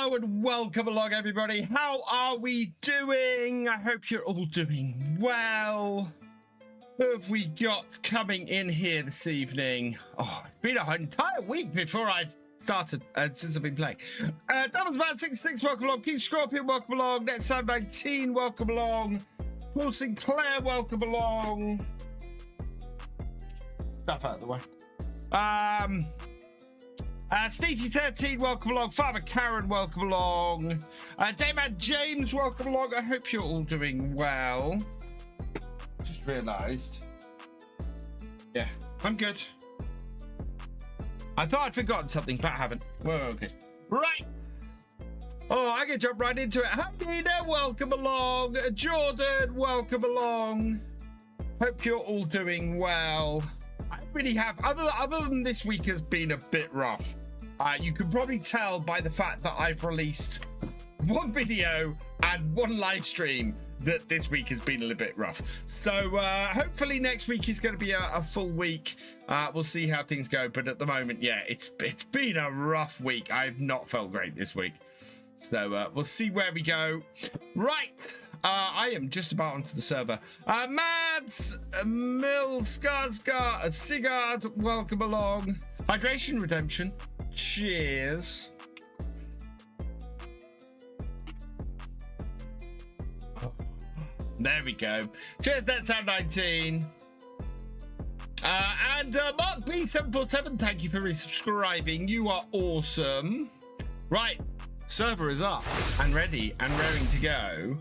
Hello and welcome along, everybody. How are we doing? I hope you're all doing well. Who have we got coming in here this evening? Oh, it's been an entire week before I've started since I've been playing. Devilsman 66, welcome along. Keith Scorpion, welcome along. NetSound 19, welcome along. Paul Sinclair, welcome along. Stuff out of the way. Sneaky 13, welcome along. Farmer Karen, welcome along. Dayman James, welcome along. I hope you're all doing well. Just realised. Yeah, I'm good. I thought I'd forgotten something, but I haven't. Well, okay. Right. Oh, I can jump right into it. Hi, Nina, welcome along. Jordan, welcome along. Hope you're all doing well. I really have, other than this week has been a bit rough. You can probably tell by the fact that I've released one video and one live stream that this week has been a little bit rough. So hopefully next week is going to be a full week. We'll see how things go. But at the moment, yeah, it's been a rough week. I've not felt great this week. So we'll see where we go. Right. I am just about onto the server. Mads, Mill, Skarsgård, Sigurd, welcome along. Hydration Redemption, cheers. Oh, there we go. Cheers, NetSound 19. And Mark B747, thank you for resubscribing. You are awesome. Right, server is up and ready and raring to go.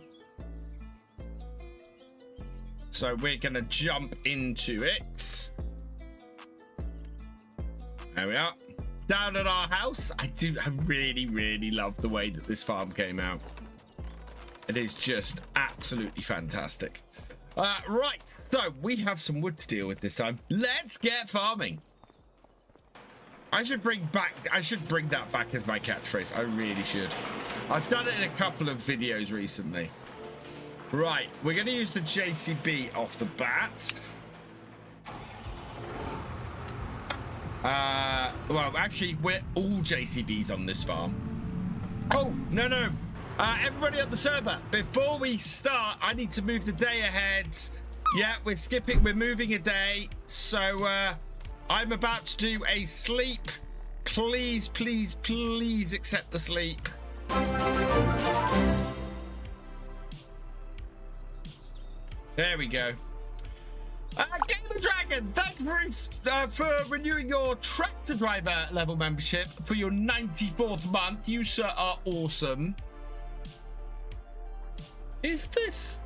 So we're going to jump into it. There we are. Down at our house. I really, really love the way that this farm came out. It is just absolutely fantastic. Right, so we have some wood to deal with this time. Let's get farming. I should bring that back as my catchphrase. I really should. I've done it in a couple of videos recently. Right, we're going to use the JCB off the bat. Well, actually, we're all JCBs on this farm. Oh, no. Everybody on the server, before we start, I need to move the day ahead. Yeah, we're moving a day. So I'm about to do a sleep. Please, please, please accept the sleep. There we go. Gamer Dragon, thank you for renewing your tractor driver level membership for your 94th month. You, sir, are awesome. Is this...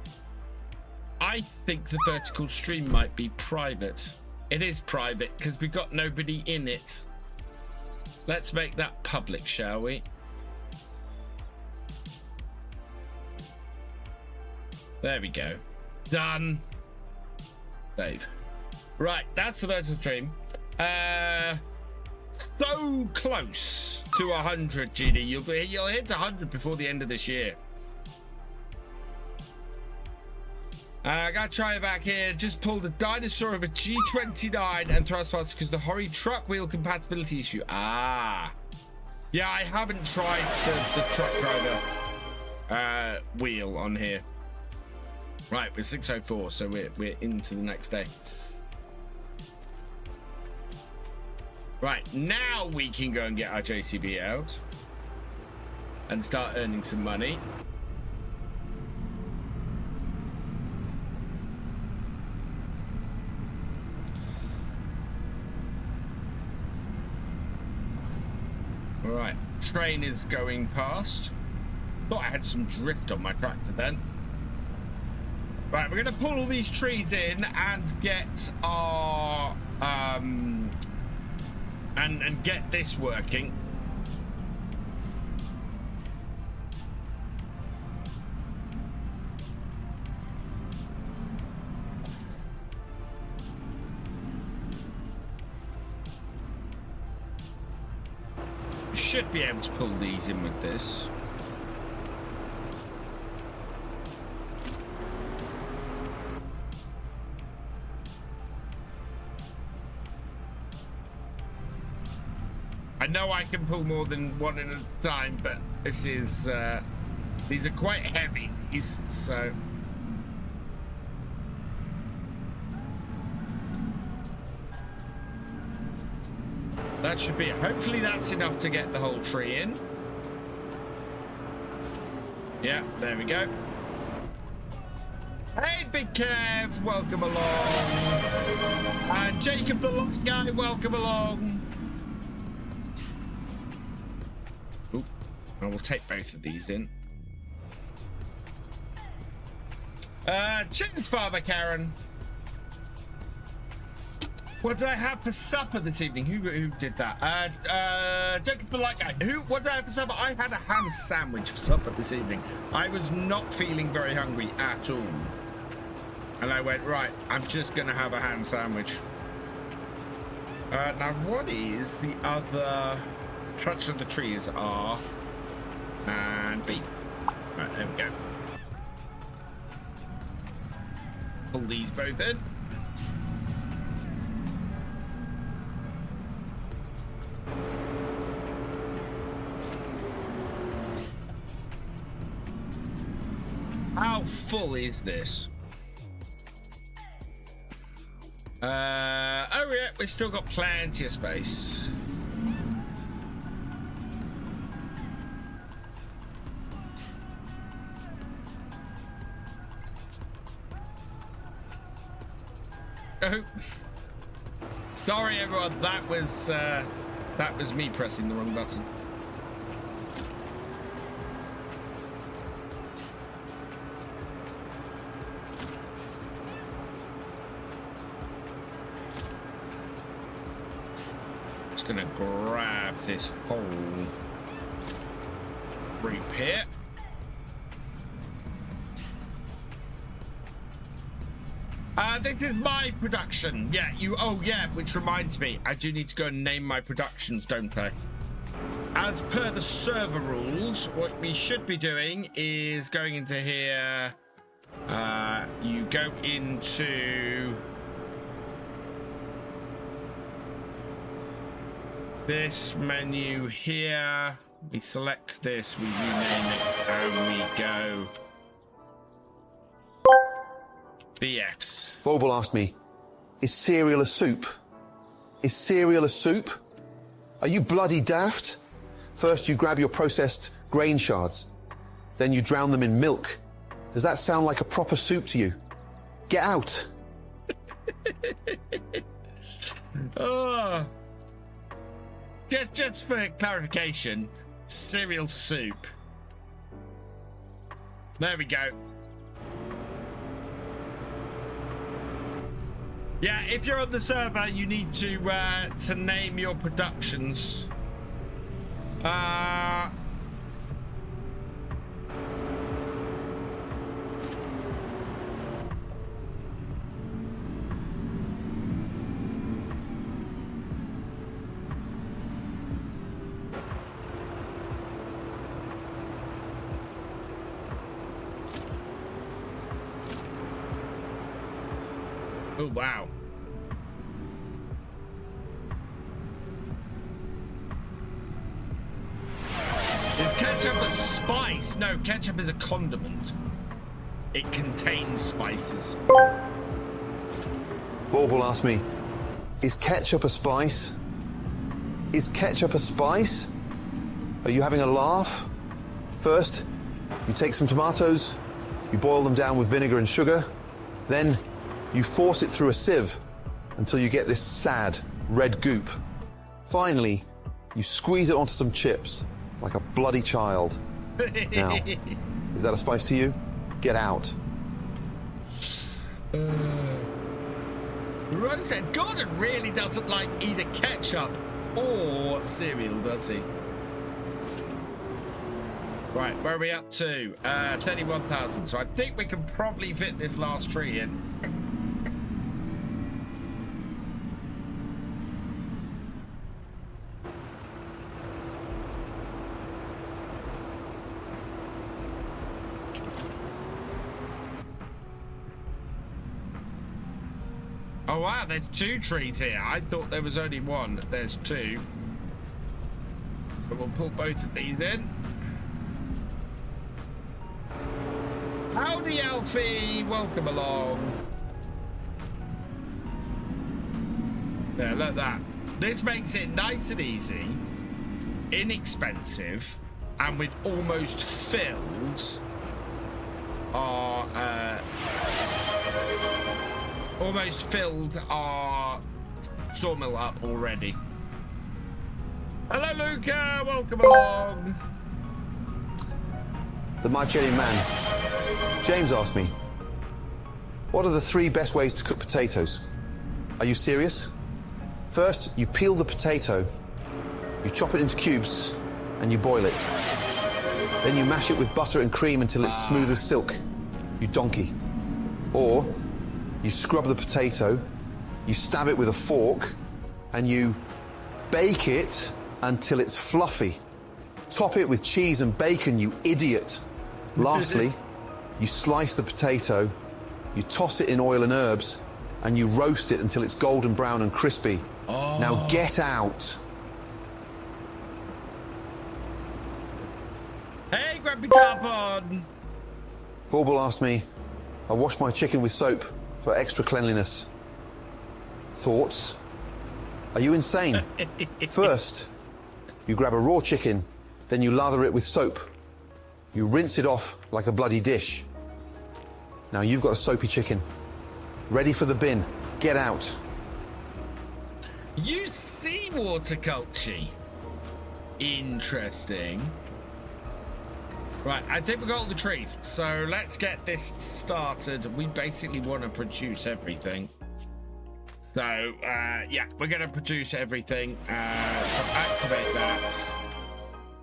I think the vertical stream might be private. It is private because we've got nobody in it. Let's make that public, shall we? There we go. Done. Save. Right, that's the vertical stream. So close to 100, GD. You'll hit 100 before the end of this year. I gotta try it back here. Just pulled a dinosaur of a G29 and thrust faster because the Hori truck wheel compatibility issue. Ah. Yeah, I haven't tried the truck driver wheel on here. Right, we're 6:04, so we're into the next day. Right, now we can go and get our JCB out and start earning some money. All right, train is going past. Thought I had some drift on my tractor then. Right, we're going to pull all these trees in and get our and get this working. We should be able to pull these in with this. I know I can pull more than one at a time, but this is these are quite heavy, so that should be it. Hopefully that's enough to get the whole tree in. Yeah, there we go. Hey, Big Kev, welcome along. And Jacob the Lost Guy, welcome along. Oop, I will take both of these in. Cheers, Father Karen. What did I have for supper this evening? Who did that? Jacob the Light Guy. What did I have for supper? I had a ham sandwich for supper this evening. I was not feeling very hungry at all. And I went, right, I'm just going to have a ham sandwich. Now, what is the other touch of the trees? R and B. Right, there we go. Pull these both in. How full is this? Oh yeah, we've still got plenty of space. Oh, sorry everyone, that was me pressing the wrong button. Gonna grab this whole group here. This is my production. Yeah, oh yeah, which reminds me, I do need to go and name my productions, don't I? As per the server rules, what we should be doing is going into here. You go into this menu here, we select this, we rename it, and we go BFs. Vobel asked me, is cereal a soup? Is cereal a soup? Are you bloody daft? First you grab your processed grain shards, then you drown them in milk. Does that sound like a proper soup to you? Get out. Oh. Just for clarification, cereal soup. There we go. Yeah, if you're on the server, you need to name your productions. Oh, wow. Is ketchup a spice? No, ketchup is a condiment. It contains spices. Vobel asked me, is ketchup a spice? Is ketchup a spice? Are you having a laugh? First, you take some tomatoes, you boil them down with vinegar and sugar, then you force it through a sieve until you get this sad red goop. Finally, you squeeze it onto some chips like a bloody child. Now, is that a spice to you? Get out. Rose said Gordon really doesn't like either ketchup or cereal, does he? Right, where are we up to? 31,000. So I think we can probably fit this last tree in. Oh wow, there's two trees here. I thought there was only one. There's two. So we'll pull both of these in. Howdy, Alfie. Welcome along. There, look at that. This makes it nice and easy, inexpensive, and we've almost filled our sawmill up already. Hello, Luca. Welcome along. The Margelian man, James, asked me, what are the 3 best ways to cook potatoes? Are you serious? First, you peel the potato, you chop it into cubes, and you boil it. Then you mash it with butter and cream until it's smooth as silk. You donkey. Or you scrub the potato, you stab it with a fork, and you bake it until it's fluffy. Top it with cheese and bacon, you idiot. Lastly, you slice the potato, you toss it in oil and herbs, and you roast it until it's golden brown and crispy. Oh. Now get out. Hey, Grumpy Tarpon. Vorble asked me, I wash my chicken with soap for extra cleanliness. Thoughts? Are you insane? First, you grab a raw chicken, then you lather it with soap. You rinse it off like a bloody dish. Now you've got a soapy chicken. Ready for the bin. Get out. You seawater culture. Interesting. Right, I think we got all the trees. So let's get this started. We basically want to produce everything. So, yeah, we're going to produce everything. So activate that.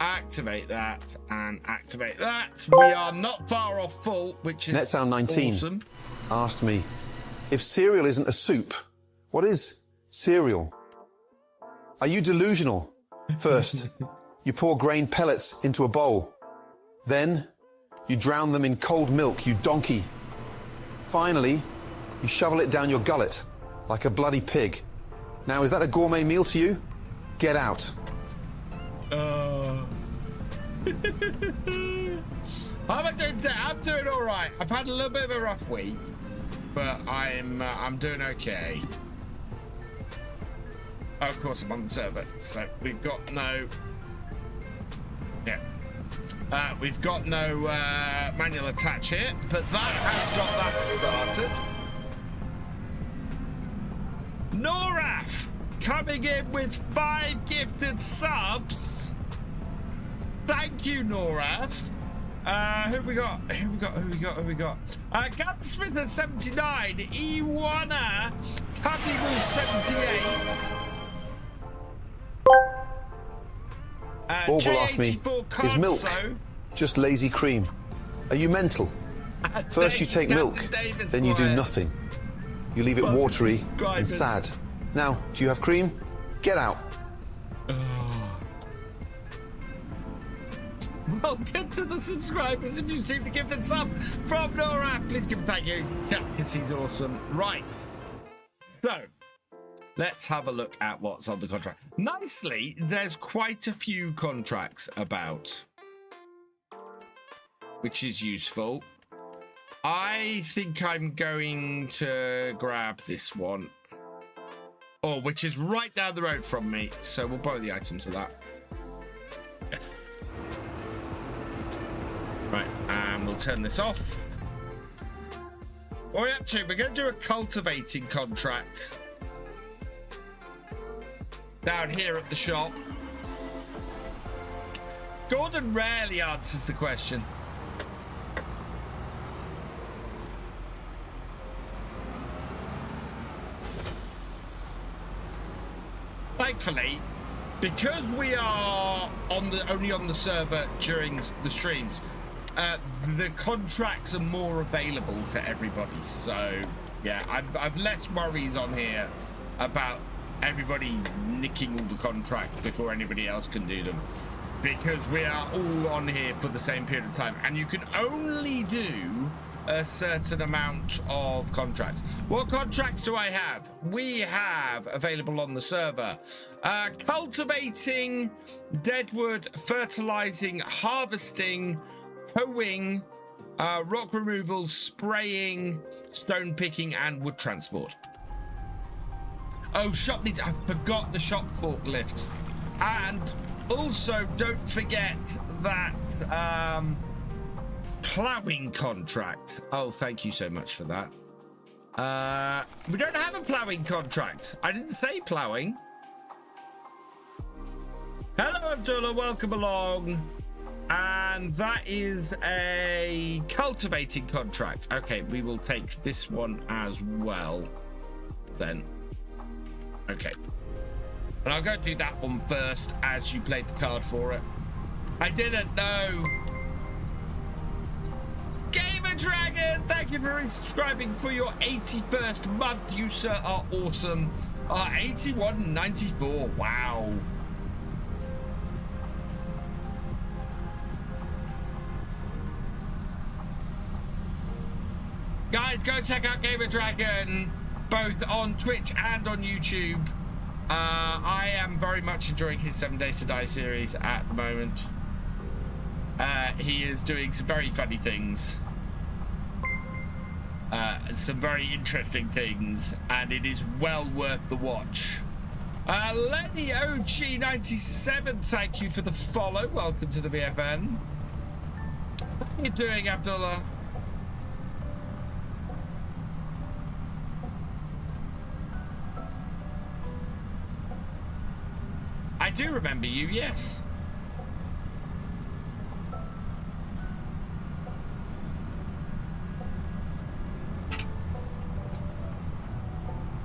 Activate that and activate that. We are not far off full, which is NetSound19 awesome. Asked me, if cereal isn't a soup, what is cereal? Are you delusional? First, you pour grain pellets into a bowl. Then, you drown them in cold milk, you donkey. Finally, you shovel it down your gullet like a bloody pig. Now, is that a gourmet meal to you? Get out. How am I doing today? I'm doing all right. I've had a little bit of a rough week, but I'm doing okay. Oh, of course, I'm on the server, so we've got no. Yeah, we've got no manual attach here, but that has got that started. Noraf coming in with 5 gifted subs. Thank you, Noraf. Who we got? Gunsmith at 79, Iwana, Cubby 78. Vorble asked me, is milk just lazy cream? Are you mental? First you take milk, then you do nothing. You leave it watery and sad. Now, do you have cream? Get out. Welcome to the subscribers. If you've seen the gifted sub from Nora, please give him a thank you, because he's awesome. Right. So, let's have a look at what's on the contract. Nicely, there's quite a few contracts about, which is useful. I think I'm going to grab this one. Oh, which is right down the road from me. So we'll borrow the items for that. Yes. Right, and we'll turn this off. What are we up to? We're going to do a cultivating contract down here at the shop. Gordon rarely answers the question. Thankfully, because we are only on the server during the streams, the contracts are more available to everybody. So yeah, I've less worries on here about everybody nicking all the contracts before anybody else can do them, because we are all on here for the same period of time, and you can only do a certain amount of contracts. What contracts do I have? We have available on the server cultivating, deadwood, fertilizing, harvesting, hoeing, rock removal, spraying, stone picking, and wood transport. Oh, shop needs... I forgot the shop forklift. And also, don't forget that ploughing contract. Oh, thank you so much for that. We don't have a ploughing contract. I didn't say ploughing. Hello, Abdullah. Welcome along. And that is a cultivating contract. Okay, we will take this one as well then. Okay. And I'll go do that one first as you played the card for it. I didn't know. Gamer Dragon, thank you for resubscribing for your 81st month. You, sir, are awesome. 81.94. Wow. Guys, go check out Gamer Dragon, both on Twitch and on YouTube. I am very much enjoying his 7 Days to Die series at the moment. He is doing some very funny things. Some very interesting things, and it is well worth the watch. Lenny OG97, thank you for the follow. Welcome to the BFN. How are you doing, Abdullah? I do remember you, yes.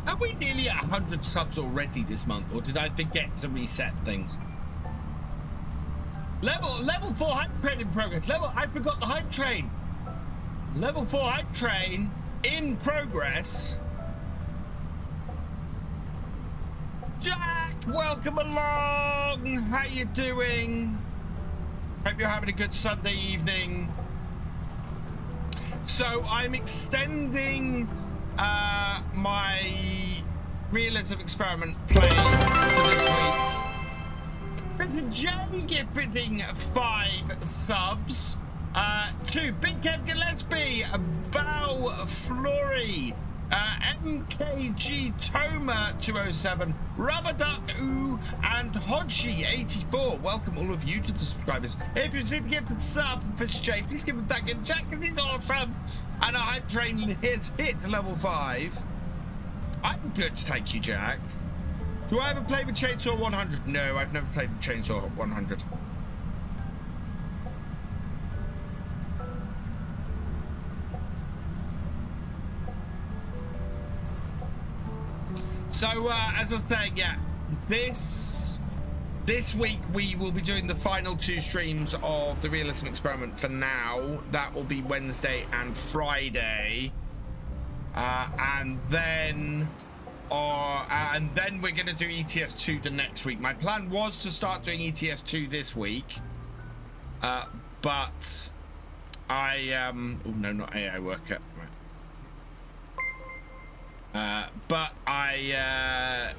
Are we nearly at 100 subs already this month, or did I forget to reset things? Level 4 hype train in progress. I forgot the hype train. Level 4 hype train in progress. Jack, welcome along. How you doing? Hope you're having a good Sunday evening. So I'm extending my realism experiment play for this week. President J gifting 5 subs. 2 Big Kev Gillespie, Bow Flory, MKG Toma 207, Rubber Duck Ooh, and Hodgie 84. Welcome all of you to the subscribers. If you've received a gifted sub for Jay, please give him that gift Jack because he's awesome. And our hype train hit level 5. I'm good, thank you, Jack. Do I ever play with Chainsaw 100? No, I've never played with Chainsaw 100. So, as I was saying, yeah, this week we will be doing the final 2 streams of the realism experiment for now. That will be Wednesday and Friday. And then we're going to do ETS2 the next week. My plan was to start doing ETS2 this week. But I, oh no, not AI worker. But I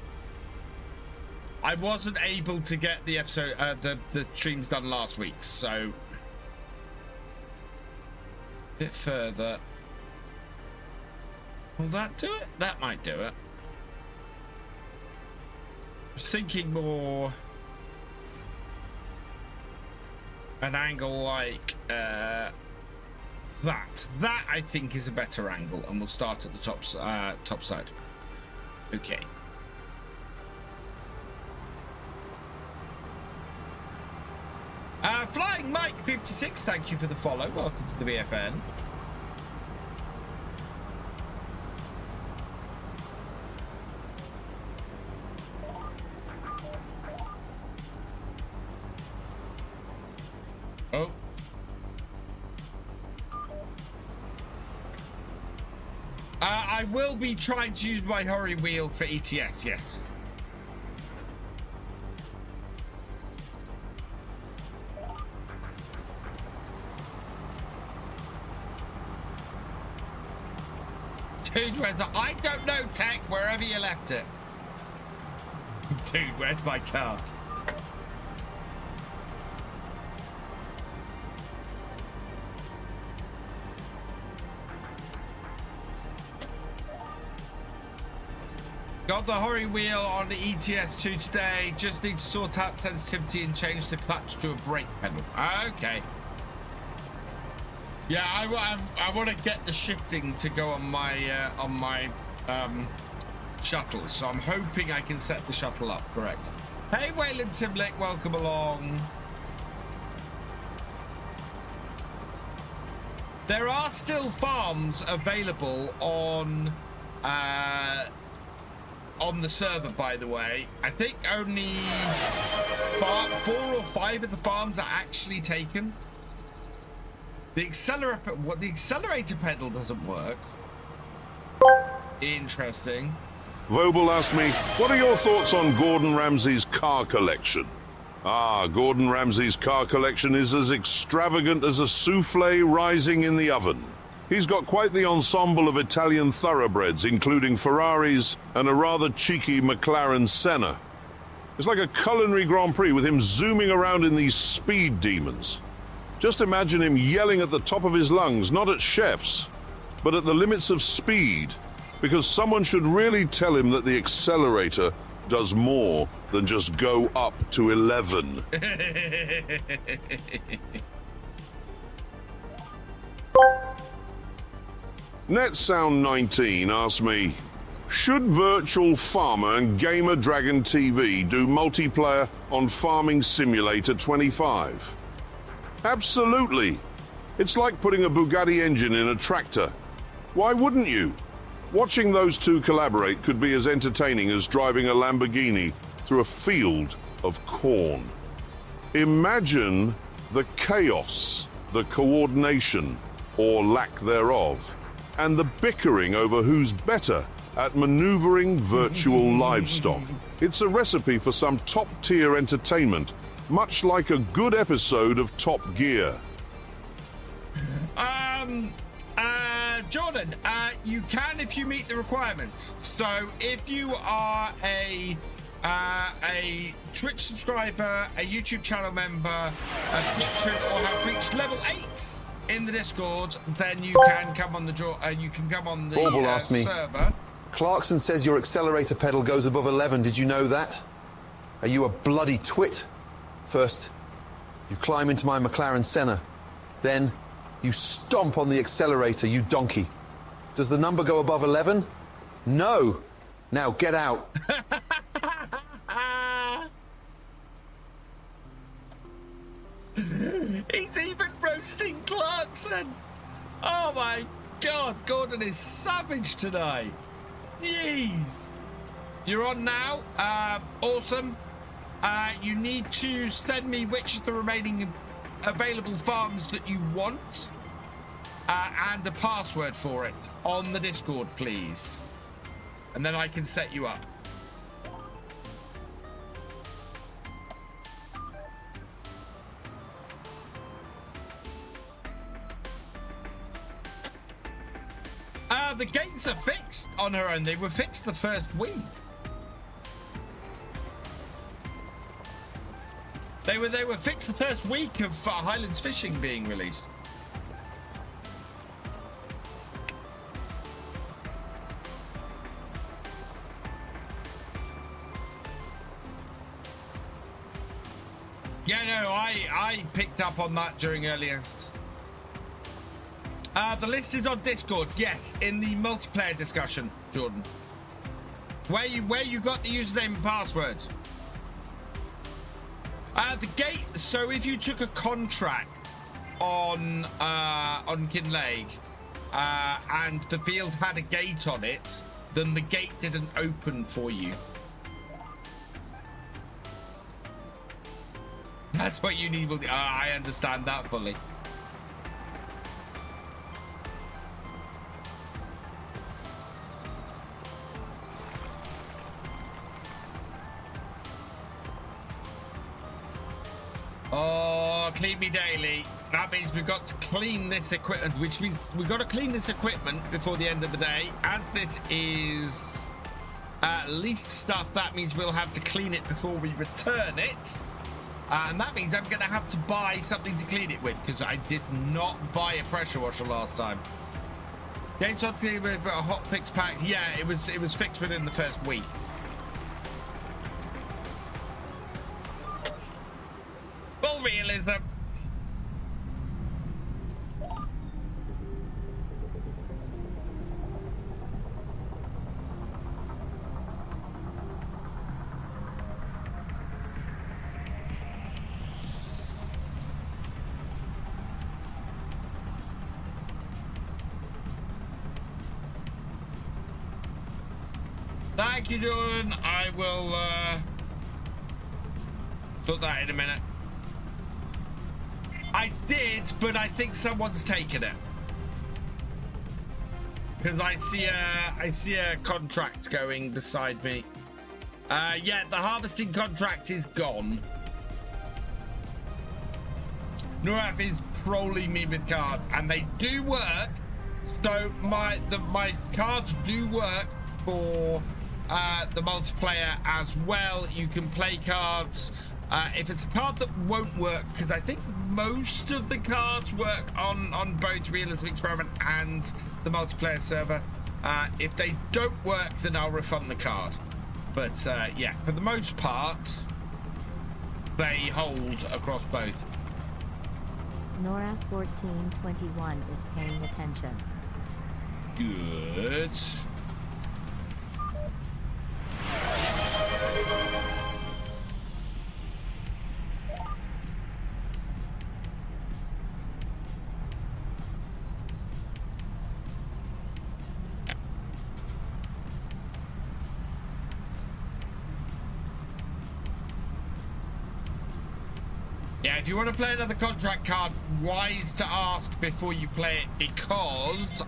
wasn't able to get the episode, the streams done last week, so a bit further. Will that do it? That might do it. I was thinking more an angle like that I think is a better angle, and we'll start at the top side. Okay. Flying Mike 56, thank you for the follow. Welcome to the BFN. Oh. I will be trying to use my hurry wheel for ETS, yes. Dude, where's the... I don't know, Tech, wherever you left it. Dude, where's my car? Got the hurry wheel on the ETS2 today. Just need to sort out sensitivity and change the clutch to a brake pedal. Okay. Yeah, I want to get the shifting to go on my shuttle. So I'm hoping I can set the shuttle up correct. Hey, Wayland Timlick, welcome along. There are still farms available on the server, by the way. I think only 4 or 5 of the farms are actually taken. The accelerator pedal doesn't work. Interesting. Vobel asked me, what are your thoughts on Gordon Ramsay's car collection? Gordon Ramsay's car collection is as extravagant as a souffle rising in the oven. He's got quite the ensemble of Italian thoroughbreds, including Ferraris and a rather cheeky McLaren Senna. It's like a culinary Grand Prix with him zooming around in these speed demons. Just imagine him yelling at the top of his lungs, not at chefs, but at the limits of speed, because someone should really tell him that the accelerator does more than just go up to 11. NetSound19 asked me, should Virtual Farmer and Gamer Dragon TV do multiplayer on Farming Simulator 25? Absolutely. It's like putting a Bugatti engine in a tractor. Why wouldn't you? Watching those two collaborate could be as entertaining as driving a Lamborghini through a field of corn. Imagine the chaos, the coordination, or lack thereof, and the bickering over who's better at maneuvering virtual livestock. It's a recipe for some top-tier entertainment, much like a good episode of Top Gear. Jordan, you can if you meet the requirements. So if you are a Twitch subscriber, a YouTube channel member, a patron, or have reached level 8 in the Discord, then you can come on the server. Clarkson says your accelerator pedal goes above 11. Did you know that? Are you a bloody twit? First, you climb into my McLaren Senna. Then, you stomp on the accelerator, you donkey. Does the number go above 11? No. Now get out. He's even roasting Clarkson. Oh my God, Gordon is savage tonight. Jeez. You're on now. Awesome. You need to send me which of the remaining available farms that you want and a password for it on the Discord, please. And then I can set you up. The gates are fixed on her own. They were fixed the first week. They were fixed the first week of Highlands fishing being released. Yeah, no, I picked up on that during early access. The list is on Discord, yes, in the multiplayer discussion, Jordan. Where you got the username and password. The gate. So if you took a contract on Kinlaig and the field had a gate on it, then the gate didn't open for you. That's what you need. I understand that fully. Oh, Clean Me Daily. That means we've got to clean this equipment, which means we've got to clean this equipment before the end of the day. As this is leased stuff, that means we'll have to clean it before we return it. And that means I'm going to have to buy something to clean it with, because I did not buy a pressure washer last time. Games on with a hot fix pack. Yeah, it was fixed within the first week. Full realism. Thank you, Jordan. I will put that in a minute. I did, but I think someone's taken it. Because I see a contract going beside me. Yeah, the harvesting contract is gone. Nuraf is trolling me with cards, and they do work. So my cards do work for the multiplayer as well. You can play cards. If it's a card that won't work, because I think most of the cards work on both Realism Experiment and the multiplayer server. If they don't work, then I'll refund the card. But yeah, for the most part, they hold across both. Nora 1421 is paying attention. Good. Yeah, if you want to play another contract card, wise to ask before you play it, because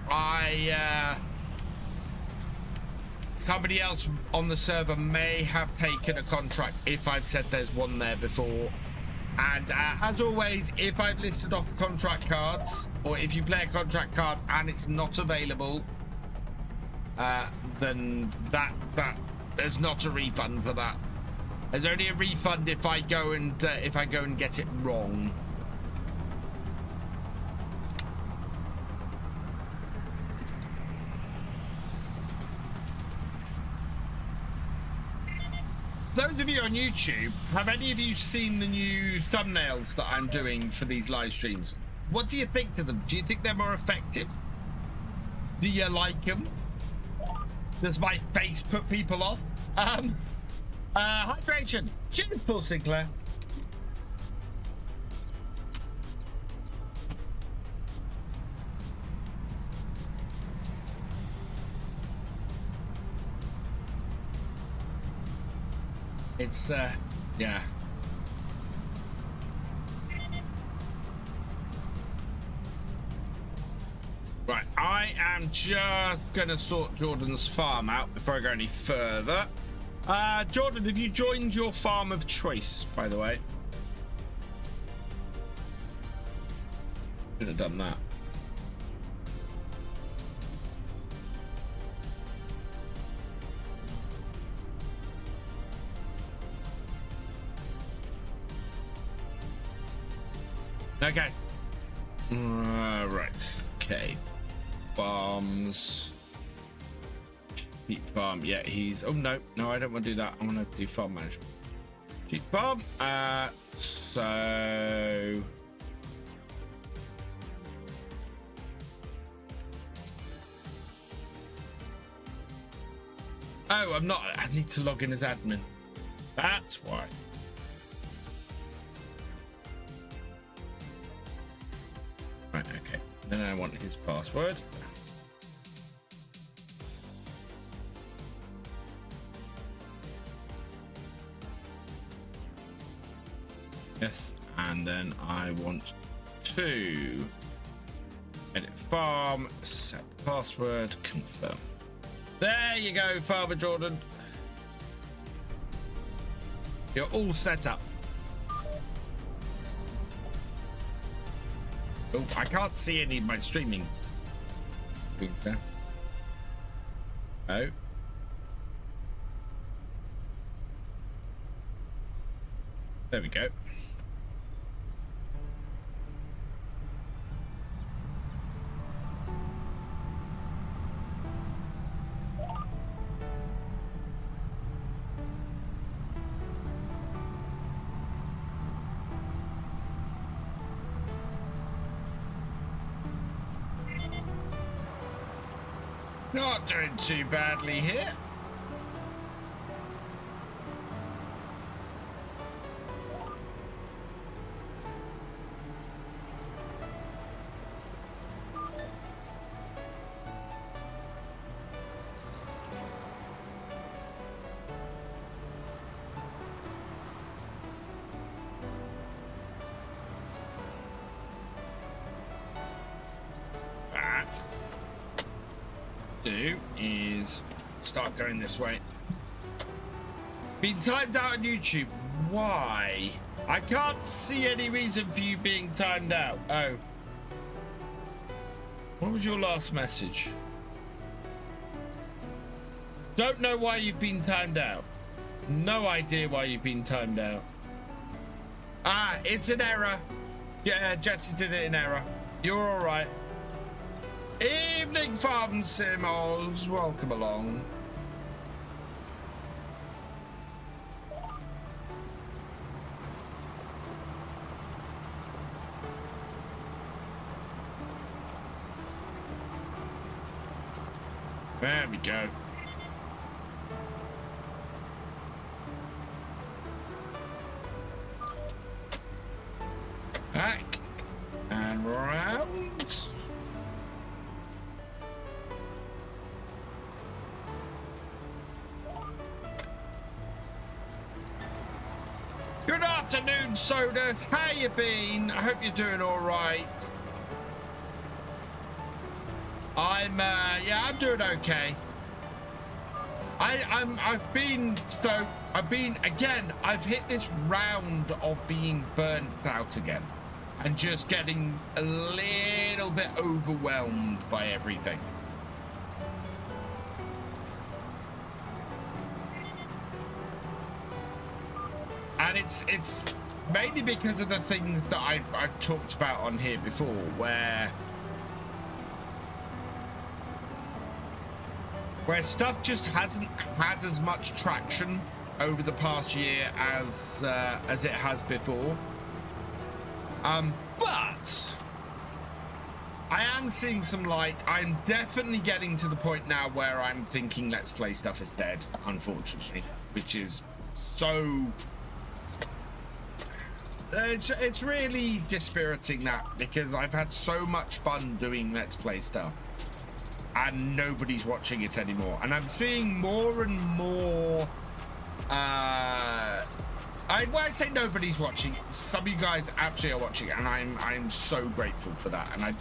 somebody else on the server may have taken a contract if I've said there's one there before. And as always, if I've listed off the contract cards, or if you play a contract card and it's not available, then that there's not a refund for that. There's only a refund if I go and get it wrong. Those of you on YouTube, have any of you seen the new thumbnails that I'm doing for these live streams? What do you think to them? Do you think they're more effective? Do you like them? Does my face put people off? Hydration. Cheers, Paul Sinclair. It's yeah. Right, I am just gonna sort Jordan's farm out before I go any further. Jordan, have you joined your farm of choice, by the way? Should have done that. Okay. Right. Okay. Farms. Sheep farm. Yeah, he's. Oh no, I don't want to do that. I want to do farm management. Sheep farm. So. Oh, I'm not. I need to log in as admin. That's why. Right, okay. Then I want his password. Yes, and then I want to edit farm, set the password, confirm. There you go, Farmer Jordan. You're all set up. Oh, I can't see any of my streaming things there. Oh. There we go. Not doing too badly here. Do is start going this way. Been timed out on YouTube. Why? I can't see any reason for you being timed out. Oh. What was your last message? Don't know why you've been timed out. No idea why you've been timed out. Ah, it's an error. Yeah, Jesse did it in error. You're all right. Evening, Farm Simmons. Welcome along. There we go. Back and round. Good afternoon, Sodas. How you been? I hope you're doing all right. I'm doing okay. I've been again, I've hit this round of being burnt out again and just getting a little bit overwhelmed by everything. And it's mainly because of the things that I've talked about on here before, where stuff just hasn't had as much traction over the past year as it has before. But I am seeing some light. I'm definitely getting to the point now where I'm thinking Let's Play stuff is dead, unfortunately, which is so... It's really dispiriting, that, because I've had so much fun doing Let's Play stuff and nobody's watching it anymore, and I'm seeing more and more I say nobody's watching. Some of you guys absolutely are watching, and I'm so grateful for that, and I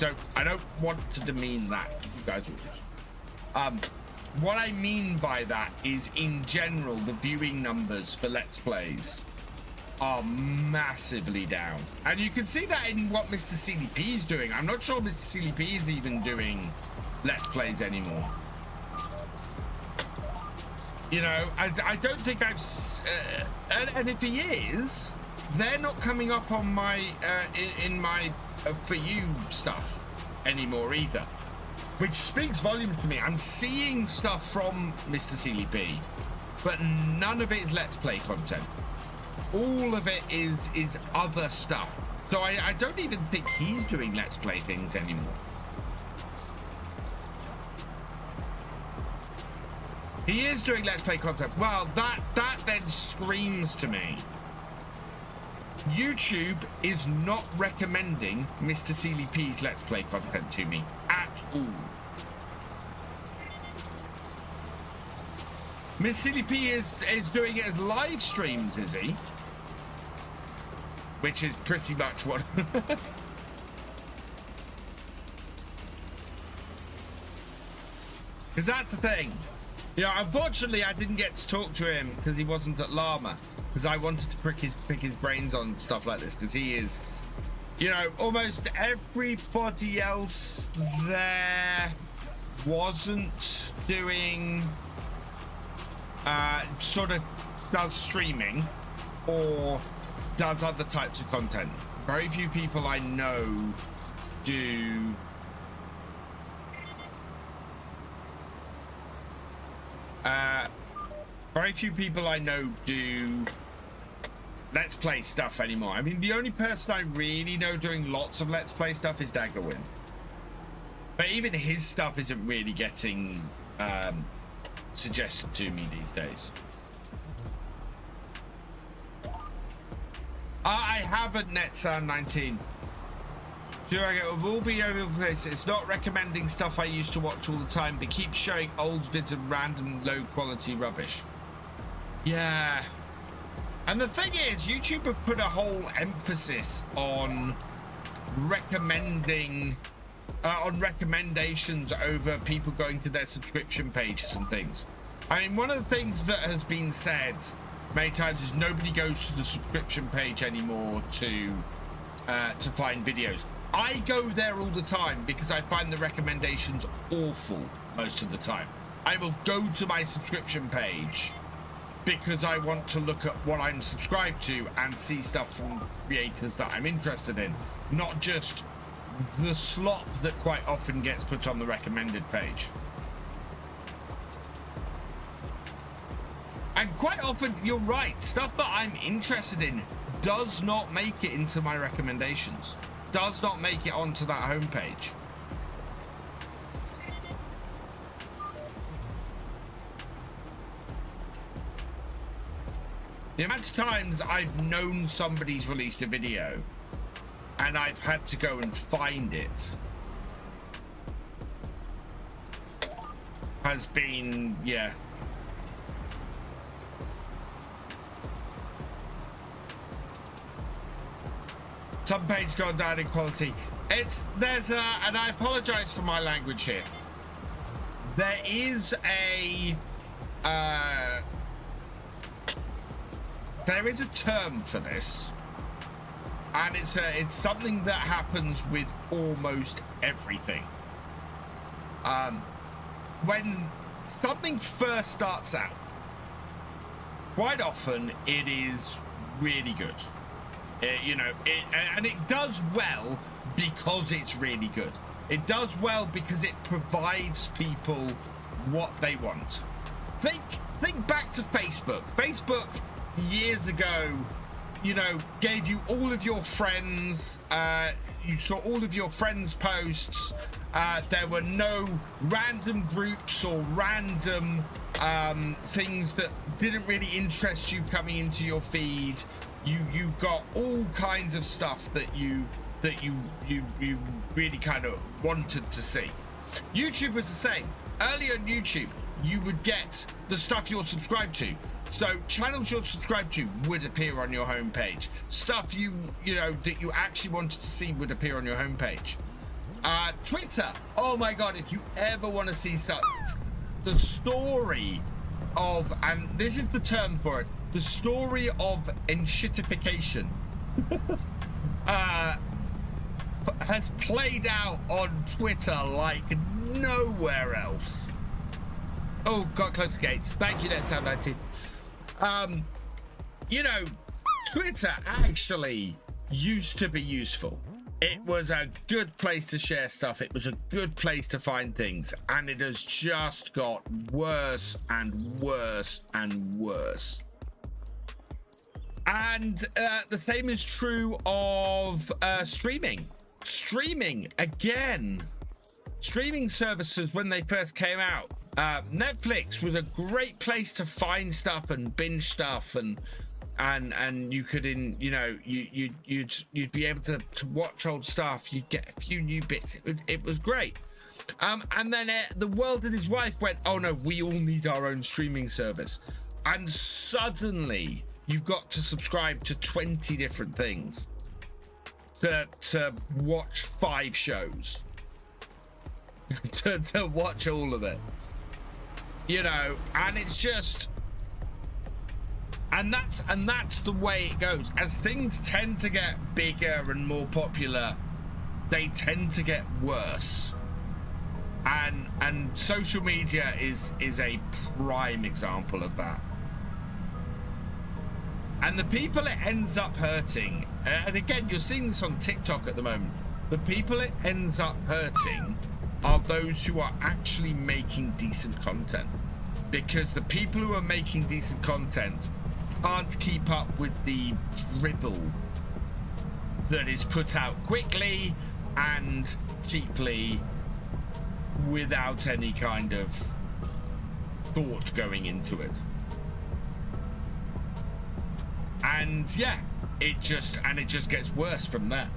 don't want to demean that. You guys will. What I mean by that is, in general, the viewing numbers for Let's Plays are massively down, and you can see that in what Mr. CDP is doing. I'm not sure Mr. CDP is even doing Let's Plays anymore. You know, I don't think I've and if he is, they're not coming up on my in my For You stuff anymore either, which speaks volumes to me. I'm seeing stuff from Mr. CDP, but none of it is Let's Play content. All of it is other stuff. So I don't even think he's doing Let's Play things anymore. He is doing Let's Play content. Well, that then screams to me, YouTube is not recommending Mr. CDP's Let's Play content to me at all. Miss CDP is doing it as live streams, is he? Which is pretty much what... Because that's the thing. You know, unfortunately, I didn't get to talk to him because he wasn't at Llama, because I wanted to pick his brains on stuff like this, because he is you know, almost everybody else there wasn't doing sort of does streaming or does other types of content. Very few people I know do very few people I know do Let's Play stuff anymore. I mean, the only person I really know doing lots of Let's Play stuff is Daggerwin. But even his stuff isn't really getting suggested to me these days. I haven't NetSound 19. Sure, I get will be over the place. It's not recommending stuff I used to watch all the time, but keeps showing old vids of random low quality rubbish. Yeah. And the thing is, YouTube have put a whole emphasis on recommending on recommendations over people going to their subscription pages and things. I mean, one of the things that has been said many times is nobody goes to the subscription page anymore to find videos. I go there all the time because I find the recommendations awful most of the time. I will go to my subscription page because I want to look at what I'm subscribed to and see stuff from creators that I'm interested in, not just the slop that quite often gets put on the recommended page. And quite often, you're right, stuff that I'm interested in does not make it into my recommendations, does not make it onto that homepage. The amount of times I've known somebody's released a video and I've had to go and find it has been, yeah. Some pages gone down in quality. There's and I apologize for my language here. There is a term for this, and it's something that happens with almost everything. When something first starts out, quite often it is really good. And it does well because it's really good. It does well because it provides people what they want. Think back to Facebook. Facebook years ago, gave you all of your friends. You saw all of your friends' posts. There were no random groups or random things that didn't really interest you coming into your feed. You got all kinds of stuff that you really kind of wanted to see. YouTube was the same. Earlier on YouTube, you would get the stuff you're subscribed to. So channels you're subscribed to would appear on your homepage. Stuff that you actually wanted to see would appear on your homepage. Twitter. Oh my God! If you ever want to see the story of, and this is the term for it, the story of enshittification has played out on Twitter like nowhere else. Oh, got close to gates. Thank you, NetSound 19. Twitter actually used to be useful. It was a good place to share stuff. It was a good place to find things, and it has just got worse and worse and worse. And the same is true of streaming. Streaming, again. Streaming services, when they first came out, Netflix was a great place to find stuff and binge stuff, and you could you'd be able to watch old stuff. You'd get a few new bits. It was great. And then The World and His Wife went, oh no, we all need our own streaming service, and suddenly you've got to subscribe to 20 different things to watch 5 shows to watch all of it, and it's just, And that's the way it goes. As things tend to get bigger and more popular, they tend to get worse. And social media is a prime example of that. And the people it ends up hurting, and again, you're seeing this on TikTok at the moment, the people it ends up hurting are those who are actually making decent content. Because the people who are making decent content can't keep up with the drivel that is put out quickly and cheaply without any kind of thought going into it. And yeah, it just gets worse from there.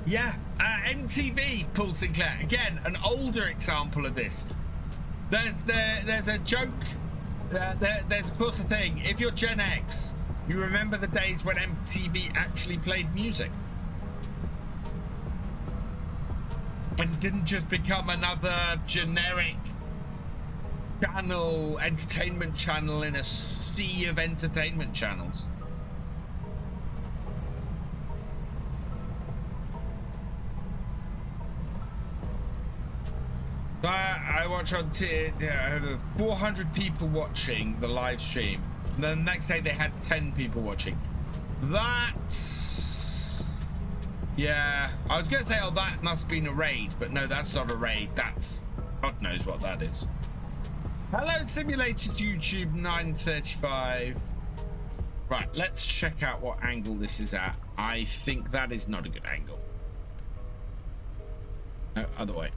Yeah, MTV, Paul Sinclair, again, an older example of this. There's a joke, there's of course a thing, if you're Gen X, you remember the days when MTV actually played music. And didn't just become another generic channel, entertainment channel in a sea of entertainment channels. I watch on 400 people watching the live stream. And then the next day they had 10 people watching. That's... yeah, I was going to say, oh, that must have been a raid. But no, that's not a raid. That's... God knows what that is. Hello, Simulated YouTube 935. Right, let's check out what angle this is at. I think that is not a good angle. No, other way.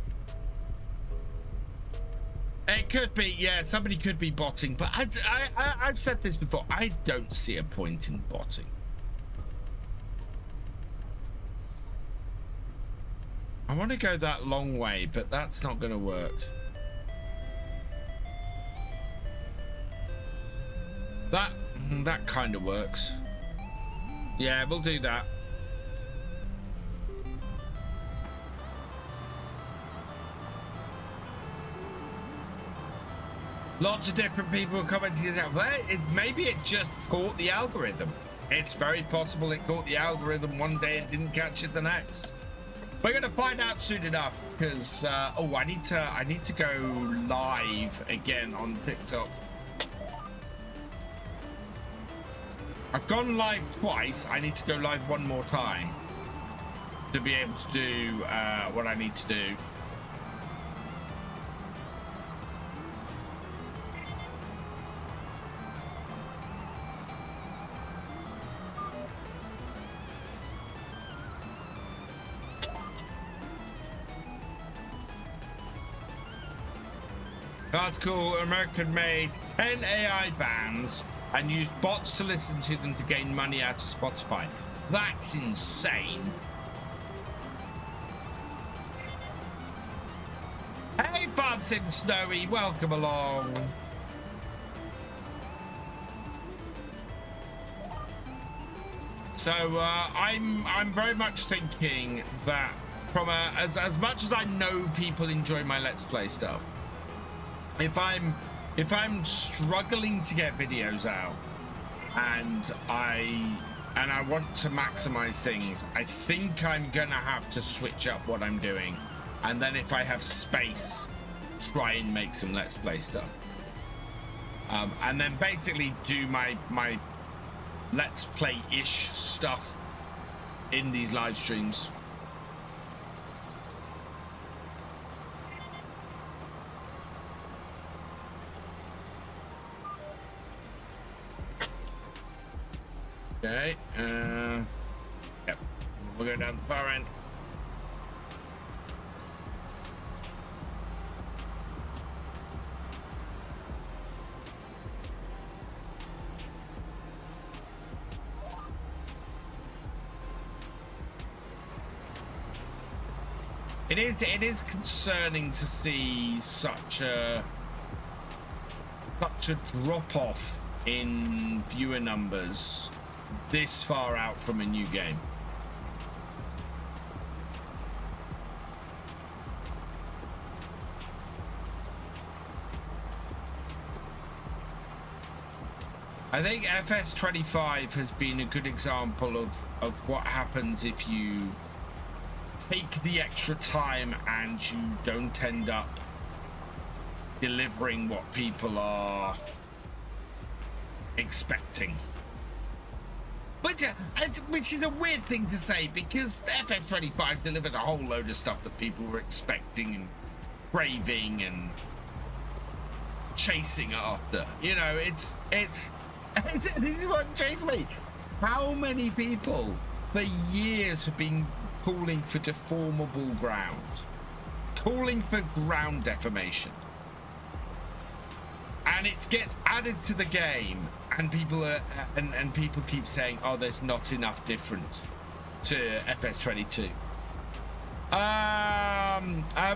It could be, yeah, somebody could be botting, but I've said this before. I don't see a point in botting. I want to go that long way, but that's not going to work. That kind of works. Yeah, we'll do that. Lots of different people commenting that. Well, maybe it just caught the algorithm. It's very possible it caught the algorithm one day and didn't catch it the next. We're going to find out soon enough because oh, I need to go live again on TikTok. I've gone live twice. I need to go live one more time to be able to do what I need to do. That's cool. American made 10 AI bands and used bots to listen to them to gain money out of Spotify. That's insane. Hey, Farmson Snowy, welcome along. So I'm very much thinking that from as much as I know people enjoy my Let's Play stuff, if I'm struggling to get videos out and I want to maximize things, I think I'm gonna have to switch up what I'm doing, and then if I have space, try and make some Let's Play stuff, and then basically do my Let's Play-ish stuff in these live streams. Okay, yep, we'll go down the far end. It is concerning to see such a drop-off in viewer numbers this far out from a new game. I think FS25 has been a good example of what happens if you take the extra time and you don't end up delivering what people are expecting. Which is a weird thing to say, because FS25 delivered a whole load of stuff that people were expecting and craving and chasing after. You know, it's this is what intrigues me. How many people for years have been calling for deformable ground, calling for ground deformation, and it gets added to the game, and people are and people keep saying, oh, there's not enough difference to FS22.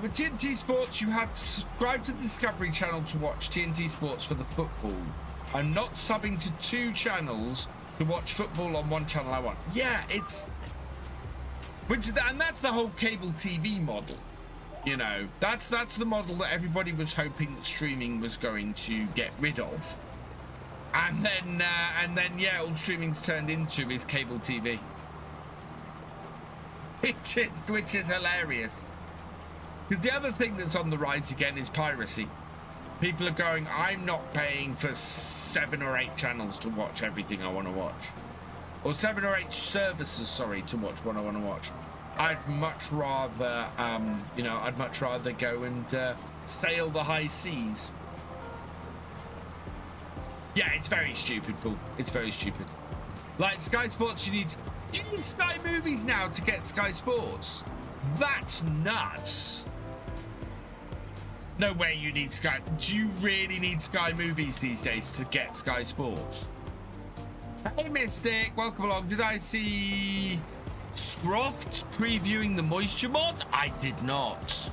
With TNT Sports, you have to subscribe to the Discovery Channel to watch TNT Sports for the football. I'm not subbing to 2 channels to watch football on 1 channel I want. Yeah, and that's the whole cable TV model. You know, that's the model that everybody was hoping that streaming was going to get rid of. And then yeah, all streaming's turned into is cable TV. Which is hilarious. Because the other thing that's on the rise again is piracy. People are going, I'm not paying for 7 or 8 channels to watch everything I want to watch. Or 7 or 8 services, sorry, to watch what I want to watch. I'd much rather, you know, I'd much rather go and sail the high seas. Yeah, it's very stupid, Paul. It's very stupid. Like Sky Sports, you need Sky Movies now to get Sky Sports. That's nuts. No way you need Sky. Do you really need Sky Movies these days to get Sky Sports? Hey, Mystic, welcome along. Did I see Scroft previewing the moisture mod? I did not.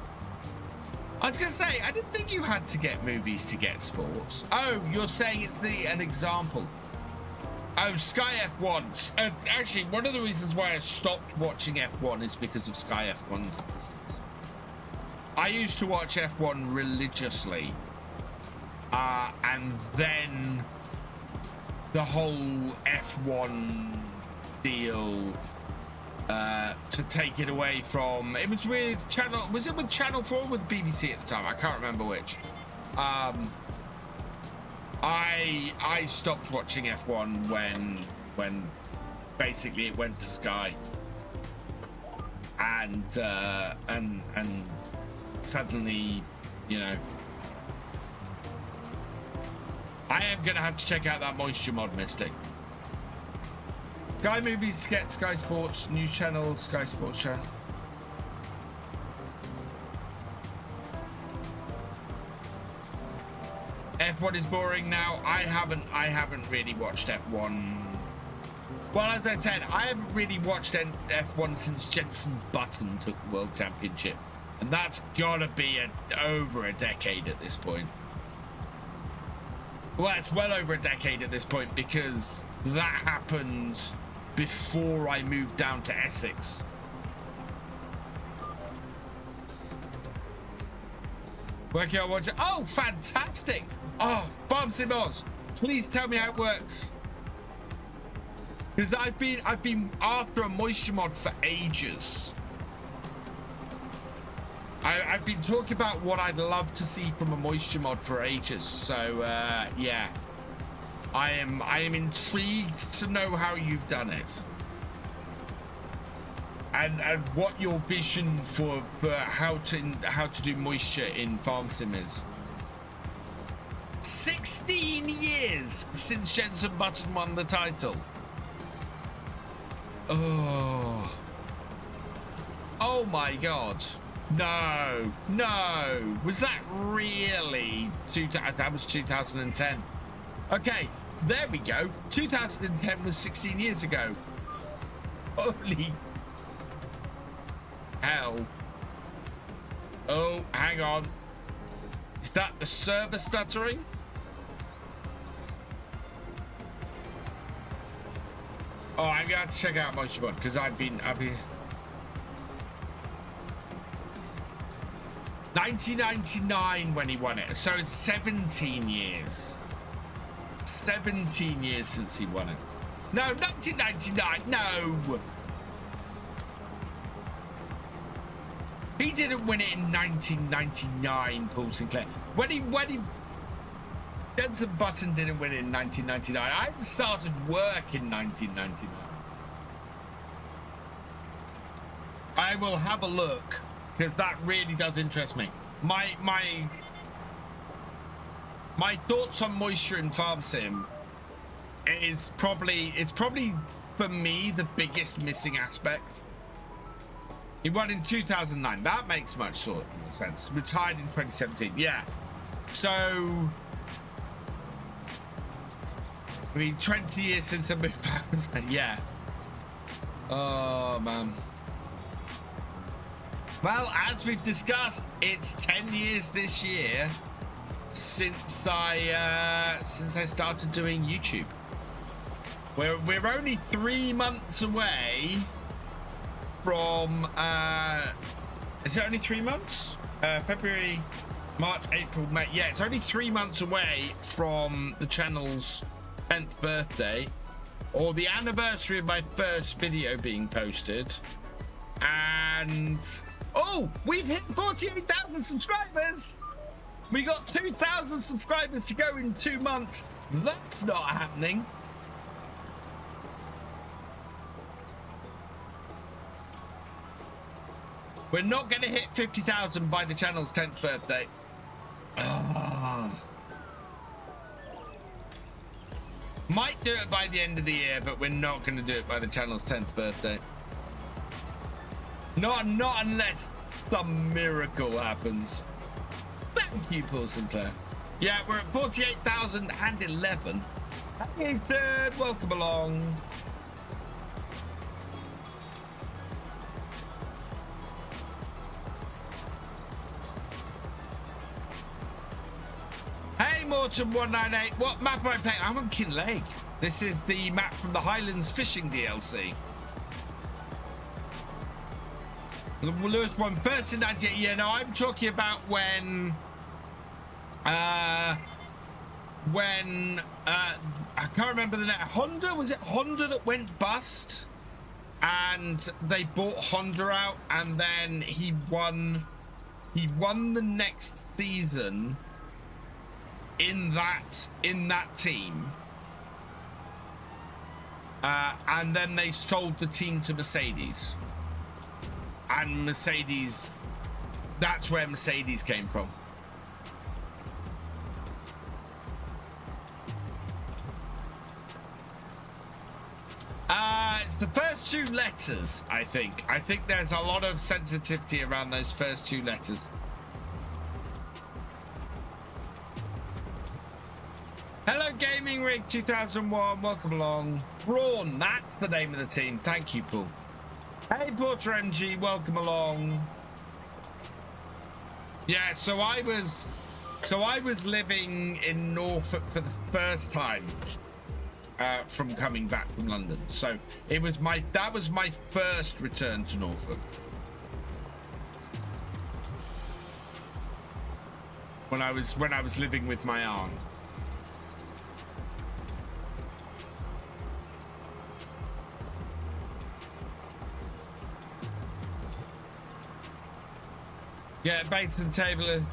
I was going to say, I didn't think you had to get movies to get sports. Oh, you're saying it's an example. Oh, Sky F1. Actually, one of the reasons why I stopped watching F1 is because of Sky F1's existence. I used to watch F1 religiously. And then the whole F1 deal to take it away from, it was with Channel 4 or with BBC at the time? I can't remember which. I stopped watching F1 when basically it went to Sky, and suddenly, you know, I am gonna have to check out that moisture mod, Mystic. Sky Movies get Sky Sports News Channel, Sky Sports Channel. F1 is boring now. I haven't really watched F1. Well, as I said, I haven't really watched F1 since Jenson Button took the World Championship, and that's gotta be over a decade at this point. Well, it's well over a decade at this point, because that happened before I moved down to Essex. Working on watching. Oh, fantastic! Oh, Farm Sim Oz, please tell me how it works. Because I've been after a moisture mod for ages. I've been talking about what I'd love to see from a moisture mod for ages. So yeah, I am intrigued to know how you've done it, and what your vision for how to do moisture in Farm Sim is. 16 years since Jenson Button won the title. Oh my God. No. Was that really that was 2010? Okay, there we go. 2010 was 16 years ago. Holy hell. Oh, hang on. Is that the server stuttering? Oh, I'm gonna have to check out Moisture Mod, because I've been 1999 when he won it, so it's 17 years. 17 years since he won it. No, 1999. No. He didn't win it in 1999, Paul Sinclair. When he Jensen Button didn't win it in 1999. I started work in 1999. I will have a look because that really does interest me. My thoughts on moisture in Farm Sim is probably for me the biggest missing aspect. He won in 2009. That makes much sort of sense. Retired in 2017. Yeah. So, I mean, 20 years since I moved back. Yeah. Oh, man. Well, as we've discussed, it's 10 years this year since I started doing YouTube. We're only 3 months away from is it only 3 months? February, March, April, May. Yeah, it's only 3 months away from the channel's 10th birthday, or the anniversary of my first video being posted. And oh, we've hit 48,000 subscribers. We got 2,000 subscribers to go in 2 months. That's not happening. We're not going to hit 50,000 by the channel's 10th birthday. Might do it by the end of the year, but we're not going to do it by the channel's 10th birthday. Not unless some miracle happens. Thank you, Paul Sinclair. Yeah, we're at 48,011. Hey, third, welcome along. Hey, Morton198, what map am I playing? I'm on Kinlaig. This is the map from the Highlands fishing DLC. Lewis won first in 98. Yeah, no, I'm talking about when I can't remember the name. Honda, was it Honda that went bust? And they bought Honda out, and then he won the next season in that team. And then they sold the team to Mercedes. And Mercedes, that's where Mercedes came from. It's the first 2 letters, I think. I think there's a lot of sensitivity around those first 2 letters. Hello, Gaming Rig 2001. Welcome along. Brawn, that's the name of the team. Thank you, Paul. Hey, Porter MG, welcome along. Yeah, so I was living in Norfolk for the first time from coming back from London. So that was my first return to Norfolk. When I was living with my aunt. Yeah, back to the table.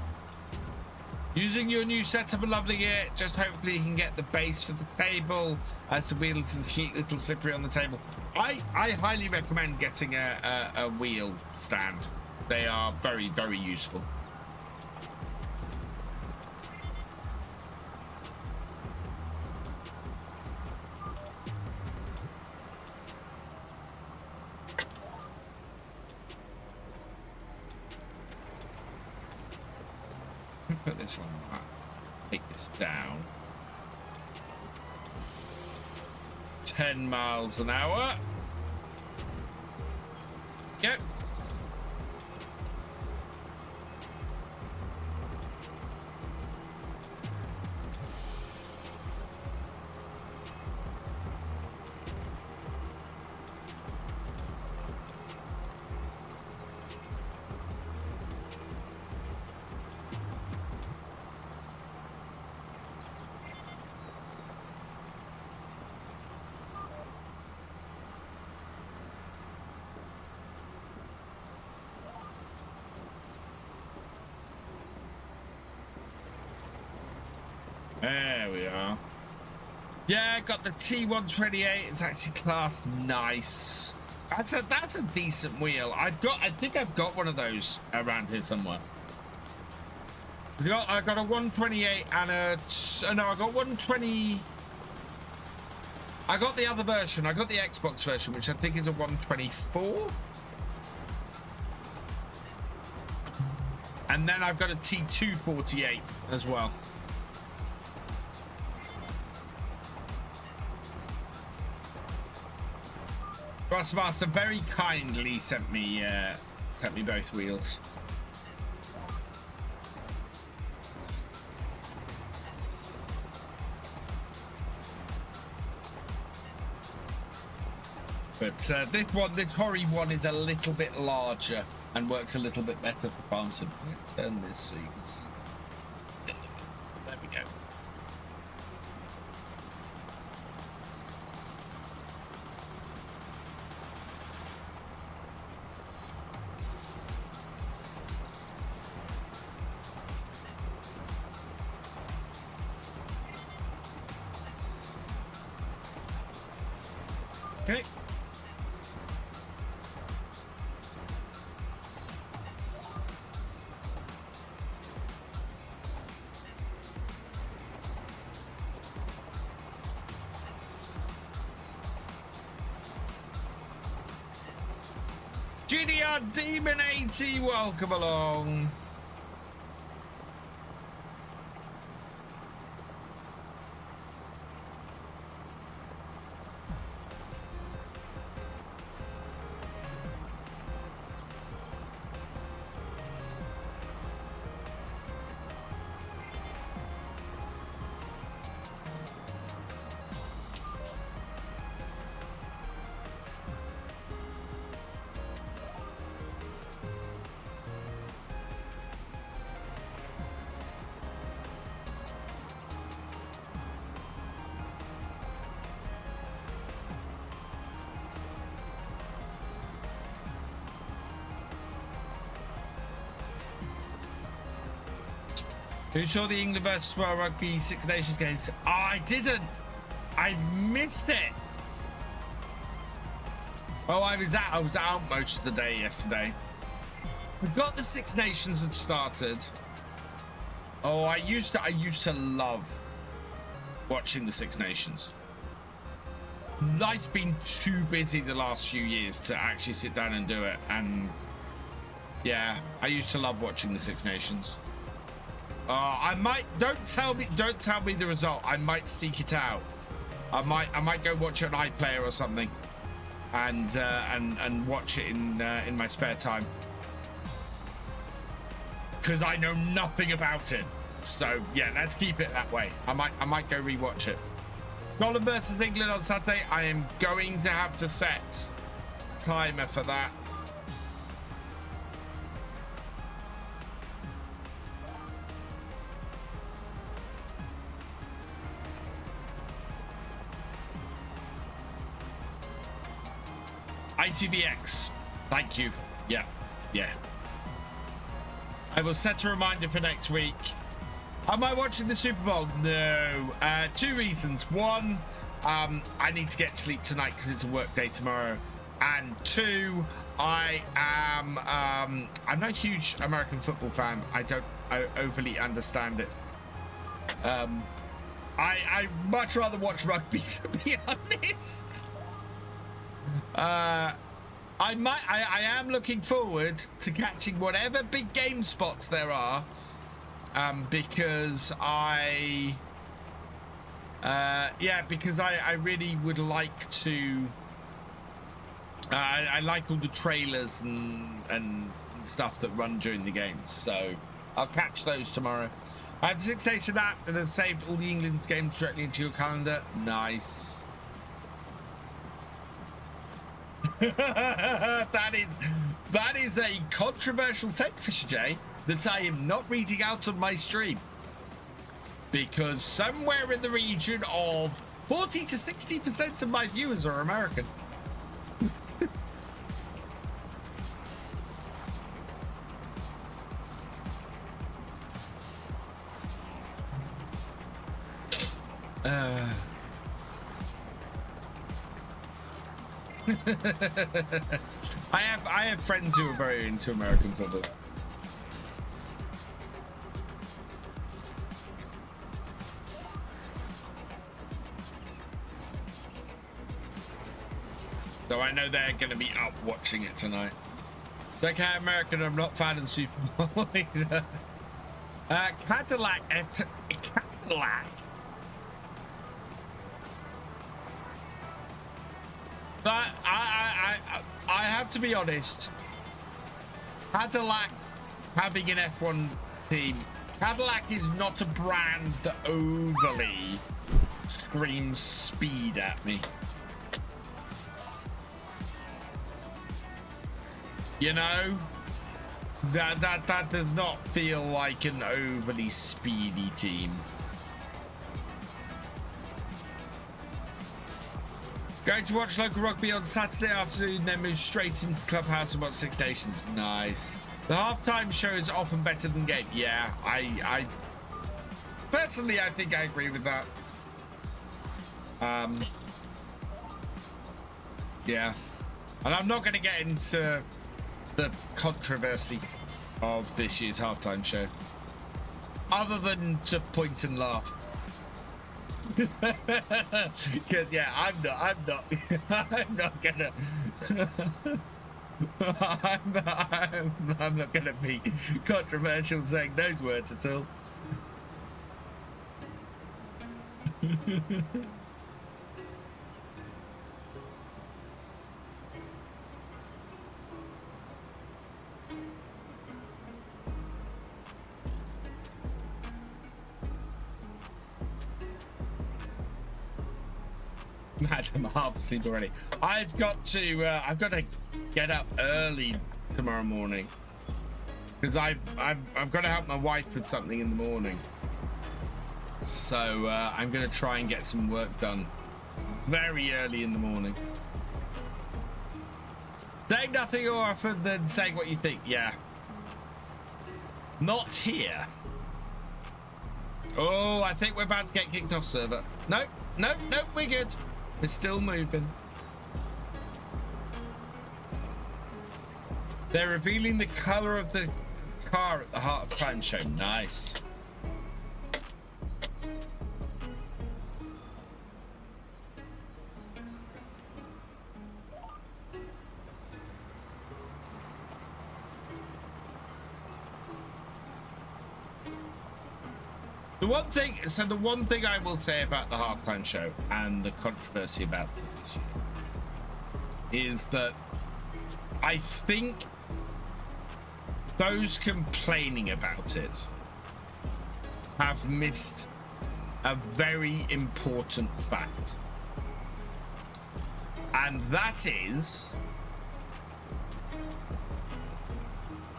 Using your new setup and loving it. Just hopefully you can get the base for the table as the wheels is a little slippery on the table. I highly recommend getting a wheel stand. They are very, very useful. Put this on that. Take this down. 10 miles an hour. Yep. There we are. Yeah, got the T128. It's actually class nice. That's a decent wheel. I think I've got one of those around here somewhere. I got a 128 and no, I got 120. I got the other version. I got the Xbox version, which I think is a 124. And then I've got a T248 as well. Thrustmaster very kindly sent me both wheels. But this Hori one is a little bit larger and works a little bit better for farm sim. Let's turn this so you can see. There we go. Okay. GDR Demon 80, welcome along. Who saw the England versus World Rugby Six Nations games? Oh, I didn't. I missed it. Oh, I was out most of the day yesterday. Forgot the Six Nations had started. Oh, I used to love watching the Six Nations. Life's been too busy the last few years to actually sit down and do it. And yeah, I used to love watching the Six Nations. I might don't tell me the result. I might seek it out. I might go watch it on iPlayer or something, and watch it in my spare time, because I know nothing about it. So yeah, let's keep it that way. I might go rewatch it. Scotland versus England on Saturday. I am going to have to set timer for that. ITVX, thank you. Yeah. I will set a reminder for next week. Am I watching the Super Bowl? No. Two reasons. One, I need to get sleep tonight because it's a work day tomorrow. And two, I'm not a huge American football fan. I overly understand it. I much rather watch rugby, to be honest. I am looking forward to catching whatever big game spots there are, because I really would like to. I like all the trailers and stuff that run during the games, so I'll catch those tomorrow. I have the Six Nation app that has saved all the England games directly into your calendar. Nice. that is a controversial take, Fisher J, that I am not reading out on my stream, because somewhere in the region of 40 to 60% of my viewers are American. I have friends who are very into American football. So I know they're going to be up watching it tonight. It's okay, American, I'm not fan of the Super Bowl either. Cadillac. But I have to be honest. Cadillac having an F1 team. Cadillac is not a brand that overly screams speed at me. You know, that does not feel like an overly speedy team. Going to watch local rugby on Saturday afternoon, then move straight into the clubhouse and watch Six Nations. Nice. The halftime show is often better than game. Yeah, I personally, I think I agree with that. Yeah, and I'm not going to get into the controversy of this year's halftime show, other than to point and laugh. Because yeah, I'm not gonna I'm not gonna be controversial saying those words at all. I'm half asleep already. I've got to get up early tomorrow morning because I've got to help my wife with something in the morning. So I'm going to try and get some work done very early in the morning. Saying nothing more often than saying what you think. Yeah. Not here. Oh, I think we're about to get kicked off server. No, we're good. We're still moving. They're revealing the color of the car at the Heart of Time show. Nice. The one thing I will say about the halftime show and the controversy about it this year is that I think those complaining about it have missed a very important fact. And that is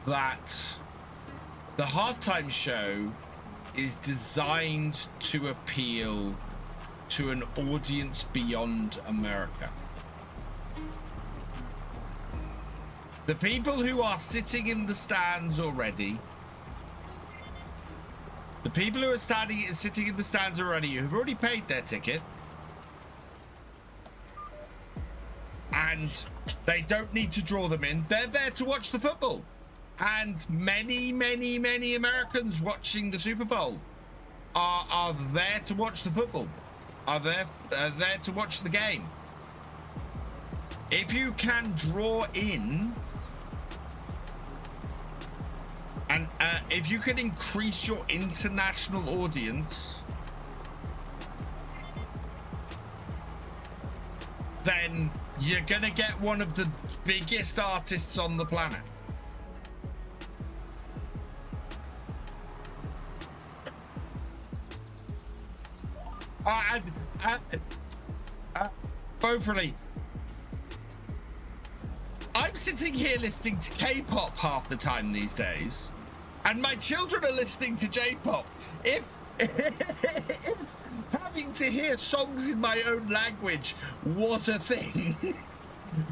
that the halftime show is designed to appeal to an audience beyond America. The people who are sitting in the stands already, the people who are sitting in the stands already, who've already paid their ticket, and they don't need to draw them in, they're there to watch the football. And many Americans watching the Super Bowl are there to watch the football, are there to watch the game. If you can draw in, and if you can increase your international audience, then you're gonna get one of the biggest artists on the planet. Hopefully, I'm sitting here listening to K-pop half the time these days, and my children are listening to J-pop. If having to hear songs in my own language was a thing,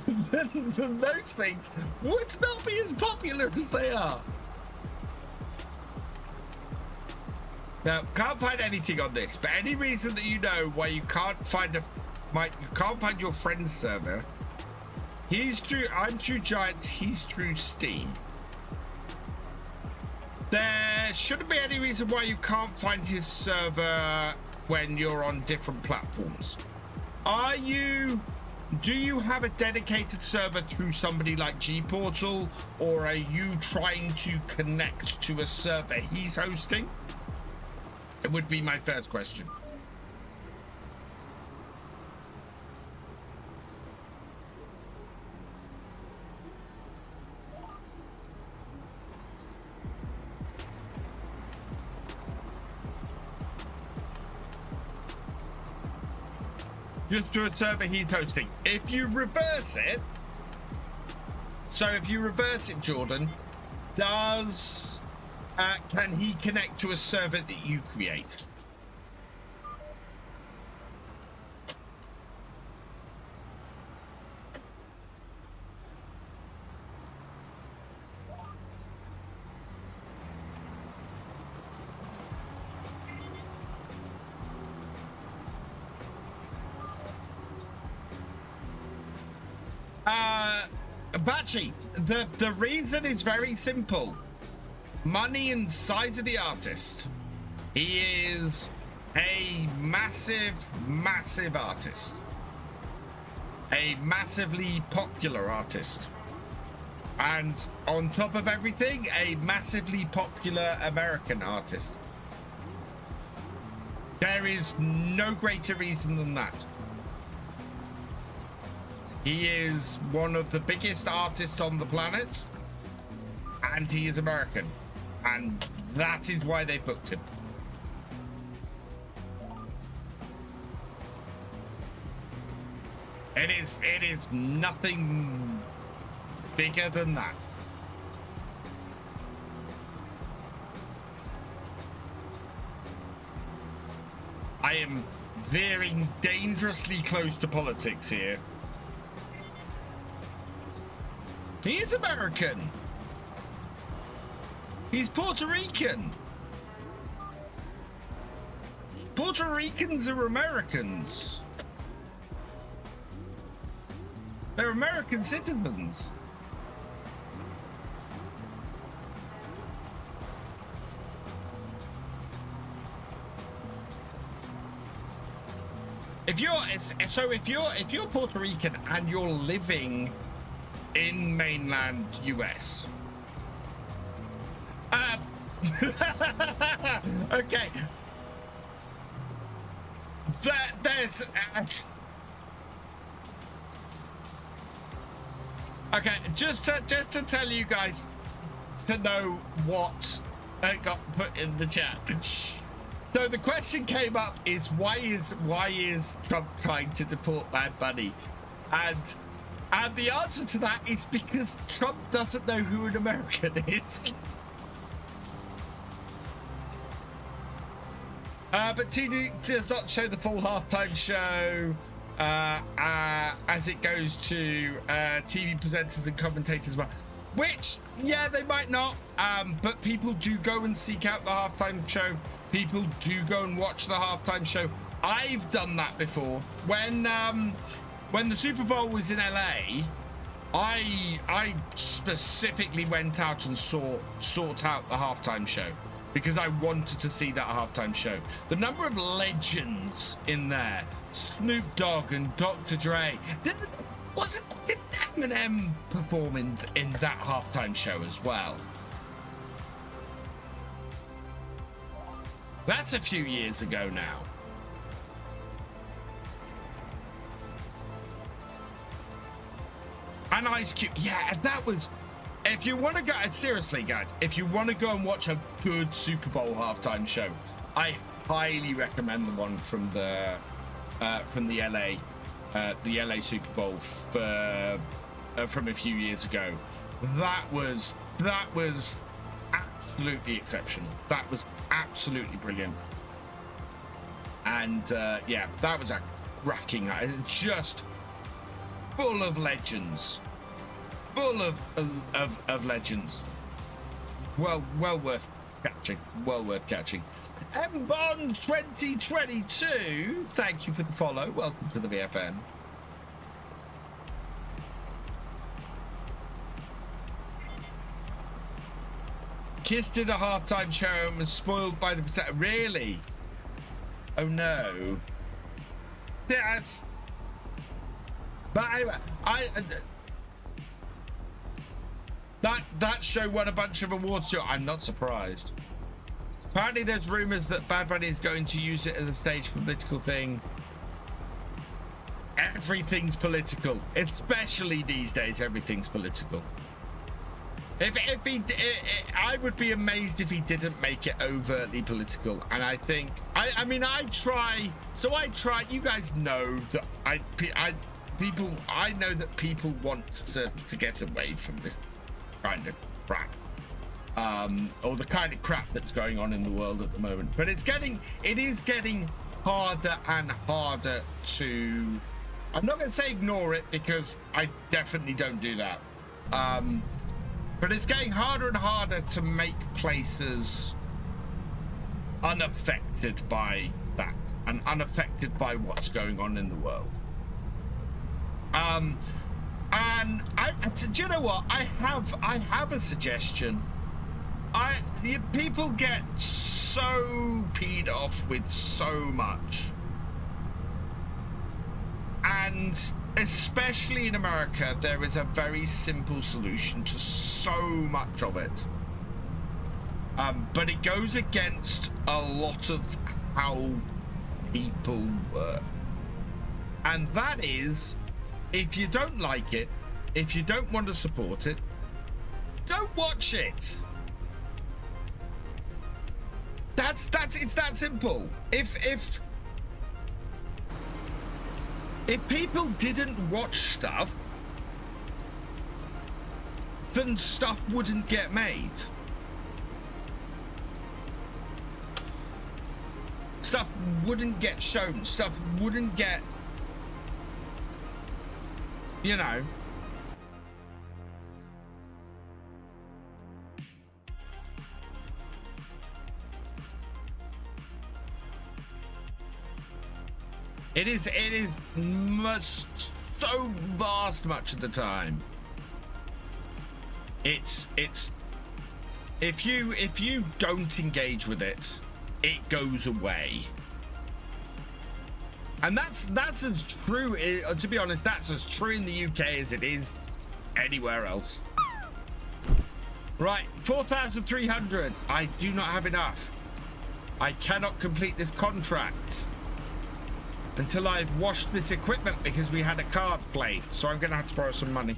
then those things would not be as popular as they are. Now, can't find anything on this, but any reason that you know why you can't find your friend's server, I'm through Giants, he's through Steam. There shouldn't be any reason why you can't find his server when you're on different platforms. Do you have a dedicated server through somebody like G-Portal, or are you trying to connect to a server he's hosting? It would be my first question. Just to a server he's hosting. If you reverse it, Jordan, can he connect to a server that you create? Bachi, the reason is very simple. Money and size of the artist. He is a massive artist. A massively popular artist. And on top of everything, a massively popular American artist. There is no greater reason than that. He is one of the biggest artists on the planet, and he is American, and that is why they booked him. It is nothing bigger than that. I am veering dangerously close to politics here. He is American. He's Puerto Rican. Puerto Ricans are Americans. They're American citizens. If you're Puerto Rican and you're living in mainland US. Okay. There's okay, just to tell you guys to know what got put in the chat. So the question came up is why is Trump trying to deport Bad Bunny? And the answer to that is because Trump doesn't know who an American is. But TD does not show the full halftime show as it goes to TV presenters and commentators as well. Which, yeah, they might not, but people do go and seek out the halftime show. People do go and watch the halftime show. I've done that before. When the Super Bowl was in LA, I specifically went out and sought out the halftime show because I wanted to see that halftime show. The number of legends in there, Snoop Dogg and Dr. Dre. Did Eminem perform in that halftime show as well? That's a few years ago now. And Ice Cube, yeah, that was. If you want to go, seriously, guys, if you want to go and watch a good Super Bowl halftime show, I highly recommend the one from the LA Super Bowl from a few years ago. That was absolutely exceptional. That was absolutely brilliant. And yeah, that was a cracking, just full of legends. Full of legends. Well worth catching. Well worth catching. M-Bond 2022, thank you for the follow. Welcome to the VFN. kissed in a halftime show and was spoiled by the percent. Really? Oh no. That's. But that show won a bunch of awards too. I'm not surprised. Apparently, there's rumors that Bad Bunny is going to use it as a stage for political thing. Everything's political, especially these days. Everything's political. If he, I would be amazed if he didn't make it overtly political. And I think, I mean, I try. So I try. You guys know that I know that people want to get away from this kind of crap, or the kind of crap that's going on in the world at the moment. But it is getting harder and harder to. I'm not going to say ignore it, because I definitely don't do that. But it's getting harder and harder to make places unaffected by that and unaffected by what's going on in the world. And do you know what? I have a suggestion. People get so peed off with so much. And especially in America, there is a very simple solution to so much of it. But it goes against a lot of how people work. And that is, if you don't like it, if you don't want to support it, don't watch it. It's that simple. If people didn't watch stuff, then stuff wouldn't get made. Stuff wouldn't get shown. Stuff wouldn't get, you know. It is so vast much of the time. It's if you don't engage with it, it goes away. And that's as true, to be honest, that's as true in the UK as it is anywhere else. Right, 4,300. I do not have enough. I cannot complete this contract until I've washed this equipment, because we had a card played. So I'm gonna have to borrow some money.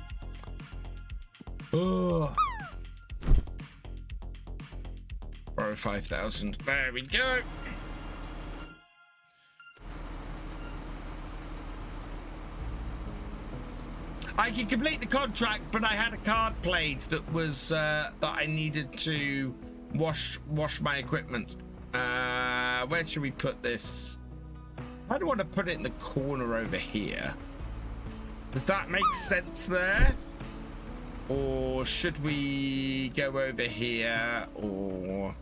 Oh. Borrow 5,000. There we go. I can complete the contract, but I had a card played that was that I needed to wash my equipment. Where should we put this? I don't want to put it in the corner over here. Does that make sense there? Or should we go over here? Or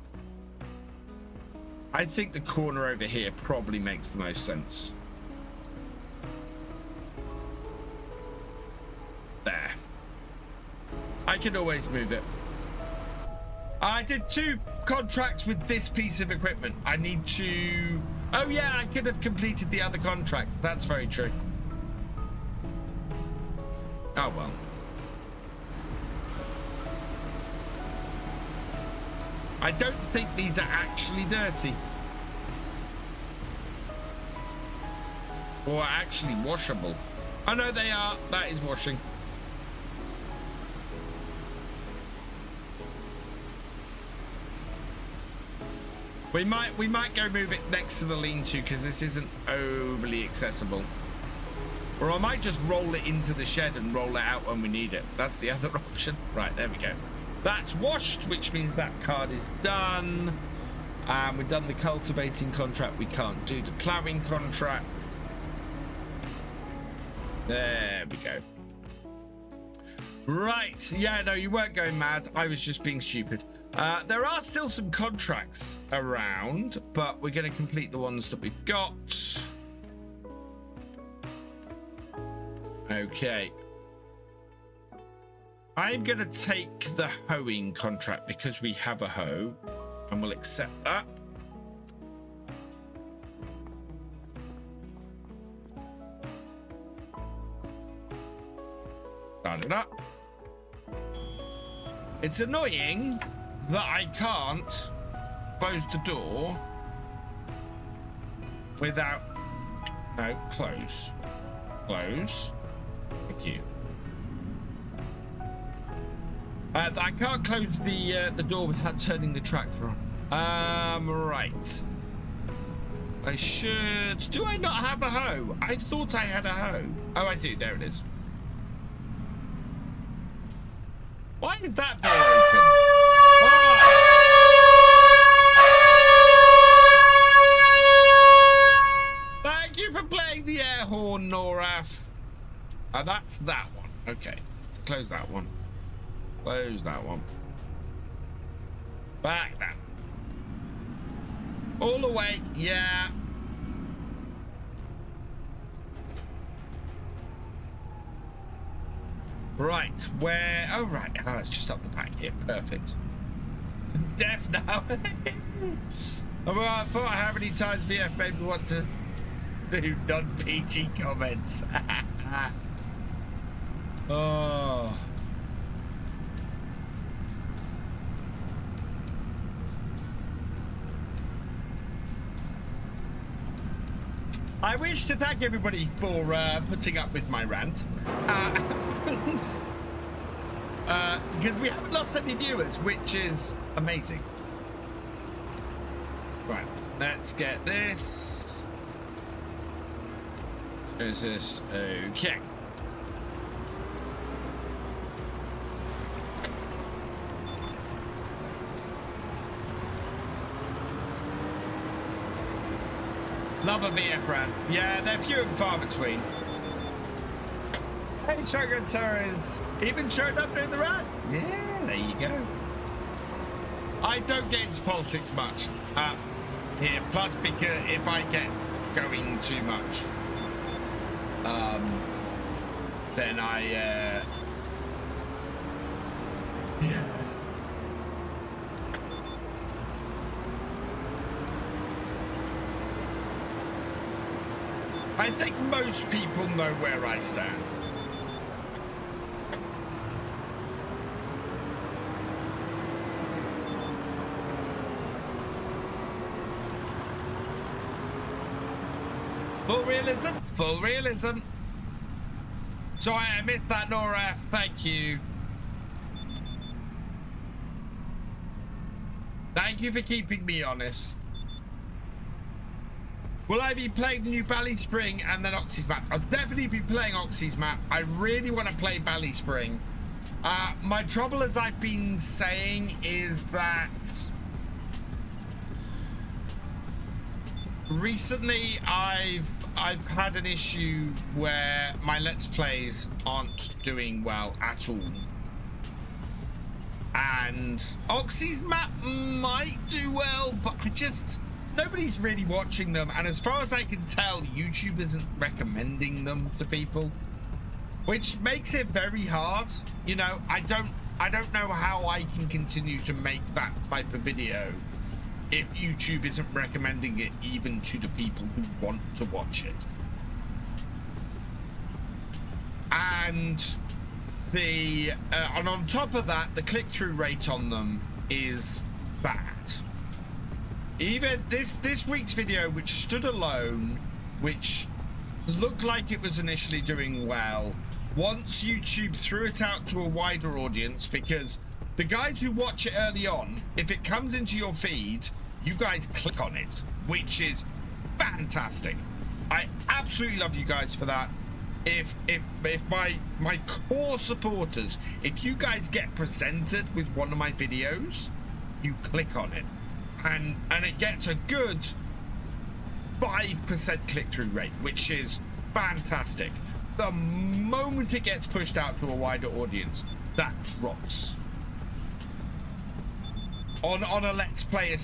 I think the corner over here probably makes the most sense. There. I can always move it. I did 2 contracts with this piece of equipment. I need to... Oh yeah, I could have completed the other contracts. That's very true. Oh well. I don't think these are actually dirty. Or actually washable. Oh no, they are. That is washing. We might go move it next to the lean-to, because this isn't overly accessible. Or I might just roll it into the shed and roll it out when we need it. That's the other option. Right, there we go. That's washed, which means that card is done. We've done the cultivating contract. We can't do the ploughing contract. There we go. Right. Yeah, no, you weren't going mad. I was just being stupid. There are still some contracts around, but we're going to complete the ones that we've got. Okay. I'm going to take the hoeing contract because we have a hoe, and we'll accept that. Start it up. It's annoying that I can't close the door without... No, close. Close. Thank you. I can't close the door without turning the tractor on. Right. I should... Do I not have a hoe? I thought I had a hoe. Oh, I do. There it is. Why is that door open? Oh. Thank you for playing the air horn, Noraf. That's that one. Okay. So close that one. Close that one. Back that. All awake. Yeah. Right, where... Oh, right. Oh, it's just up the back here. Perfect. Deaf now. I thought how many times VF made me want to do non-PG comments. Oh. I wish to thank everybody for putting up with my rant. Because we haven't lost any viewers, which is amazing. Right, let's get this. Just okay. Love a VF rant. Yeah, they're few and far between. Hey, Shotgun Sarah's even showed up in the rant. Yeah, there you go. I don't get into politics much here. Plus, because if I get going too much, then I yeah. I think most people know where I stand. Full realism, full realism. Sorry, I missed that, Nora. Thank you. Thank you for keeping me honest. Will I be playing the new Bally Spring and then Oxy's map? I'll definitely be playing Oxy's map. I really want to play Bally Spring. My trouble, as I've been saying, is that recently I've had an issue where my Let's Plays aren't doing well at all. And Oxy's map might do well, but nobody's really watching them, and as far as I can tell, YouTube isn't recommending them to people, which makes it very hard. You know, I don't know how I can continue to make that type of video if YouTube isn't recommending it even to the people who want to watch it. And and on top of that, the click-through rate on them is bad. Even this week's video, which stood alone, which looked like it was initially doing well, once YouTube threw it out to a wider audience, because the guys who watch it early on, if it comes into your feed, you guys click on it, which is fantastic. I absolutely love you guys for that. If my core supporters, if you guys get presented with one of my videos, you click on it. And it gets a good 5% click-through rate, which is fantastic. The moment it gets pushed out to a wider audience, that drops. On a Let's Play,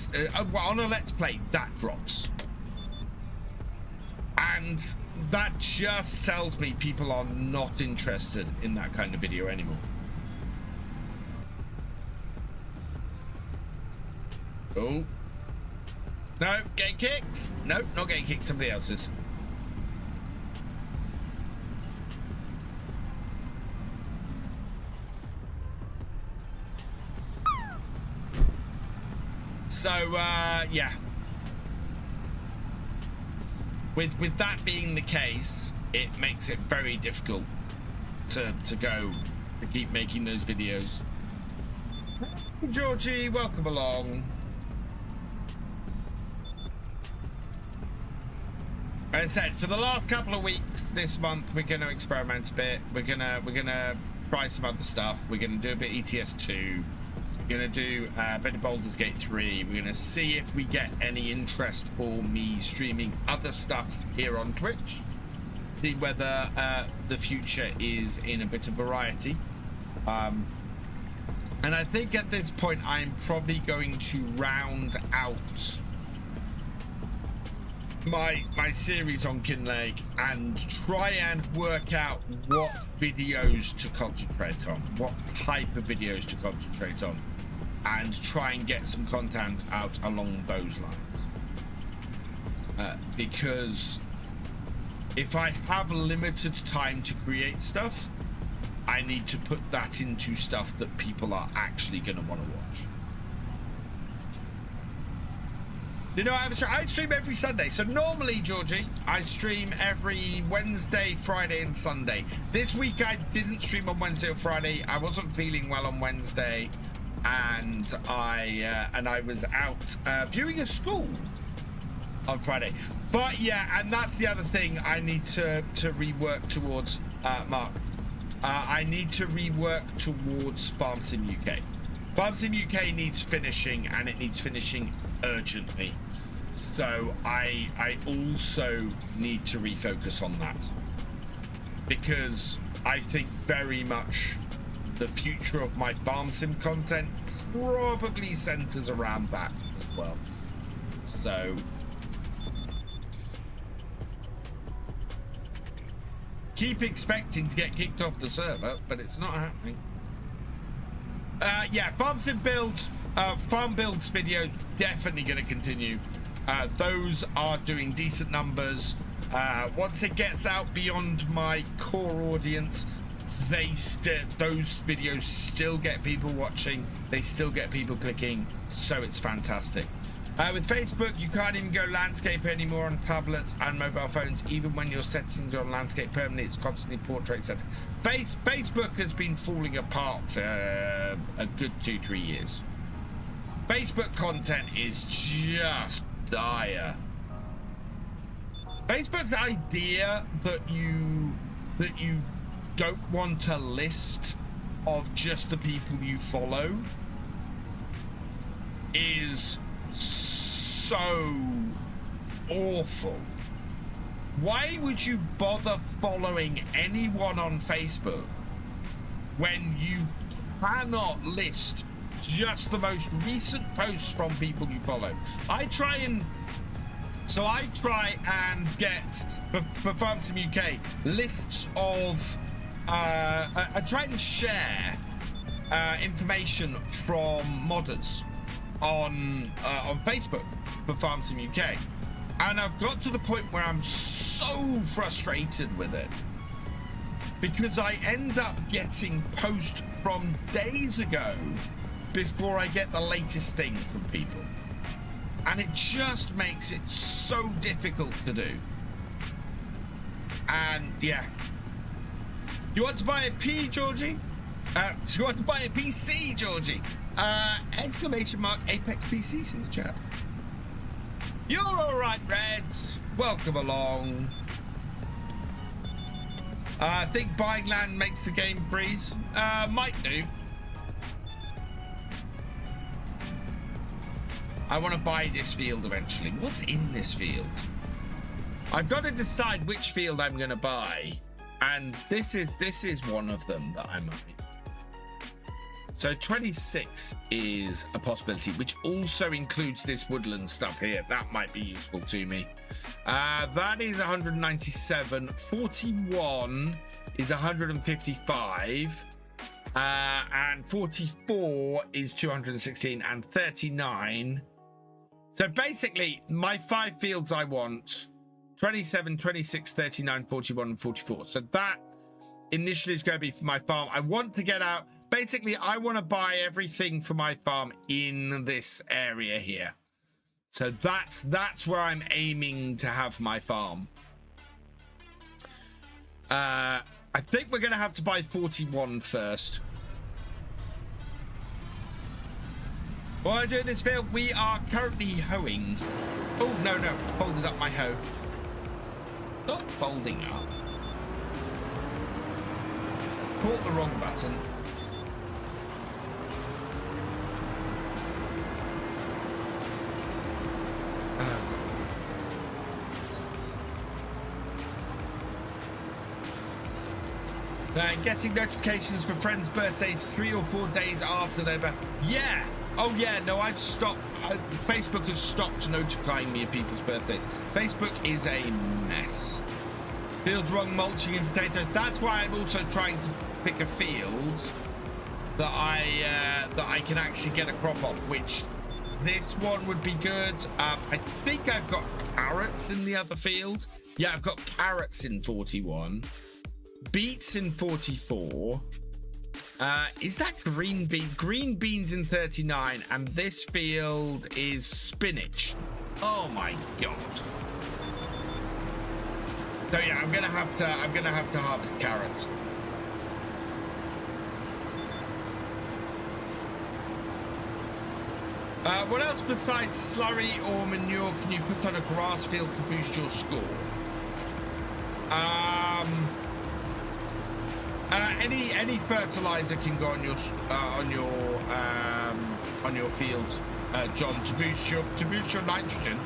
that drops. And that just tells me people are not interested in that kind of video anymore. Oh. No, getting kicked. No, not getting kicked. Somebody else's. So, yeah. With that being the case, it makes it very difficult to keep making those videos. Georgie, welcome along. As I said, for the last couple of weeks this month, we're going to experiment a bit. We're gonna try some other stuff. We're gonna do a bit ETS2. We're gonna do a bit of Baldur's Gate 3. We're gonna see if we get any interest for me streaming other stuff here on Twitch. See whether the future is in a bit of variety. And I think at this point I'm probably going to round out my series on Kinlaig and try and work out what videos to concentrate on, what type of videos to concentrate on, and try and get some content out along those lines. Because if I have limited time to create stuff, I need to put that into stuff that people are actually going to want to watch. You know, I stream every Sunday. So normally, Georgie, I stream every Wednesday, Friday, and Sunday. This week I didn't stream on Wednesday or Friday. I wasn't feeling well on Wednesday, and I was out viewing a school on Friday. But yeah, and that's the other thing I need to rework towards, Mark. I need to rework towards Farm Sim UK. Farm Sim UK needs finishing, and it needs finishing urgently. So I also need to refocus on that, because I think very much the future of my Farm Sim content probably centers around that as well. So keep expecting to get kicked off the server, but it's not happening. Yeah, Farm Sim builds, farm builds videos definitely going to continue. Those are doing decent numbers. Once it gets out beyond my core audience, those videos still get people watching. They still get people clicking, so it's fantastic. With Facebook, you can't even go landscape anymore on tablets and mobile phones. Even when your settings are on landscape permanently, it's constantly portrait set. Facebook has been falling apart for a good 2-3 years. Facebook content is just dire. Facebook's idea that you don't want a list of just the people you follow is so awful. Why would you bother following anyone on Facebook when you cannot list just the most recent posts from people you follow? I try and get for Farm Sim UK lists of I try and share information from modders on Facebook for Farm Sim UK, and I've got to the point where I'm so frustrated with it because I end up getting posts from days ago before I get the latest thing from people, and it just makes it so difficult to do. And yeah, you want to buy a P, Georgie? Do you want to buy a PC, Georgie? Exclamation mark Apex PCs in the chat. You're all right, Reds. Welcome along. I think buying land makes the game freeze. Might do. I want to buy this field eventually. What's in this field? I've got to decide which field I'm going to buy, and this is one of them that I might. So 26 is a possibility, which also includes this woodland stuff here. That might be useful to me. That is 197. 41 is 155. And 44 is 216. And 39 So basically, my 5 fields I want 27, 26, 39, 41, and 44. So that initially is going to be for my farm. I want to get out. Basically, I want to buy everything for my farm in this area here. So that's where I'm aiming to have my farm. I think we're going to have to buy 41 first. While I'm doing this field, we are currently hoeing. Oh, no, folded up my hoe. Not folding up. Caught the wrong button. Getting notifications for friends' birthdays 3 or 4 days after their birthday. Yeah. Oh yeah. No, I've stopped. Facebook has stopped notifying me of people's birthdays. Facebook is a mess. Fields wrong, mulching and potatoes. That's why I'm also trying to pick a field that I can actually get a crop off. Which this one would be good. I think I've got carrots in the other field. Yeah, I've got carrots in 41. Beets in 44. Is that green bean? Green beans in 39, and this field is spinach. Oh my god. So yeah, I'm gonna have to harvest carrots. What else besides slurry or manure can you put on a grass field to boost your score? Any fertilizer can go on your field, John, to boost your nitrogen.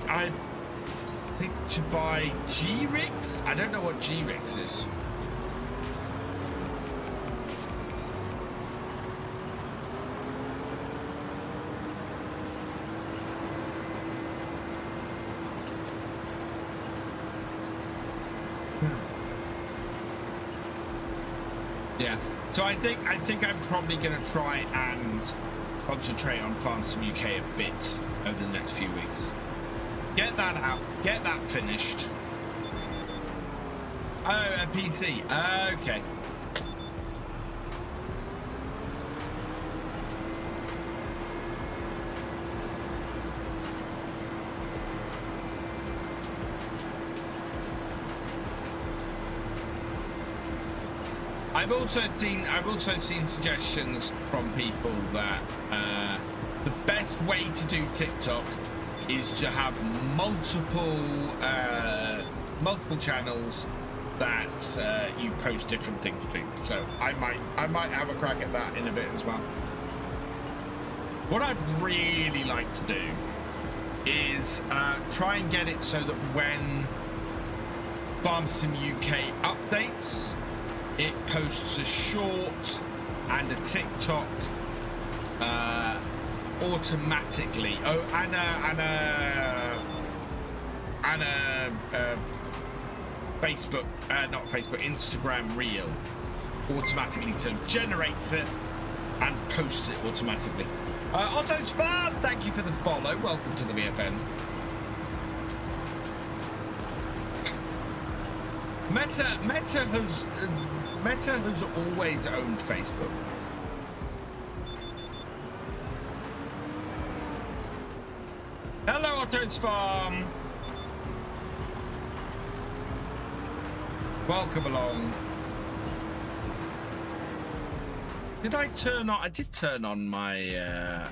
I think to buy G-Rix. I don't know what G-Rix is. Yeah, so I think I'm probably going to try and concentrate on Farm Sim UK a bit over the next few weeks. Get that out, get that finished. Oh, a PC. Okay. I've also seen suggestions from people that the best way to do TikTok is to have multiple channels that you post different things to. So I might have a crack at that in a bit as well. What I'd really like to do is try and get it so that when Farm Sim UK updates, it posts a short and a TikTok automatically. Oh, and a Facebook, not Facebook, Instagram reel automatically. So generates it and posts it automatically. Otto's Farm, thank you for the follow. Welcome to the BFN. Meta has always owned Facebook. Hello, Otto's Farm. Welcome along. Did I turn on? I did turn on my. Yeah,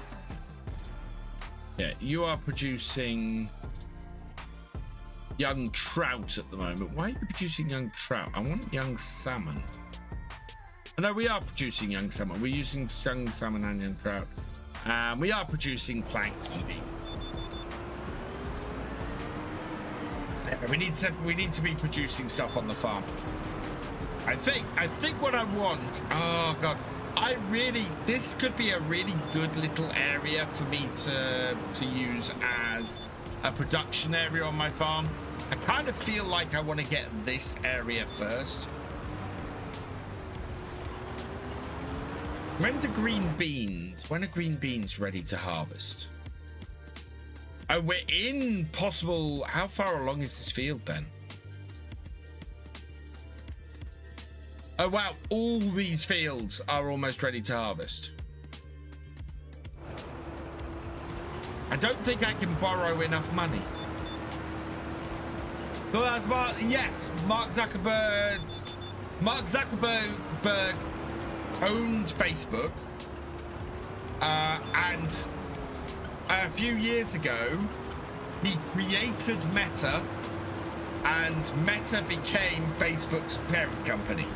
you are producing young trout at the moment. Why are you producing young trout? I want young salmon. Oh, no, we are producing young salmon. We're using young salmon and young trout. We are producing planks indeed. Yeah, we need to be producing stuff on the farm. I think what I want. Oh god, this could be a really good little area for me to use as a production area on my farm. I kind of feel like I want to get this area first. When are green beans ready to harvest? Oh, we're in possible. How far along is this field then? Oh, wow. All these fields are almost ready to harvest. I don't think I can borrow enough money. So that's Mark. Yes, Mark Zuckerberg owned Facebook, and a few years ago he created Meta, and Meta became Facebook's parent company.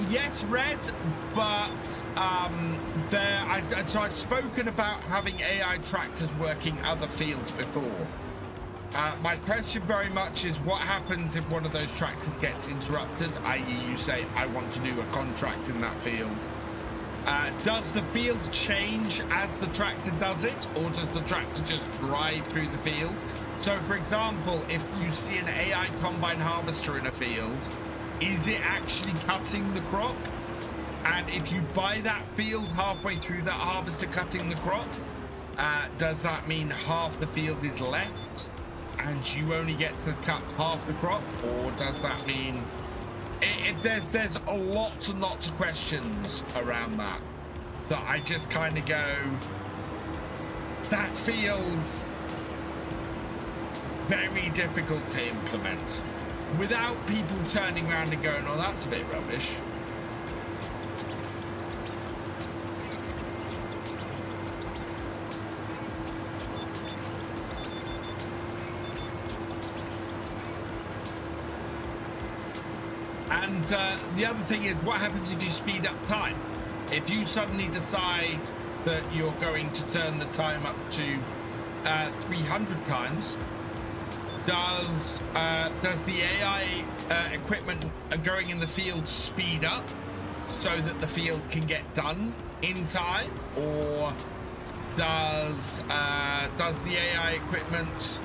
Yes, Red, but so I've spoken about having AI tractors working other fields before. My question very much is, what happens if one of those tractors gets interrupted, i.e. you say, I want to do a contract in that field? Does the field change as the tractor does it, or does the tractor just drive through the field? So, for example, if you see an AI combine harvester in a field, is it actually cutting the crop? And if you buy that field halfway through that harvester cutting the crop, does that mean half the field is left and you only get to cut half the crop? Or does that mean there's a lots and lots of questions around that I just kind of go, that feels very difficult to implement without people turning around and going, oh, that's a bit rubbish. And the other thing is, what happens if you speed up time? If you suddenly decide that you're going to turn the time up to 300 times, does the AI equipment going in the field speed up so that the field can get done in time, or does the AI equipment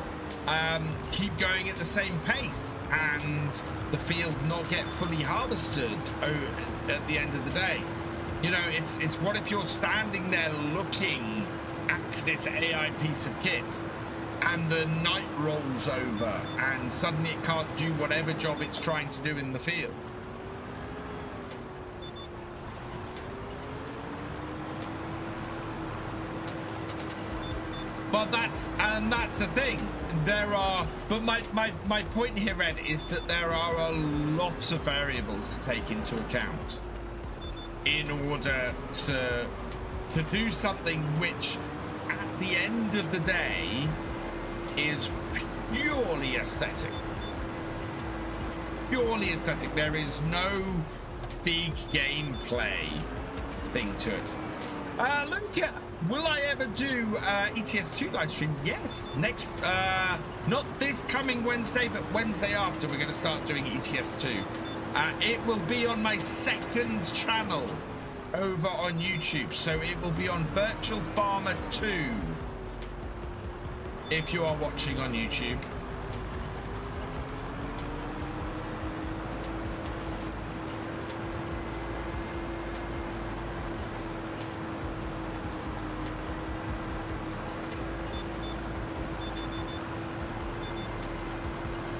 keep going at the same pace and the field not get fully harvested at the end of the day? You know, it's what if you're standing there looking at this AI piece of kit and the night rolls over and suddenly it can't do whatever job it's trying to do in the field? But that's the thing. But my point here, Ed, is that there are a lot of variables to take into account in order to do something which, at the end of the day, is purely aesthetic. Purely aesthetic. There is no big gameplay thing to it. Look at. Will I ever do ETS2 live stream? Yes. Next, not this coming Wednesday, but Wednesday after, we're going to start doing ETS2. It will be on my second channel over on YouTube. So it will be on Virtual Farmer 2 if you are watching on YouTube.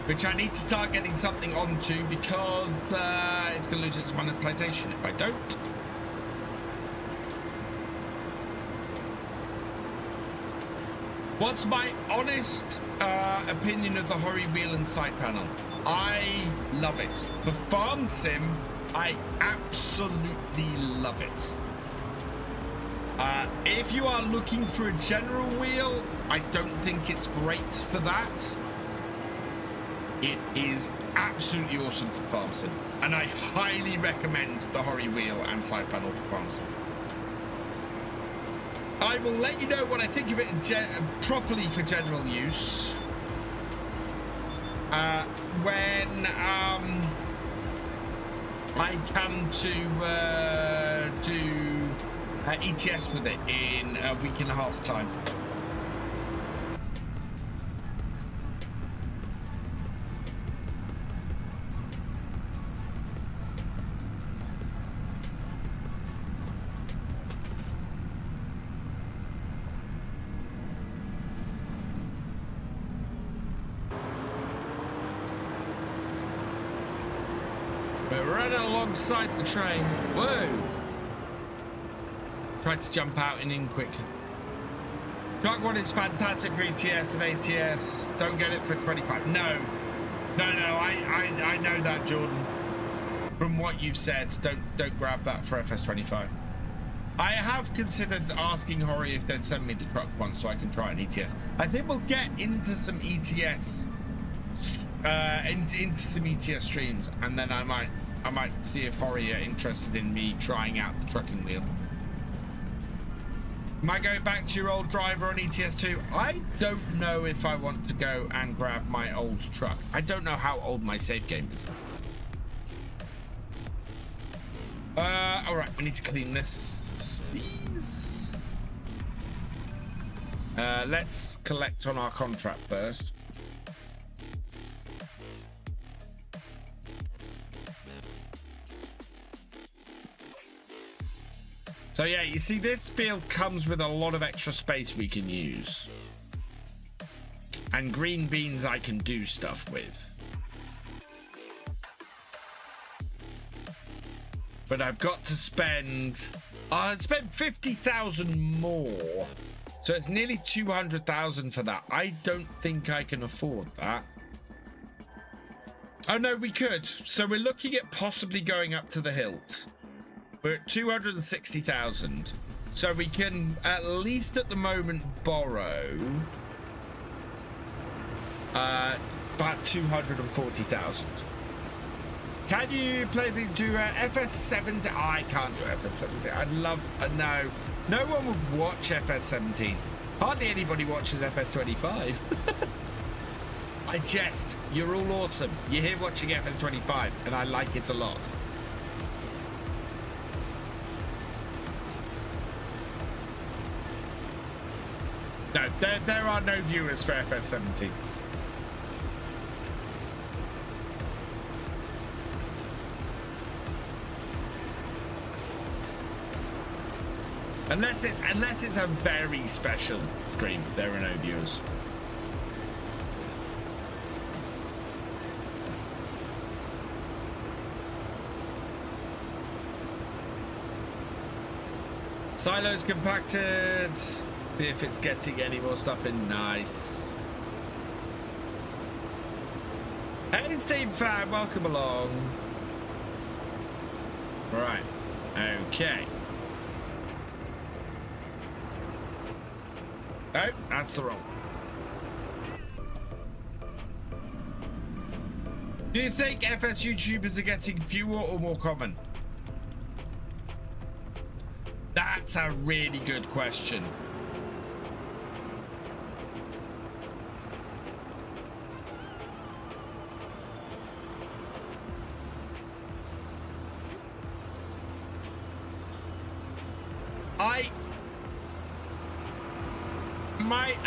Which I need to start getting something onto because it's going to lose its monetization if I don't. What's my honest opinion of the Hori Wheel and side panel? I love it. For Farm Sim, I absolutely love it. If you are looking for a general wheel, I don't think it's great for that. It is absolutely awesome for Farm Sim, and I highly recommend the Hori Wheel and side panel for Farm Sim. I will let you know what I think of it properly for general use when I come to do ETS with it in a week and a half's time. We're running alongside the train. Whoa! Tried to jump out and in quickly. Truck 1 is fantastic for ETS and ATS. Don't get it for 25. No, I know that, Jordan. From what you've said, don't grab that for FS25. I have considered asking Hori if they'd send me the truck one so I can try an ETS. I think we'll get into some ETS, into some ETS streams, and then I might see if Hori are interested in me trying out the trucking wheel. Am I going back to your old driver on ETS2? I don't know if I want to go and grab my old truck. I don't know how old my save game is. All right, we need to clean this, please. Let's collect on our contract first. So yeah, you see this field comes with a lot of extra space we can use. And green beans I can do stuff with. But I've got to spend 50,000 more. So it's nearly 200,000 for that. I don't think I can afford that. Oh no, we could. So we're looking at possibly going up to the hilt. We're at 260,000. So we can at least at the moment borrow about 240,000. Can you play do FS17? I can't do FS17. I'd love no one would watch FS17. Hardly anybody watches FS25. I jest. You're all awesome. You're here watching FS25, and I like it a lot. No, there are no viewers for FS17. Unless it's a very special stream, there are no viewers. Silos compacted. See if it's getting any more stuff in. Nice. Hey, Steam fan, welcome along. Right. Okay. Oh, that's the wrong. Do you think FS YouTubers are getting fewer or more common? That's a really good question.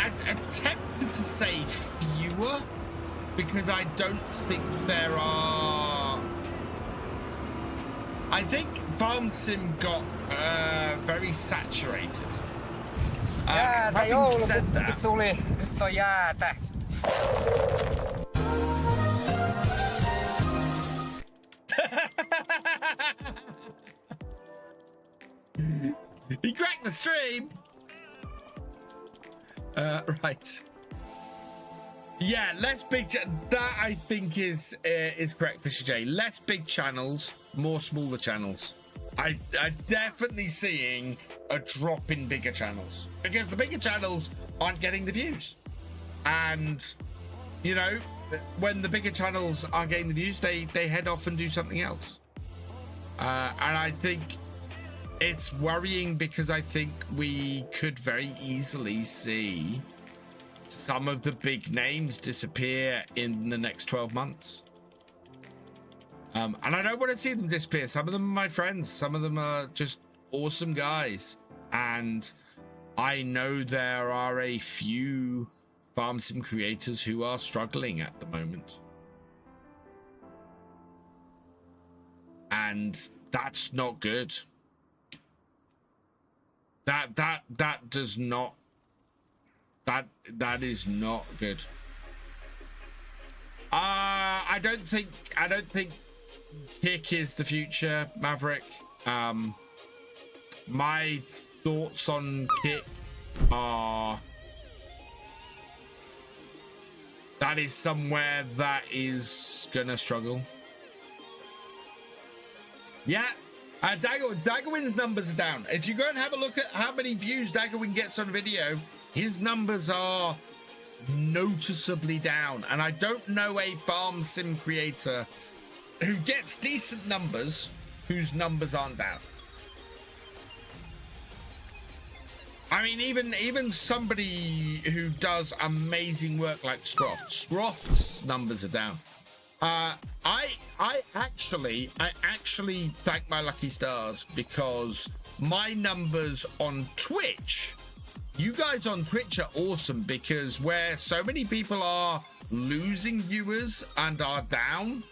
I attempted to say fewer because I don't think there are. I think Farm Sim got very saturated. Having said that, he cracked the stream. Right. Yeah, less big. That I think is correct, Fisher J. Less big channels, more smaller channels. I'm definitely seeing a drop in bigger channels because the bigger channels aren't getting the views, and you know when the bigger channels aren't getting the views, they head off and do something else. And I think it's worrying because I think we could very easily see some of the big names disappear in the next 12 months. And I don't want to see them disappear. Some of them are my friends. Some of them are just awesome guys. And I know there are a few farm sim creators who are struggling at the moment. And that's not good. That does not, that is not good. I don't think Kick is the future, Maverick. My thoughts on Kick are that is somewhere that is gonna struggle. Yeah, Daggerwin's numbers are down. If you go and have a look at how many views Daggerwin gets on video, his numbers are noticeably down. And I don't know a farm sim creator who gets decent numbers whose numbers aren't down. I mean, even somebody who does amazing work like Scroft's numbers are down. I actually thank my lucky stars because my numbers on Twitch, you guys on Twitch are awesome, because where so many people are losing viewers and are down,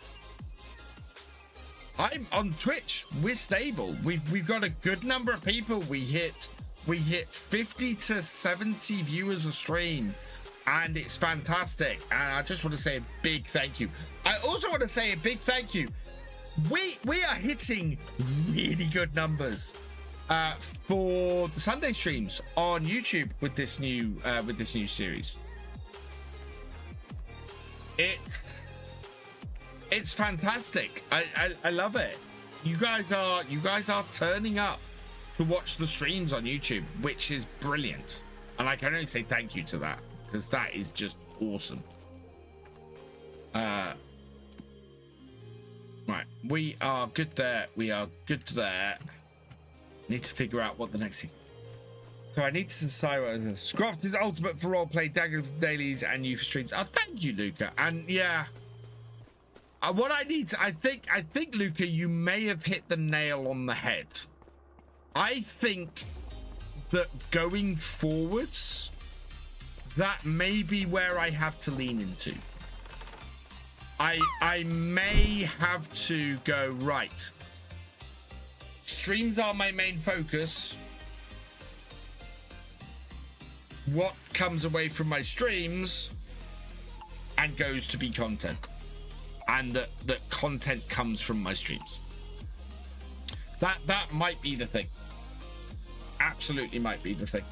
I'm on Twitch, we're stable. We've got a good number of people. We hit 50 to 70 viewers a stream, and it's fantastic. And I just want to say a big thank you. I also want to say a big thank you. We are hitting really good numbers for the Sunday streams on YouTube with this new series. It's fantastic. I love it. You guys are turning up to watch the streams on YouTube, which is brilliant. And I can only say thank you to that, because that is just awesome. Right, we are good there. We are good there. Need to figure out what the next thing. So I need to decide what Scroft is ultimate for roleplay, Dagger dailies, and you for streams. Oh, thank you, Luca. And yeah, what I need to, I think, Luca, you may have hit the nail on the head. I think that going forwards, that may be where I have to lean into. I may have to go, right, streams are my main focus. What comes away from my streams and goes to be content, and that content comes from my streams. That might be the thing. Absolutely might be the thing.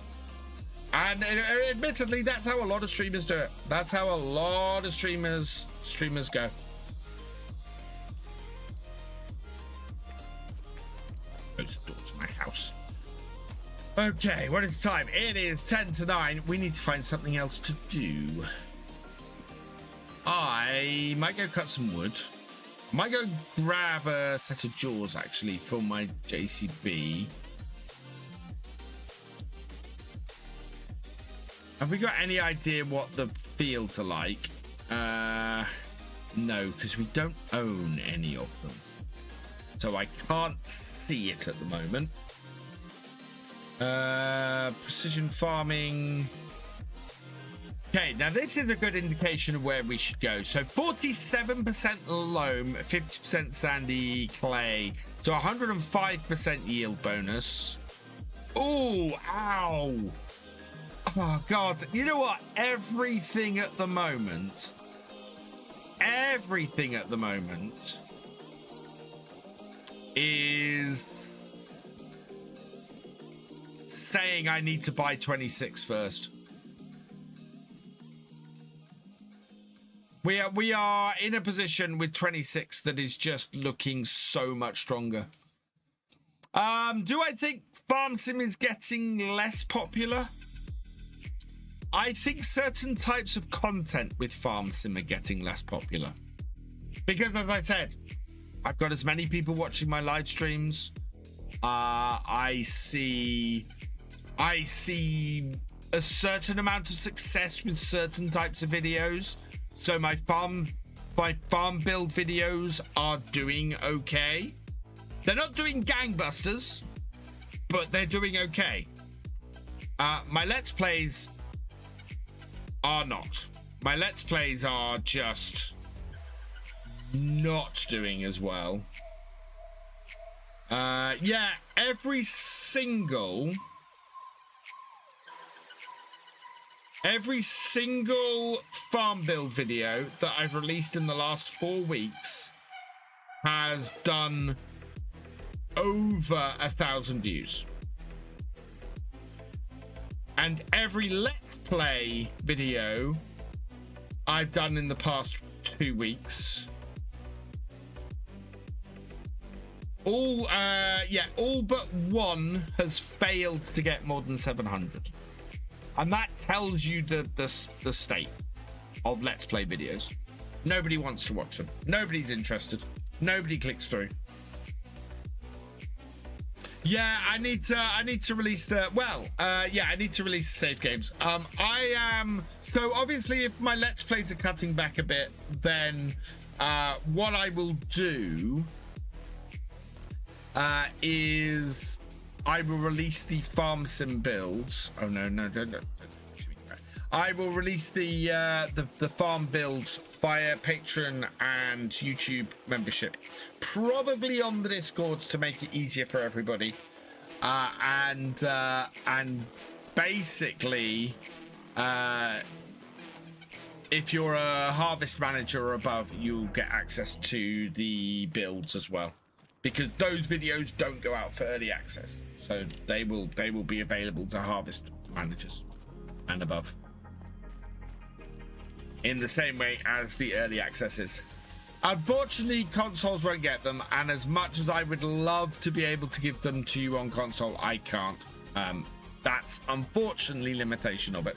And admittedly, that's how a lot of streamers do it. That's how a lot of streamers go. Close the door to my house. Okay, what is time? It is 10 to 9. We need to find something else to do. I might go cut some wood. Might go grab a set of jaws, actually, for my JCB. Have we got any idea what the fields are like? No, because we don't own any of them. So I can't see it at the moment. Precision farming. Okay, now this is a good indication of where we should go. So 47% loam, 50% sandy clay. So 105% yield bonus. Ooh, ow. Oh, God. You know what? Everything at the moment is saying I need to buy 26 first. We are in a position with 26 that is just looking so much stronger. Do I think Farm Sim is getting less popular? I think certain types of content with Farm Sim are getting less popular. Because, as I said, I've got as many people watching my live streams. I see a certain amount of success with certain types of videos. So my farm build videos are doing okay. They're not doing gangbusters, but they're doing okay. My Let's Plays are not. My Let's Plays are just not doing as well. Yeah, every single farm build video that I've released in the last 4 weeks has done over 1,000 views. And every Let's Play video I've done in the past 2 weeks, all but one has failed to get more than 700. And that tells you the state of Let's Play videos. Nobody wants to watch them. Nobody's interested. Nobody clicks through. Yeah, I need to release the I need to release save games. So obviously if my Let's Plays are cutting back a bit, then what I will do is I will release the farm sim builds. Oh no. I will release the farm builds via Patreon and YouTube membership, probably on the Discords to make it easier for everybody. And basically, if you're a harvest manager or above, you'll get access to the builds as well, because those videos don't go out for early access, so they will be available to harvest managers and above, in the same way as the early access is. Unfortunately, consoles won't get them, and as much as I would love to be able to give them to you on console, I can't. That's unfortunately limitation of it.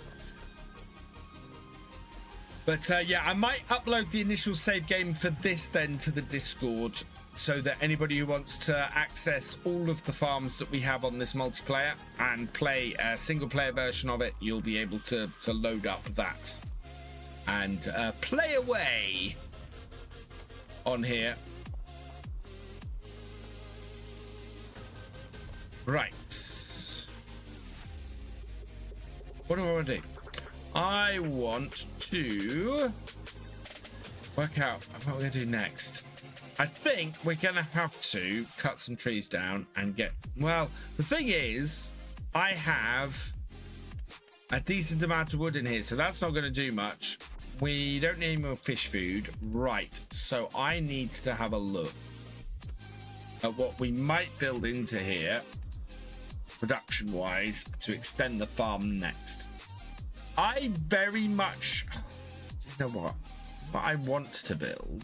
But yeah, I might upload the initial save game for this then to the Discord, so that anybody who wants to access all of the farms that we have on this multiplayer and play a single player version of it, you'll be able to load up that and play away on here. Right. What do I want to do? I want to work out what we're going to do next. I think we're going to have to cut some trees down and get... Well, the thing is, I have a decent amount of wood in here, so that's not going to do much. We don't need any more fish food. Right, so I need to have a look at what we might build into here, production-wise, to extend the farm next. I very much... You know what I want to build?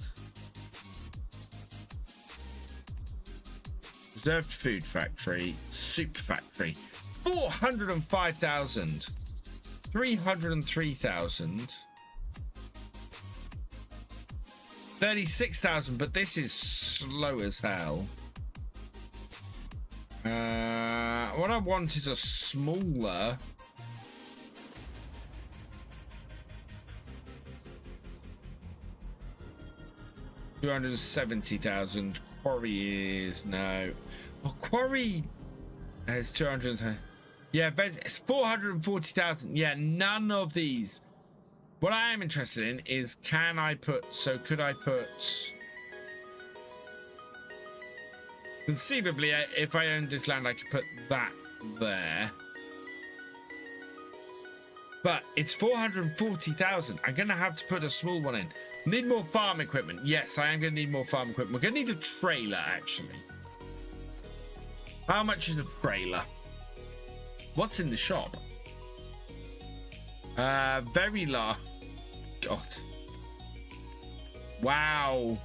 Reserved food factory, soup factory. 405,000. 303,000. 36,000, but this is slow as hell. What I want is a smaller... $270,000. Quarry is no. Well, quarry is 200. Yeah, but it's 440,000. Yeah, none of these. What I am interested in is, can I put? So could I put? Conceivably, if I owned this land, I could put that there. But it's 440,000. I'm gonna have to put a small one in. Need more farm equipment. Yes, I am gonna need more farm equipment. We're gonna need a trailer, actually. How much is a trailer? What's in the shop? Very large. God. Wow.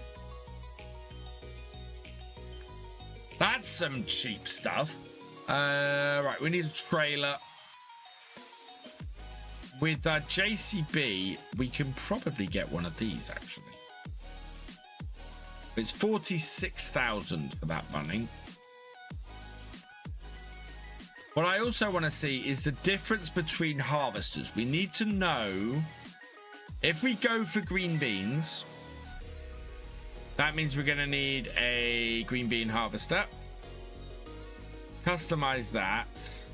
That's some cheap stuff. Right, we need a trailer. With JCB, we can probably get one of these, actually. It's 46,000 for that running. What I also want to see is the difference between harvesters. We need to know if we go for green beans, that means we're going to need a green bean harvester. Customize that.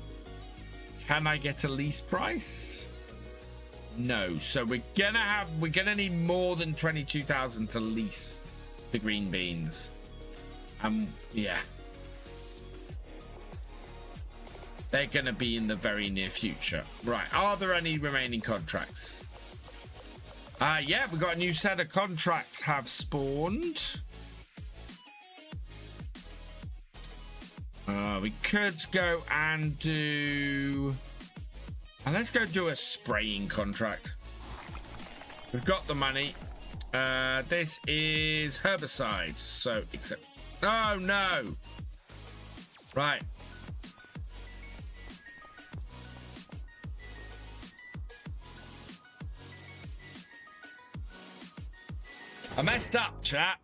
Can I get a lease price? No. So we're gonna need more than 22,000 to lease the green beans. Yeah. They're gonna be in the very near future. Right. Are there any remaining contracts? Yeah, we got a new set of contracts have spawned. We could go and do... let's go do a spraying contract. We've got the money. This is herbicides. So, except... Oh, no. Right. I messed up, chat.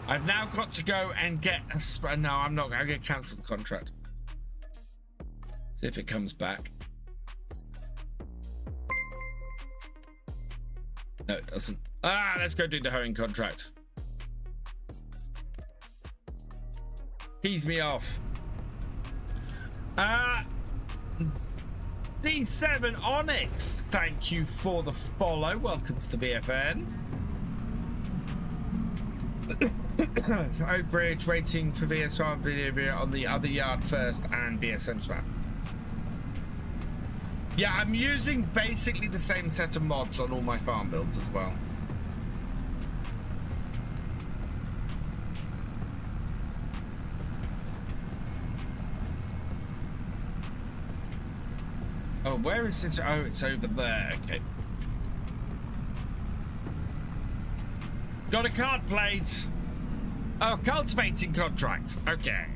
I've now got to go and get a... No, I'm not. I'm going to cancel the contract. See if it comes back. No, it doesn't. Let's go do the hoeing contract. Tease me off. D7 Onyx, thank you for the follow. Welcome to the BFN. Oak Bridge, waiting for VS1 video on the other yard first and BSM swap. Yeah, I'm using basically the same set of mods on all my farm builds as well. Oh, where is it? Oh, it's over there. Okay. Got a card plate. Oh, cultivating contract. Okay.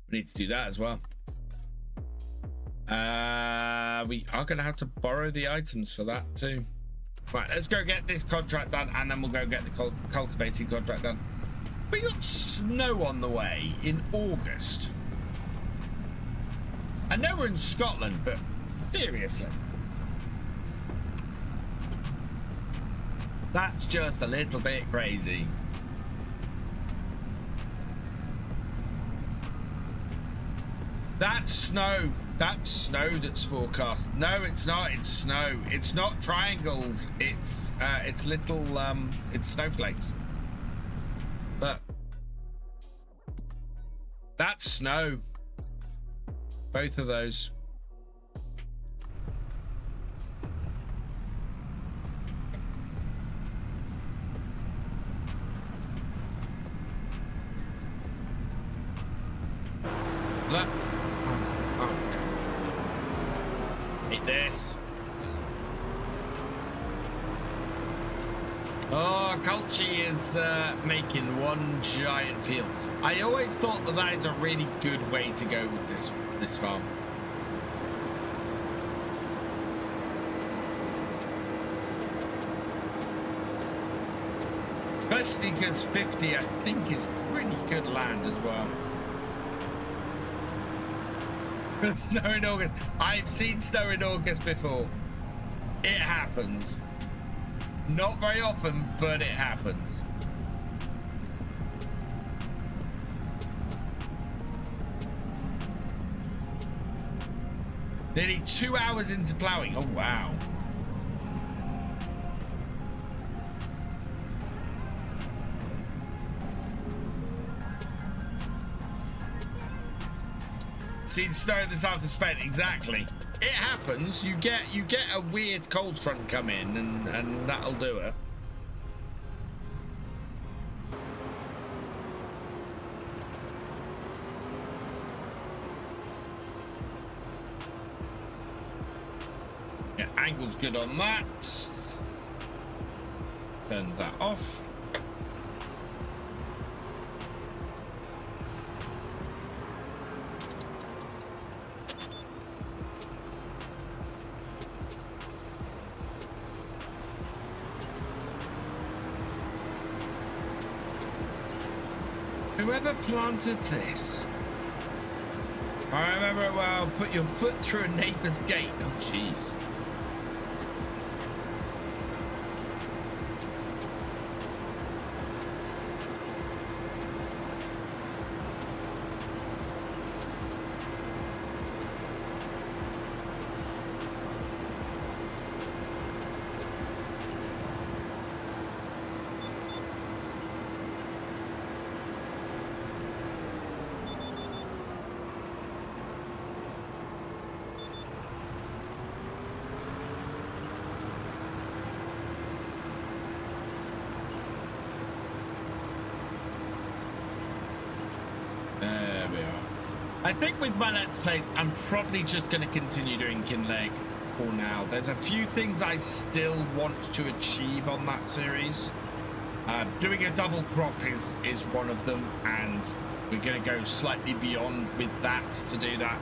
We need to do that as well. We are going to have to borrow the items for that too. Right, let's go get this contract done, and then we'll go get the cultivating contract done. We got snow on the way in August. I know we're in Scotland, but seriously. That's just a little bit crazy. That's snow. That's snow that's forecast. No, it's not. It's snow. It's not triangles. It's little it's snowflakes. Look. That's snow. Both of those. Look. Oh. Eat this. Oh, Culchi is making one giant field. I always thought that that is a really good way to go with this farm. Especially because 50, I think, is pretty good land as well. Snow in August. I've seen snow in August before. It happens. Not very often, but it happens. Nearly 2 hours into ploughing. Oh, wow. Seen snow in the south of Spain. Exactly. It happens. You get a weird cold front come in, and that'll do it. Yeah, angle's good on that. Turn that off. Whoever planted this, I remember, well, put your foot through a neighbor's gate. Oh, jeez. I think with my Let's Plays, I'm probably just going to continue doing Kinlaig for now. There's a few things I still want to achieve on that series. Doing a double crop is one of them, and we're going to go slightly beyond with that to do that.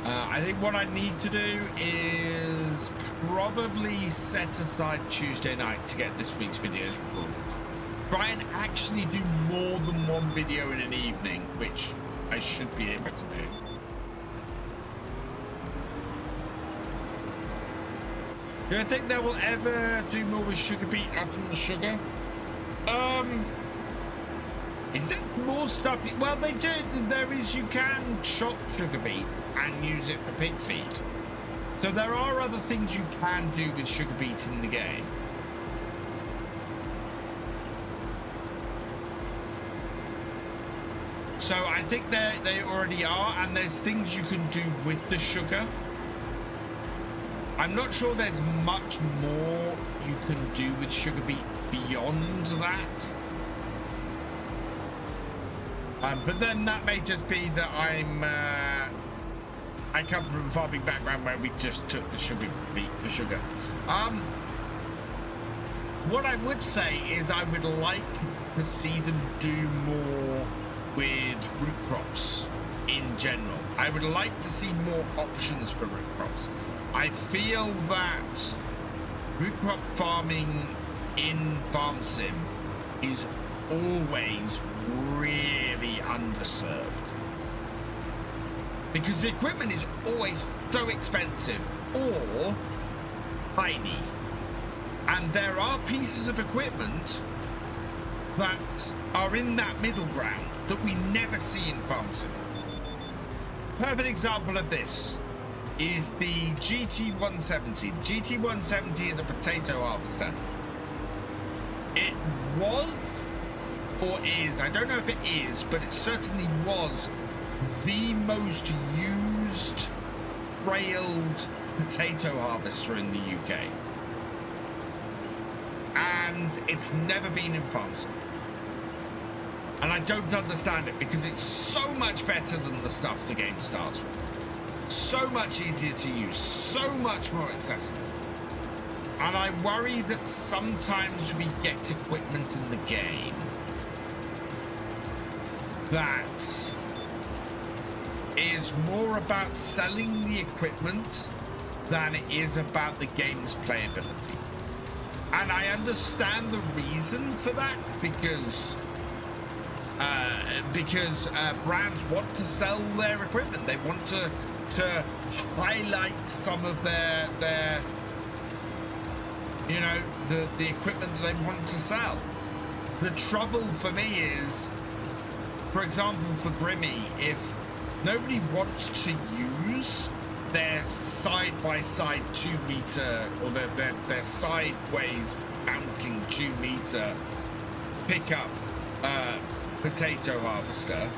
I think what I need to do is probably set aside Tuesday night to get this week's videos recorded. Try and actually do more than one video in an evening, which I should be able to do. Do I think they will ever do more with sugar beet other than the sugar? Is there more stuff? Well, they do. There is, you can chop sugar beet and use it for pig feed. So there are other things you can do with sugar beet in the game. So I think they already are, and there's things you can do with the sugar. I'm not sure there's much more you can do with sugar beet beyond that. But then that may just be that I come from a farming background where we just took the sugar beet for sugar. What I would say is I would like to see them do more with root crops in general. I would like to see more options for root crops. I feel that root crop farming in Farm Sim is always really underserved because the equipment is always so expensive or tiny, and there are pieces of equipment that are in that middle ground that we never see in Farm Sim. Perfect example of this is the GT170. The GT170 is a potato harvester. It was, or is, I don't know if it is, but it certainly was the most used trailed potato harvester in the UK. And it's never been in Farm Sim. And I don't understand it because it's so much better than the stuff the game starts with. So much easier to use, so much more accessible. And I worry that sometimes we get equipment in the game that is more about selling the equipment than it is about the game's playability. And I understand the reason for that because brands want to sell their equipment. They want to highlight some of their you know, the equipment that they want to sell. The trouble for me is, for example, for Grimmy, if nobody wants to use their side-by-side 2 meter or their sideways mounting 2 meter pickup potato harvester,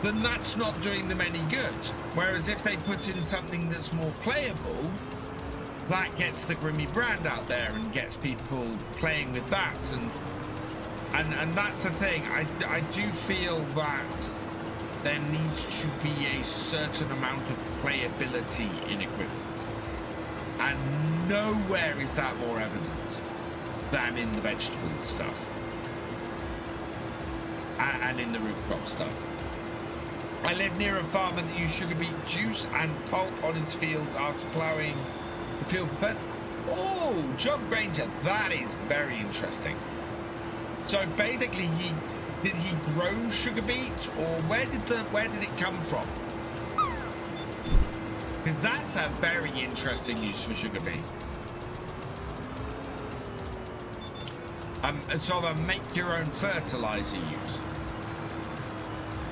then that's not doing them any good. Whereas if they put in something that's more playable, that gets the Grimmy brand out there and gets people playing with that, and that's the thing. I do feel that there needs to be a certain amount of playability in equipment, and nowhere is that more evident than in the vegetable stuff and in the root crop stuff. I live near a farmer that used sugar beet juice and pulp on his fields after ploughing the field for fed. Oh, John Granger, that is very interesting. So basically, did he grow sugar beet, or where did it come from? Because that's a very interesting use for sugar beet. Sort of a make your own fertilizer use.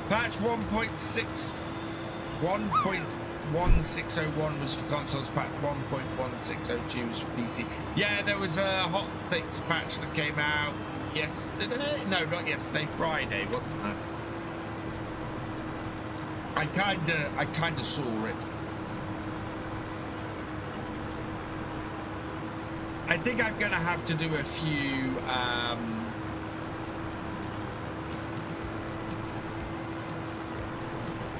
Patch 1.1601 was for consoles, patch 1.1602 was for PC. Yeah, there was a hot fix patch that came out yesterday. No, not yesterday, Friday, wasn't that? I kinda saw it. I think I'm gonna have to do a few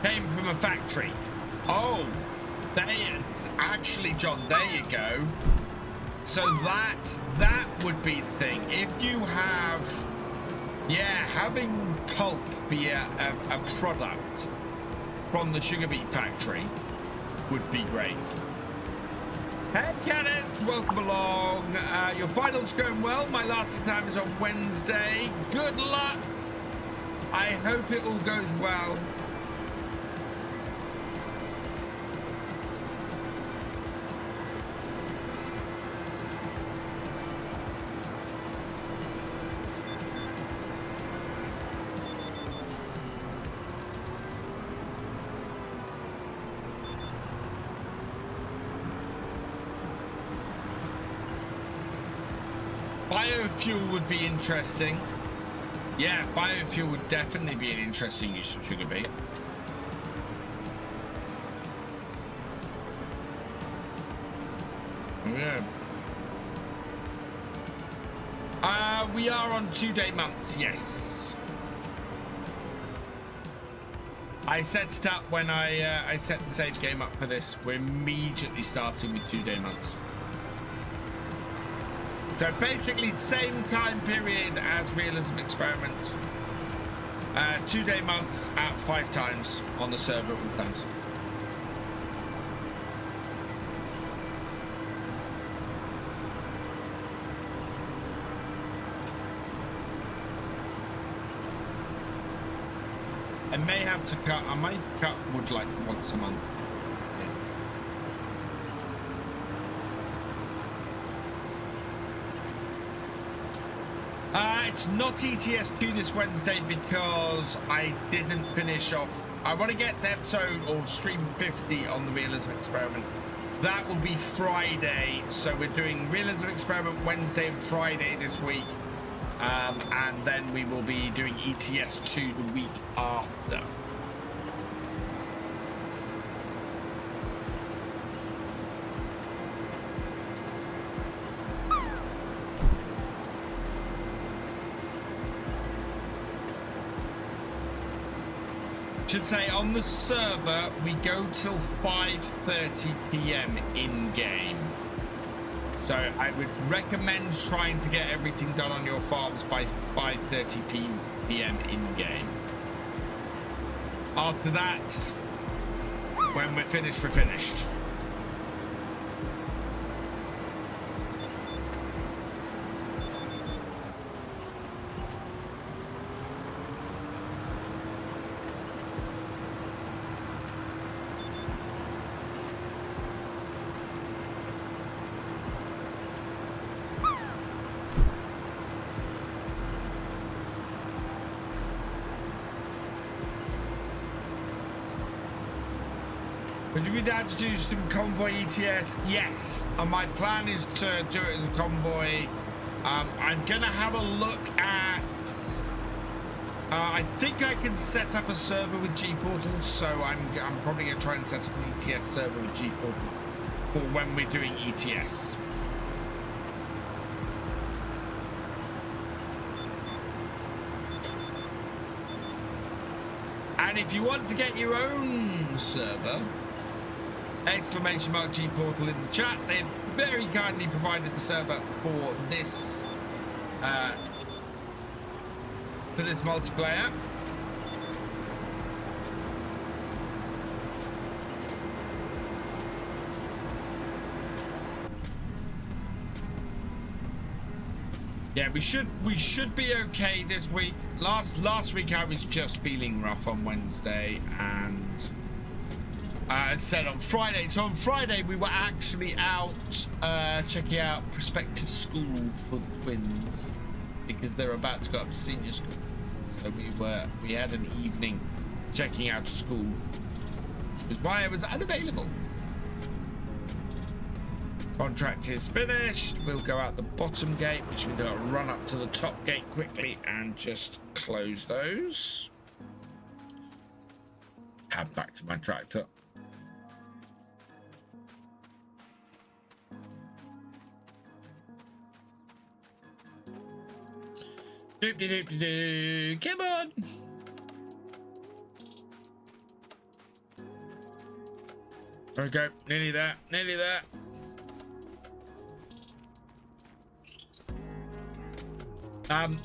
Came from a factory. Oh, actually, John, there you go. So that would be the thing. If you have, yeah, having pulp be a product from the sugar beet factory would be great. Hey, Kenneth, welcome along. Your final's going well. My last exam is on Wednesday. Good luck. I hope it all goes well. Biofuel would be interesting. Yeah, biofuel would definitely be an interesting use of sugar beet. Yeah. We are on 2-day months, yes. I set it up when I set the save game up for this. We're immediately starting with 2-day months. So basically same time period as Realism Experiment. 2-day months at 5 times on the server at all times. I may have to cut, I might cut wood like once a month. It's not ETS2 this Wednesday because I didn't finish off. I want to get to episode or stream 50 on the Realism Experiment. That will be Friday. So we're doing Realism Experiment Wednesday and Friday this week. And then we will be doing ETS2 the week after. Should say on the server we go till 5:30 p.m. in game. So I would recommend trying to get everything done on your farms by 5:30 p.m. in game. After that, when we're finished, we're finished. Would you be down to do some convoy ETS? Yes, and my plan is to do it as a convoy. I'm gonna have a look at. I think I can set up a server with G-Portal, so I'm probably gonna try and set up an ETS server with G-Portal for when we're doing ETS. And if you want to get your own server, exclamation mark G-Portal in the chat. They've very kindly provided the server for this multiplayer. Yeah, we should be okay this week. Last week I was just feeling rough on Wednesday, and as said on Friday. So on Friday we were actually out checking out prospective school for the twins because they're about to go up to senior school. So we had an evening checking out school, which was why I was unavailable. Contract is finished. We'll go out the bottom gate, which means I'll run up to the top gate quickly and just close those. Head back to my tractor. Doop-de-doop-de-doo. Come on. Okay, nearly there, nearly there.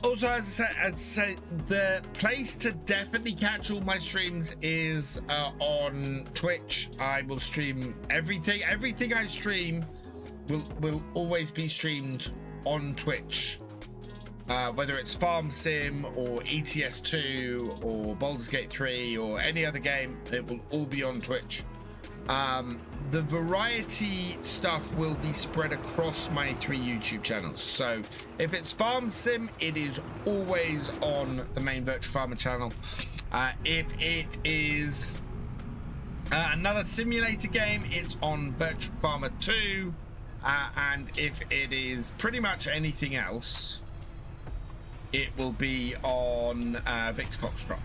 Also, as I said, the place to definitely catch all my streams is on Twitch. I will stream everything. Everything I stream will always be streamed on Twitch. Whether it's Farm Sim or ETS2 or Baldur's Gate 3 or any other game, it will all be on Twitch. The variety stuff will be spread across my 3 YouTube channels. So if it's Farm Sim, it is always on the main Virtual Farmer channel. If it is another simulator game, it's on Virtual Farmer 2. And if it is pretty much anything else, it will be on Victor Foxtrot.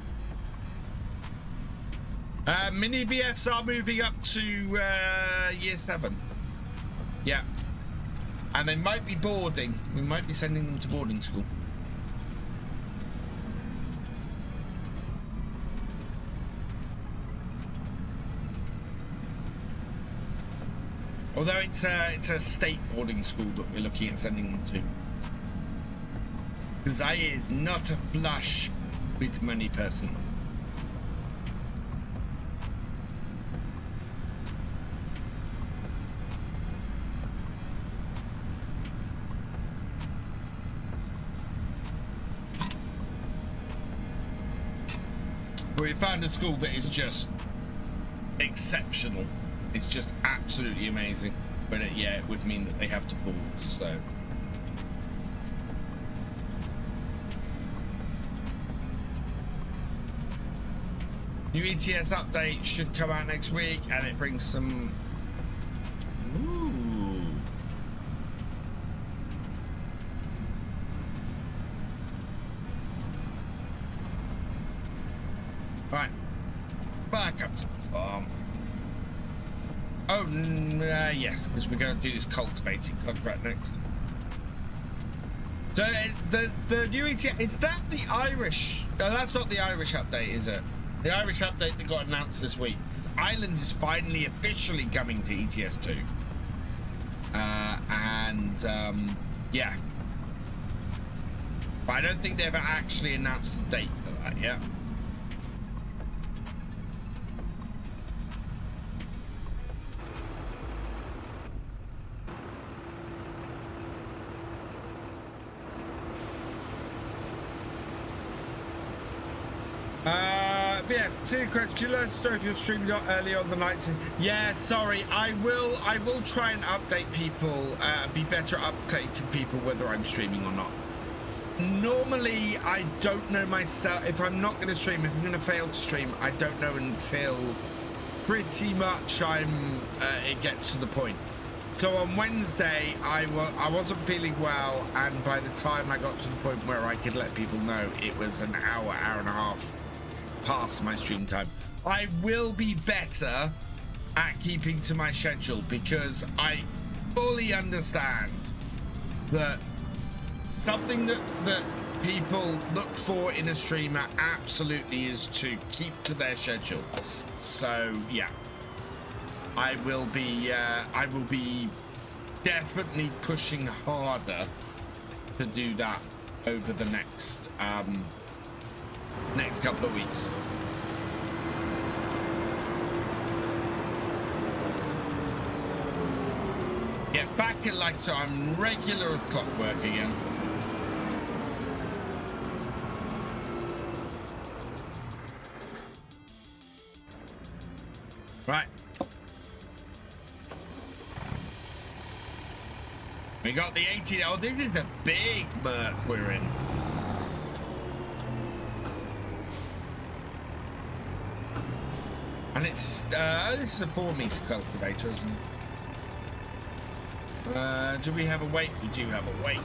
Mini VFs are moving up to year 7. Yeah. And they might be boarding. We might be sending them to boarding school. Although it's a state boarding school that we're looking at sending them to. Because I is not a flush with money person. We found a school that is just exceptional. It's just absolutely amazing. But yeah, it would mean that they have to board, so. New ETS update should come out next week, and it brings some. Ooh. Right, back up to the farm. Oh, yes, because we're going to do this cultivating contract next. So the new ETS, is that the Irish? No, that's not the Irish update, is it? The Irish update that got announced this week, because Highlands is finally officially coming to ETS2. Yeah. But I don't think they've actually announced the date for that yet. Yeah, see question. Could you let us know if you're streaming early on the nights? Yeah, sorry. I will try and update people. Be better at updating people whether I'm streaming or not. Normally, I don't know myself. If I'm not going to stream, if I'm going to fail to stream, I don't know until pretty much it gets to the point. So on Wednesday, I wasn't feeling well, and by the time I got to the point where I could let people know, it was an hour and a half past my stream time. I will be better at keeping to my schedule, because I fully understand that something that people look for in a streamer absolutely is to keep to their schedule. So yeah, I will be definitely pushing harder to do that over the next couple of weeks. Get back at like so I'm regular as clockwork again. Right. We got the 18. Oh, this is the big Merc we're in. And it's this is a 4-meter cultivator, isn't it? Do we have a weight? We do have a weight.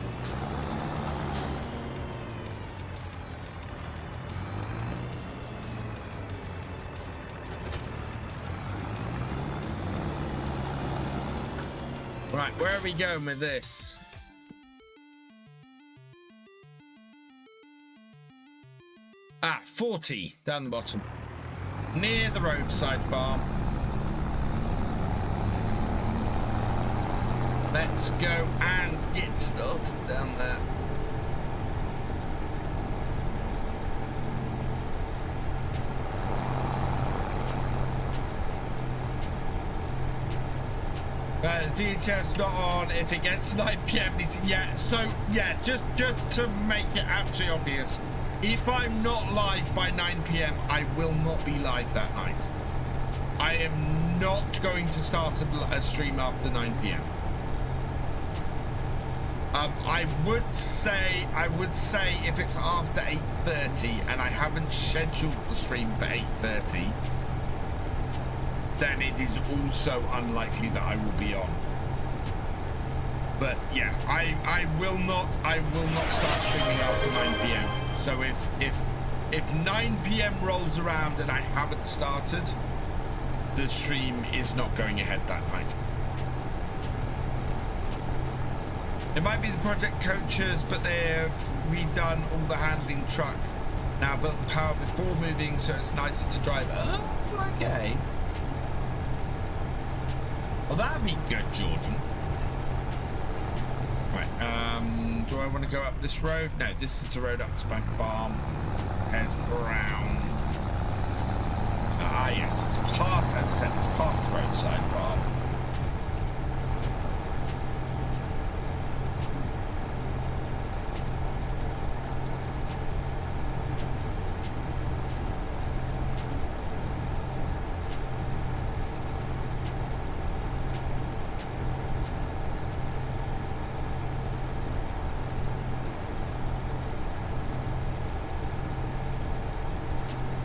Right, where are we going with this? Ah, 40 down the bottom. Near the roadside farm. Let's go and get started down there. DHS not on if it gets 9 PM. Yeah, so yeah, just to make it absolutely obvious, if I'm not live by 9 PM, I will not be live that night. I am not going to start a stream after 9 PM. I would say if it's after 8:30 and I haven't scheduled the stream for 8:30, then it is also unlikely that I will be on. But yeah, I will not start streaming after 9 PM. So if 9 PM rolls around and I haven't started, the stream is not going ahead that night. It might be the project coaches, but they've redone all the handling truck now, built the power before moving, so it's nicer to drive. Oh, okay. Well, that'd be good, Jordan. Right, do I want to go up this road? No, this is the road up to my farm. Head round. Ah, yes, it's past, as I said, it's past the roadside farm.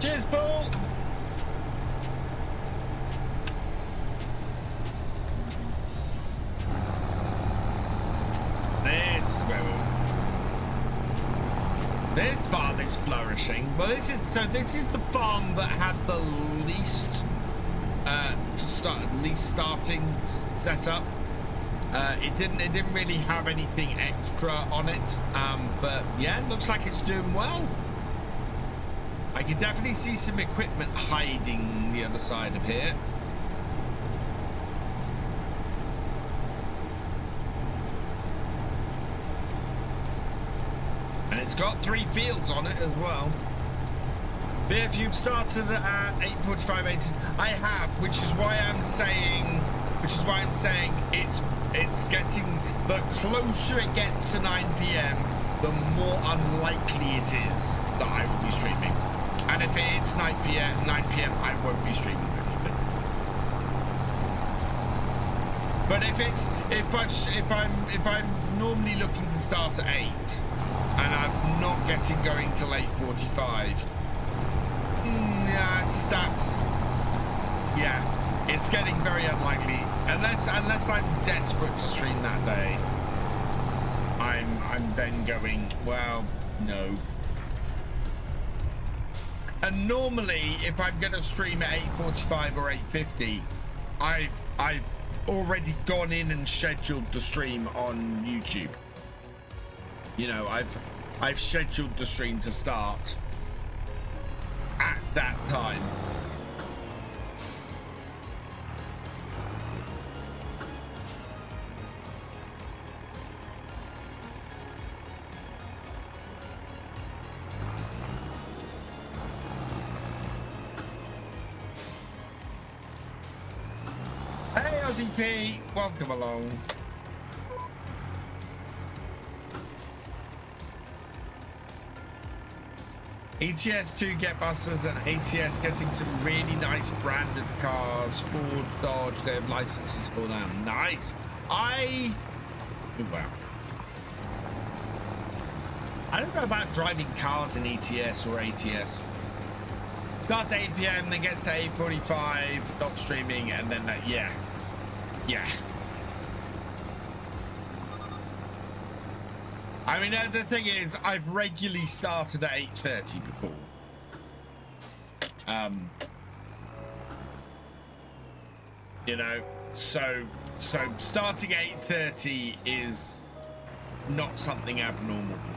Cheers, Paul! This farm is flourishing. Well, this is the farm that had the least starting setup. It didn't really have anything extra on it, but yeah, it looks like it's doing well. I can definitely see some equipment hiding the other side of here. And it's got 3 fields on it as well. But if you've started at 8:45, 18, I have, which is why I'm saying it's getting, the closer it gets to 9 PM, the more unlikely it is that I will be streaming. And if it's 9 PM, I won't be streaming anything. But if I'm normally looking to start at 8 and I'm not getting going till 8:45, it's getting very unlikely unless I'm desperate to stream that day. I'm then going, well, no. And normally, if I'm going to stream at 8:45 or 8:50, I've already gone in and scheduled the stream on YouTube. You know, I've scheduled the stream to start at that time. Hey, ODP, welcome along. ETS 2 get buses and ATS getting some really nice branded cars. Ford, Dodge, they have licenses for them. Nice. Oh, wow. I don't know about driving cars in ETS or ATS. Starts at 8 PM, then gets to 8:45, not streaming, and then yeah. I mean, the thing is, I've regularly started at 8:30 before. You know, so starting at 8:30 is not something abnormal for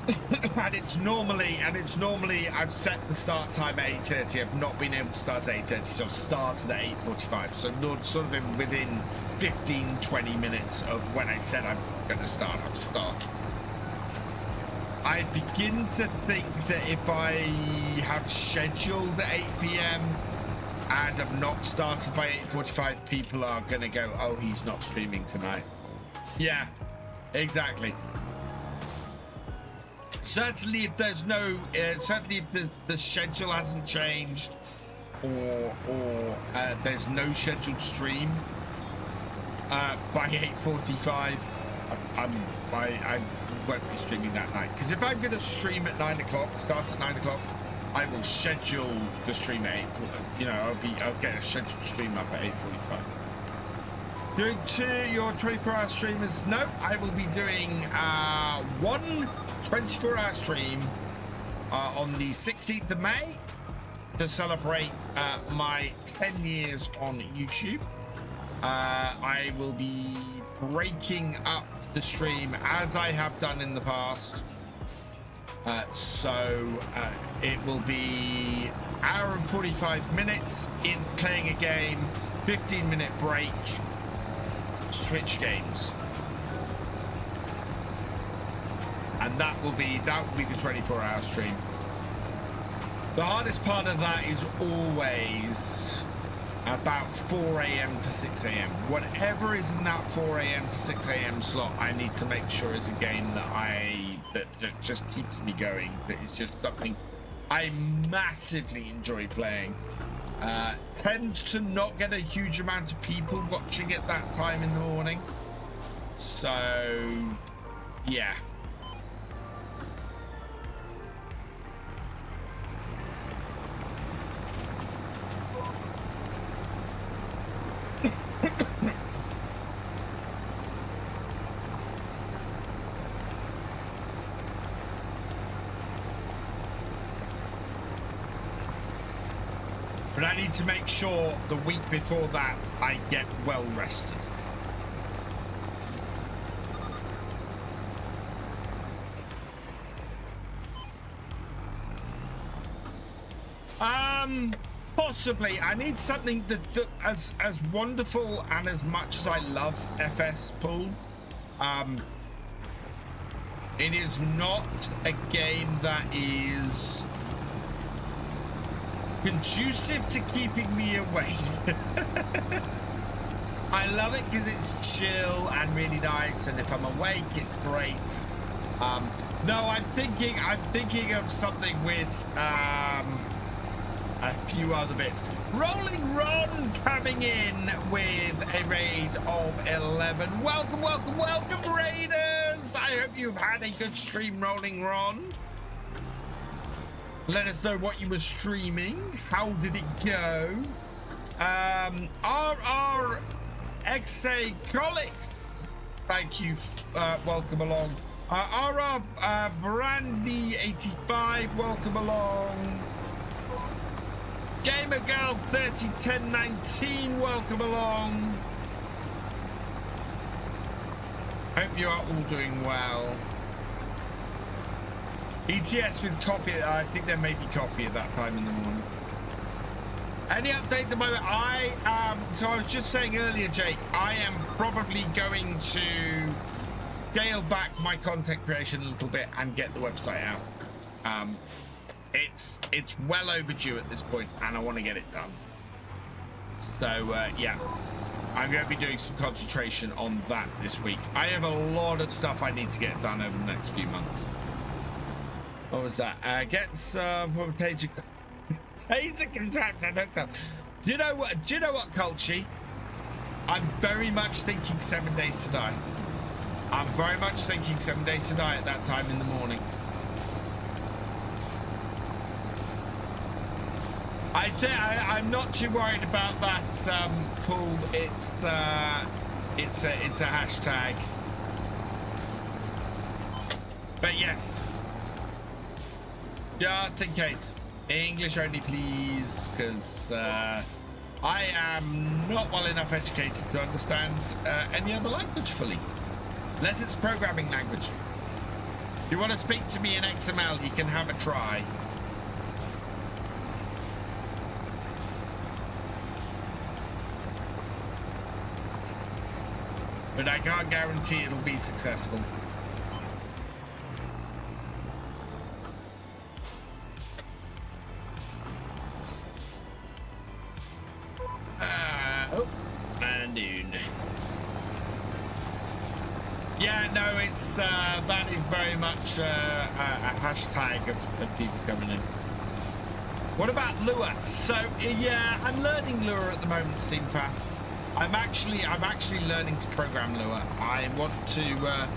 me. and it's normally I've set the start time at 8:30. I've not been able to start at 8:30, so I've started at 8:45. So not sort of within 15-20 minutes of when I said I'm going to start, I've started. I begin to think that if I have scheduled at 8 p.m. and have not started by 8:45, people are going to go, oh, he's not streaming tonight. Yeah, exactly. Certainly if there's no, certainly if the schedule hasn't changed or there's no scheduled stream by 8:45, I won't be streaming that night. Because if I'm going to stream at 9 o'clock, start at 9 o'clock, I will schedule the stream at 8:40. You know, I'll get a scheduled stream up at 8:45. Doing your 24-hour streamers? No, I will be doing one 24-hour stream on the 16th of May to celebrate my 10 years on YouTube. I will be breaking up the stream as I have done in the past. So it will be hour and 45 minutes in playing a game, 15-minute break, switch games, and that will be the 24-hour stream. The hardest part of that is always about 4 a.m. to 6 a.m. Whatever is in that 4 a.m. to 6 a.m. slot, I need to make sure is a game that just keeps me going. That is just something I massively enjoy playing. Tends to not get a huge amount of people watching at that time in the morning. So, yeah. But I need to make sure the week before that I get well rested. Possibly. I need something that as wonderful and as much as I love FS Pool, it is not a game that is conducive to keeping me awake. I love it because it's chill and really nice, and if I'm awake, it's great. No, I'm thinking of something with a few other bits. Rolling Ron coming in with a raid of 11. Welcome, welcome, welcome, Raiders! I hope you've had a good stream, Rolling Ron. Let us know what you were streaming. How did it go? RR Colics, thank you. Welcome along. RR Brandy 85, welcome along. Gamer Girl 301019, welcome along. Hope you are all doing well. ETS with coffee. I think there may be coffee at that time in the morning. Any update at the moment? So I was just saying earlier, Jake, I am probably going to scale back my content creation a little bit and get the website out. It's well overdue at this point, and I want to get it done. So yeah, I'm going to be doing some concentration on that this week. I have a lot of stuff I need to get done over the next few months. What was that? Get some taser contractor hooked up. Do you know what, Culchy? I'm very much thinking 7 Days to Die. I'm very much thinking 7 Days to Die at that time in the morning. I'm not too worried about that, Paul. It's a hashtag. But yes, just in case, English only, please, because I am not well enough educated to understand any other language fully, unless it's programming language. If you want to speak to me in XML, you can have a try. But I can't guarantee it'll be successful. Oh, and dude. Yeah, no, it's that is very much a hashtag of people coming in. What about Lua? So yeah, I'm learning Lua at the moment, Steam fan. I'm actually learning to program Lua. I want to. Well,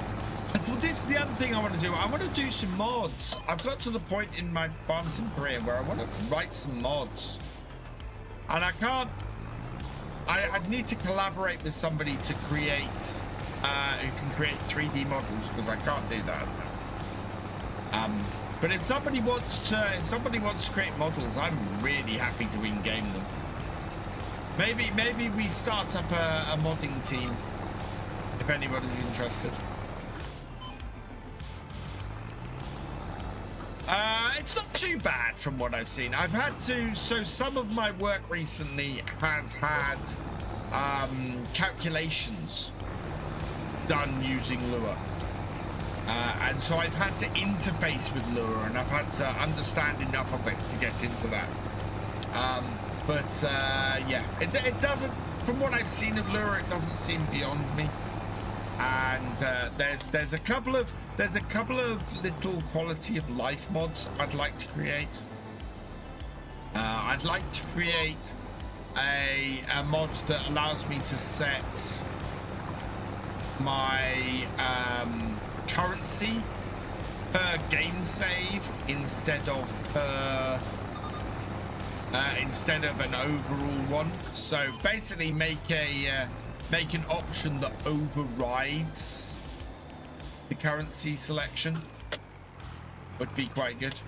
this is the other thing I want to do. I want to do some mods. I've got to the point in my farm sim career where I want to write some mods, and I can't. I need to collaborate with somebody to create. Who can create 3D models, because I can't do that. But if somebody wants to create models, I'm really happy to in-game them. Maybe we start up a modding team if anybody's interested. It's not too bad from what I've seen. I've had to. So some of my work recently has had calculations done using Lua, and so I've had to interface with Lua, and I've had to understand enough of it to get into that. Yeah, it doesn't. From what I've seen of Lua, it doesn't seem beyond me. And there's a couple of little quality of life mods I'd like to create. I'd like to create a mod that allows me to set my currency per game save instead of an overall one. So basically make an option that overrides the currency selection. Would be quite good.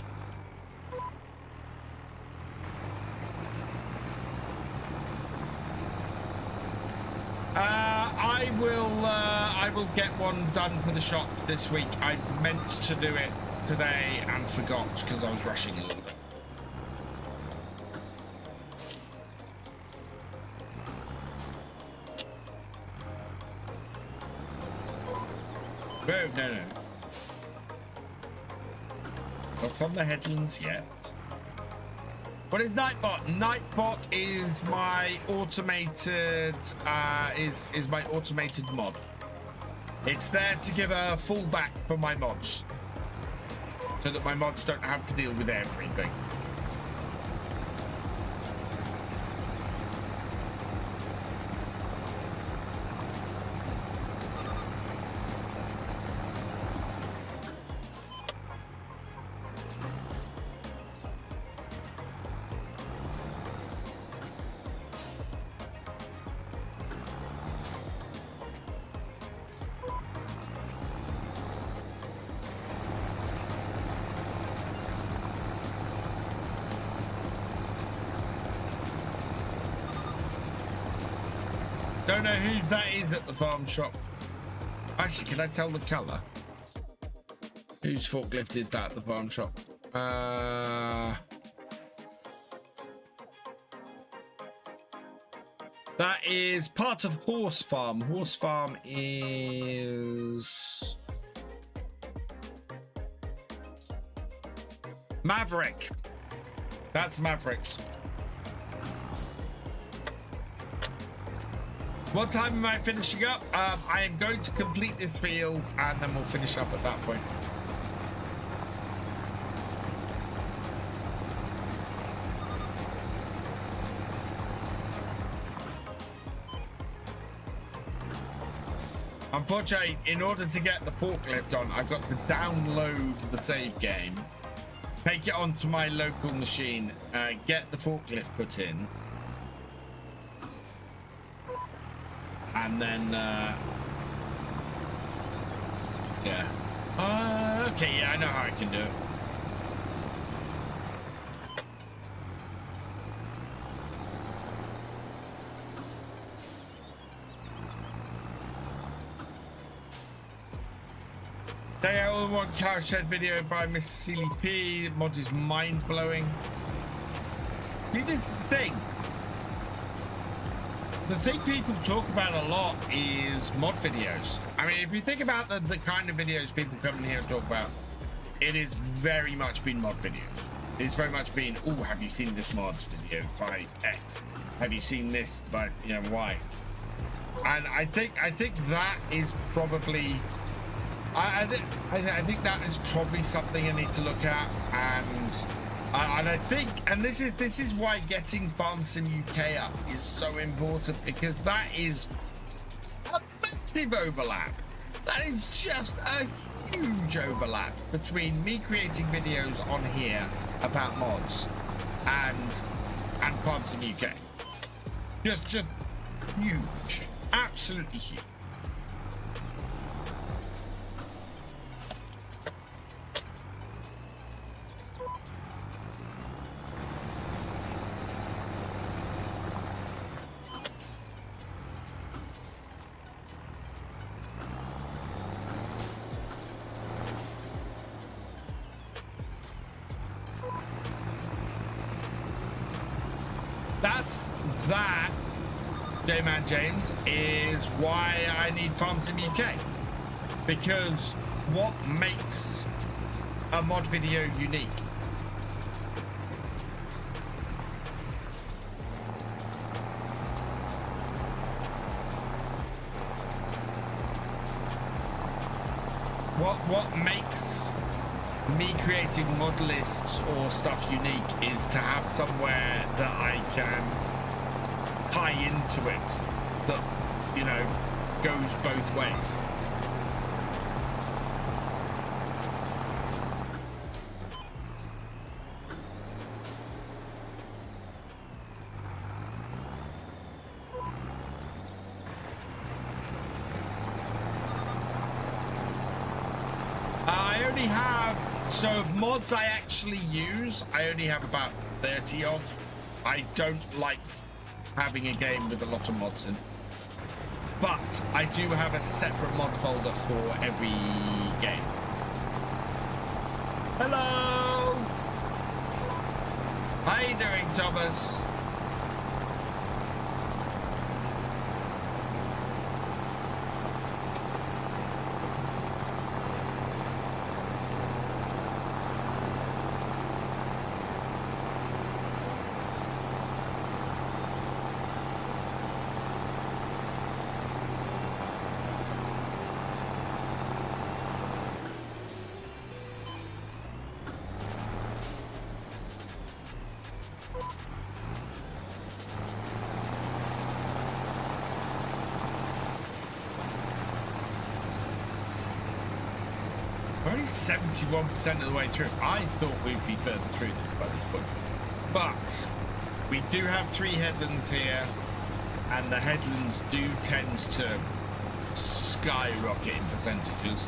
I will get one done for the shop this week. I meant to do it today and forgot because I was rushing a little bit. Whoa, no. Not from the headlands yet. What is Nightbot? Nightbot is my automated is my automated mod. It's there to give a fallback for my mods, so that my mods don't have to deal with everything. Don't know who that is at the farm shop. Actually, can I tell the colour? Whose forklift is that at the farm shop? That is part of Horse Farm. Horse Farm is Maverick. That's Mavericks. What time am I finishing up? I am going to complete this field and then we'll finish up at that point. Unfortunately, in order to get the forklift on, I've got to download the save game, take it onto my local machine, get the forklift put in, and then yeah. Okay, yeah, I know how I can do it. They all want cowshed video by Mr. Sealy P. The mod is mind blowing. See, this is the thing. The thing people talk about a lot is mod videos. I mean, if you think about the kind of videos people come in here and talk about, it is very much been mod videos. It's very much been, oh, have you seen this mod video by X? Have you seen this by, you know, Y? And I think that is probably, I think that is probably something I need to look at, and I think, and this is why getting Farm Sim UK up is so important, because that is a massive overlap. That is just a huge overlap between me creating videos on here about mods and Farm Sim UK. Just huge, absolutely huge. That, J-Man James, is why I need Farm Sim UK. Because what makes a mod video unique? What makes me creating mod lists or stuff unique is to have somewhere that I can tie into it that, you know, goes both ways. I only have, so of mods I actually use, I only have about 30 odd. I don't like having a game with a lot of mods in, but I do have a separate mod folder for every game. Hello! How you doing, Thomas? We're only 71% of the way through. I thought we'd be further through this by this point. But we do have 3 headlands here, and the headlands do tend to skyrocket in percentages.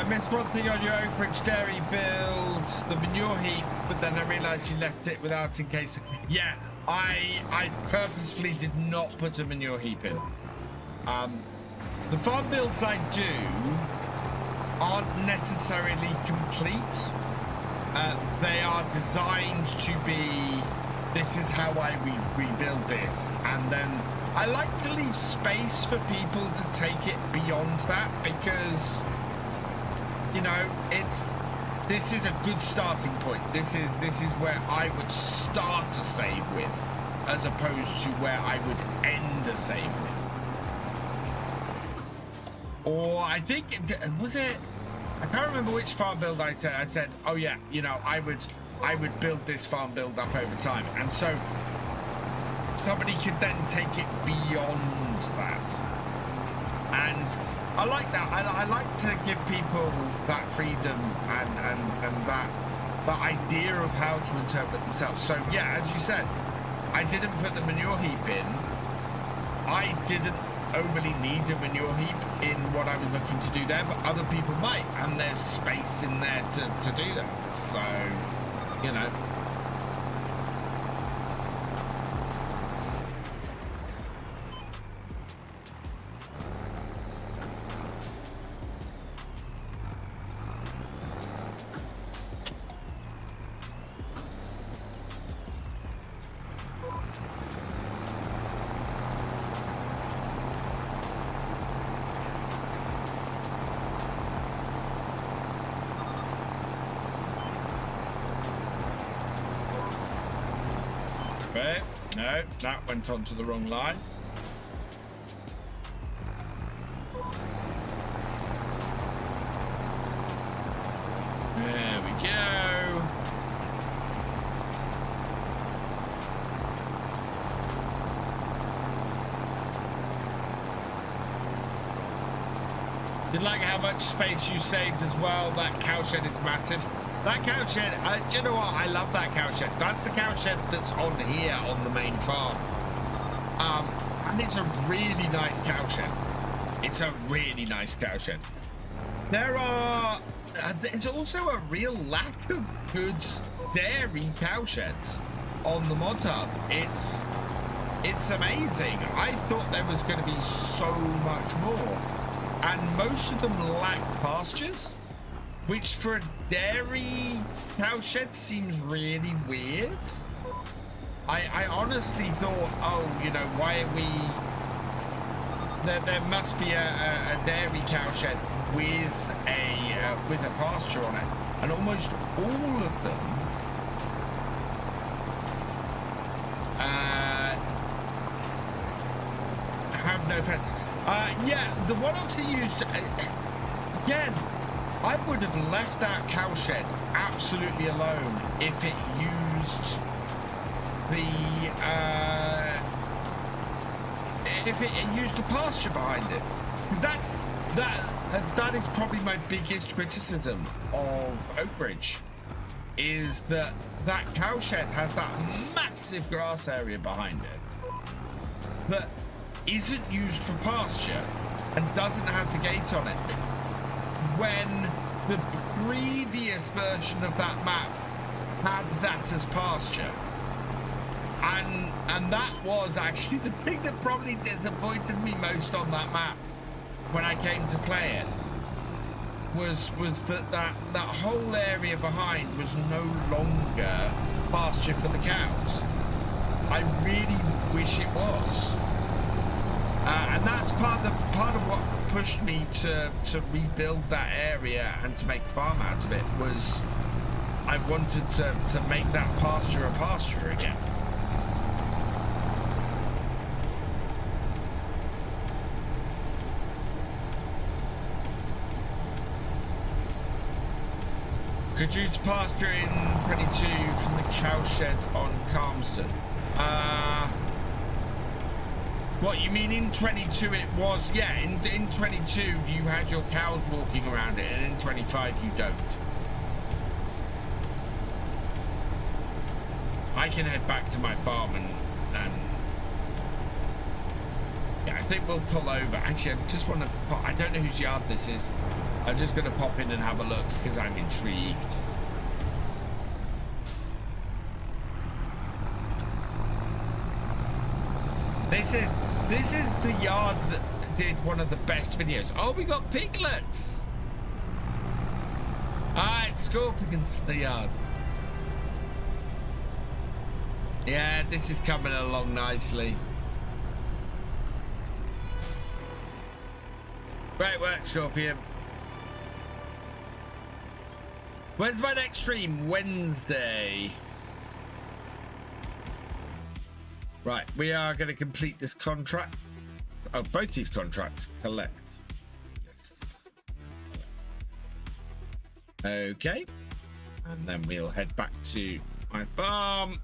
missed one thing on your Oak Ridge Dairy build, the manure heap, but then I realised you left it without in case. Yeah, I purposefully did not put a manure heap in. The farm builds I do aren't necessarily complete. They are designed to be, this is how I rebuild this, and then I like to leave space for people to take it beyond that, because you know, this is a good starting point. This is where I would start a save with, as opposed to where I would end a save with. Or I think was it, I can't remember which farm build I said, oh yeah, you know, I would build this farm build up over time, and so somebody could then take it beyond that. And I like that. I like to give people that freedom and that idea of how to interpret themselves. So yeah, as you said, I didn't put the manure heap in. I didn't overly need a manure heap in what I was looking to do there, but other people might, and there's space in there to do that. So, you know. No, that went onto the wrong line. There we go. Did like how much space you saved as well. That cowshed is massive. That cowshed, do you know what? I love that cowshed. That's the cowshed that's on here on the main farm. And it's a really nice cowshed. It's a really nice cowshed. There's also a real lack of good dairy cowsheds on the mod hub. It's amazing. I thought there was going to be so much more. And most of them lack pastures, which for a dairy cowshed seems really weird. I honestly thought, oh, you know, why are we... There must be a dairy cowshed with a pasture on it. And almost all of them have no fence. Yeah, the one Oxy used... again, I would have left that cowshed absolutely alone if it used the pasture behind it. That is probably my biggest criticism of Oak Ridge, is that cowshed has that massive grass area behind it that isn't used for pasture and doesn't have the gate on it, when the previous version of that map had that as pasture. And that was actually the thing that probably disappointed me most on that map when I came to play it, was that whole area behind was no longer pasture for the cows. I really wish it was. And that's part of what pushed me to rebuild that area and to make a farm out of it, was I wanted to make that pasture a pasture again. Could use the pasture in 22 from the cowshed on Calmston. What you mean in 22 it was? Yeah, in 22 you had your cows walking around it, and in 25 you don't. I can head back to my farm and yeah, I think we'll pull over. Actually, I just want to. I don't know whose yard this is. I'm just going to pop in and have a look because I'm intrigued. This is the yard that did one of the best videos. Oh, we got piglets. Ah, it's scorpions, the yard. Yeah, this is coming along nicely. Great work, Scorpion. When's my next stream? Wednesday. Right, we are going to complete this contract. Oh, both these contracts. Collect. Yes. Okay. And then we'll head back to my farm.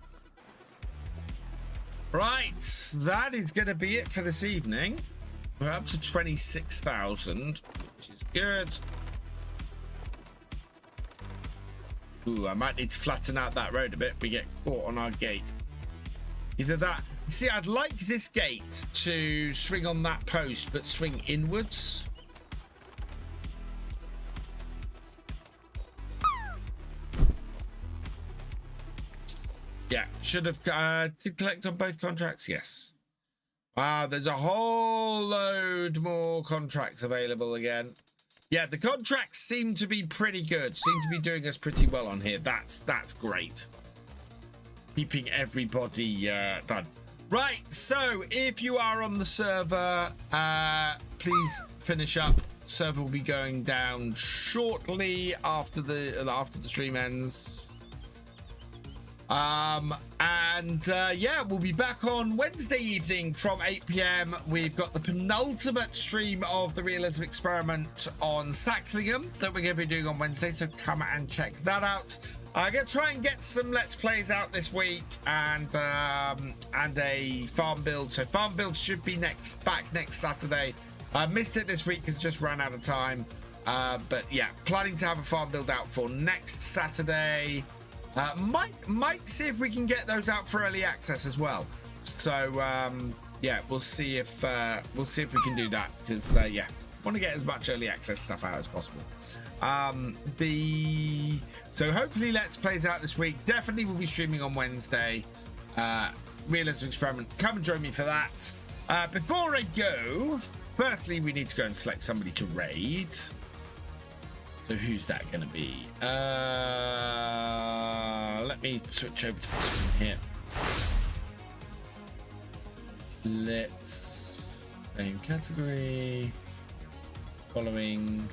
Right, that is going to be it for this evening. We're up to 26,000, which is good. Ooh, I might need to flatten out that road a bit. We get caught on our gate. Either that. You see, I'd like this gate to swing on that post, but swing inwards. Yeah, should have did collect on both contracts. Yes. Wow, there's a whole load more contracts available again. Yeah, the contracts seem to be pretty good. Seem to be doing us pretty well on here. That's great. Keeping everybody done. Right, so if you are on the server, please finish up. Server will be going down shortly after the stream ends. Yeah, we'll be back on Wednesday evening from 8 p.m. We've got the penultimate stream of the Realism Experiment on Saxlingham that we're going to be doing on Wednesday, so come and check that out. I'm going to try and get some Let's Plays out this week and a farm build. So farm build should be back next Saturday. I missed it this week because it just ran out of time. But yeah, planning to have a farm build out for next Saturday. Might see if we can get those out for early access as well. So yeah, we'll see if we can do that because yeah, want to get as much early access stuff out as possible. So hopefully Let's Plays out this week. Definitely will be streaming on Wednesday. Realism Experiment, come and join me for that. Before I go, firstly we need to go and select somebody to raid. So who's that going to be? Let me switch over to this one here. Let's same category. Following.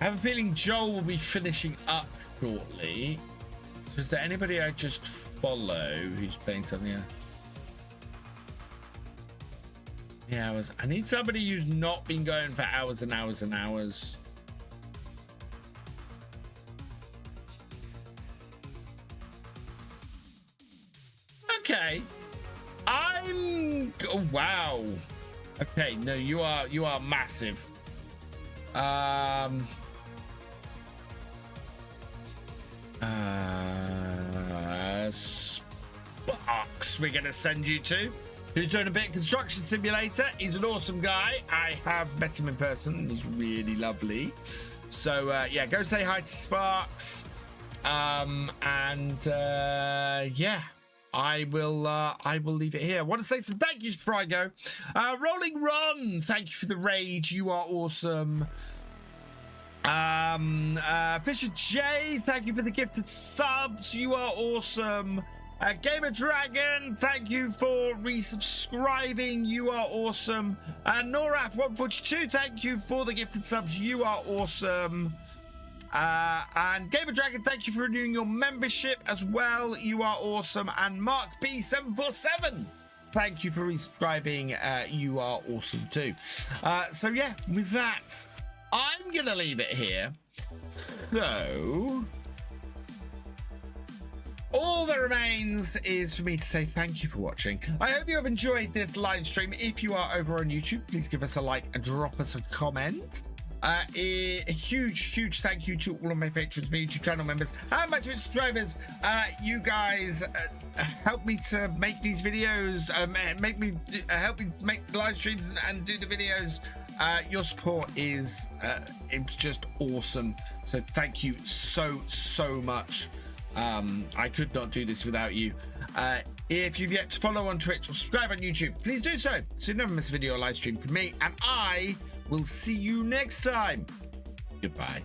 I have a feeling Joel will be finishing up shortly. So is there anybody I just follow who's playing something else? Yeah, I need somebody who's not been going for hours and hours and hours. Okay. Oh, wow. Okay, no, you are massive. Sparks we're gonna send you to, who's doing a bit of construction simulator. He's an awesome guy. I have met him in person. He's really lovely. So yeah, go say hi to Sparks. Yeah, I will leave it here. I want to say some thank yous before I go. Rolling Ron, thank you for the raid. You are awesome. Fisher J, thank you for the gifted subs. You are awesome. Gamer Dragon, thank you for resubscribing. You are awesome. Noraf142, thank you for the gifted subs. You are awesome. And Gamer Dragon, thank you for renewing your membership as well. You are awesome. And Mark B747, thank you for resubscribing. You are awesome too. So yeah, with that, I'm gonna leave it here. So all that remains is for me to say thank you for watching. I hope you have enjoyed this live stream. If you are over on YouTube, please give us a like and drop us a comment. A huge thank you to all of my patrons, my YouTube channel members, and my Twitch subscribers. You guys help me to make these videos, help me make live streams and do the videos. Your support is it's just awesome. So thank you so much. I could not do this without you. If you've yet to follow on Twitch or subscribe on YouTube, please do so you never miss a video or live stream from me, and I will see you next time. Goodbye.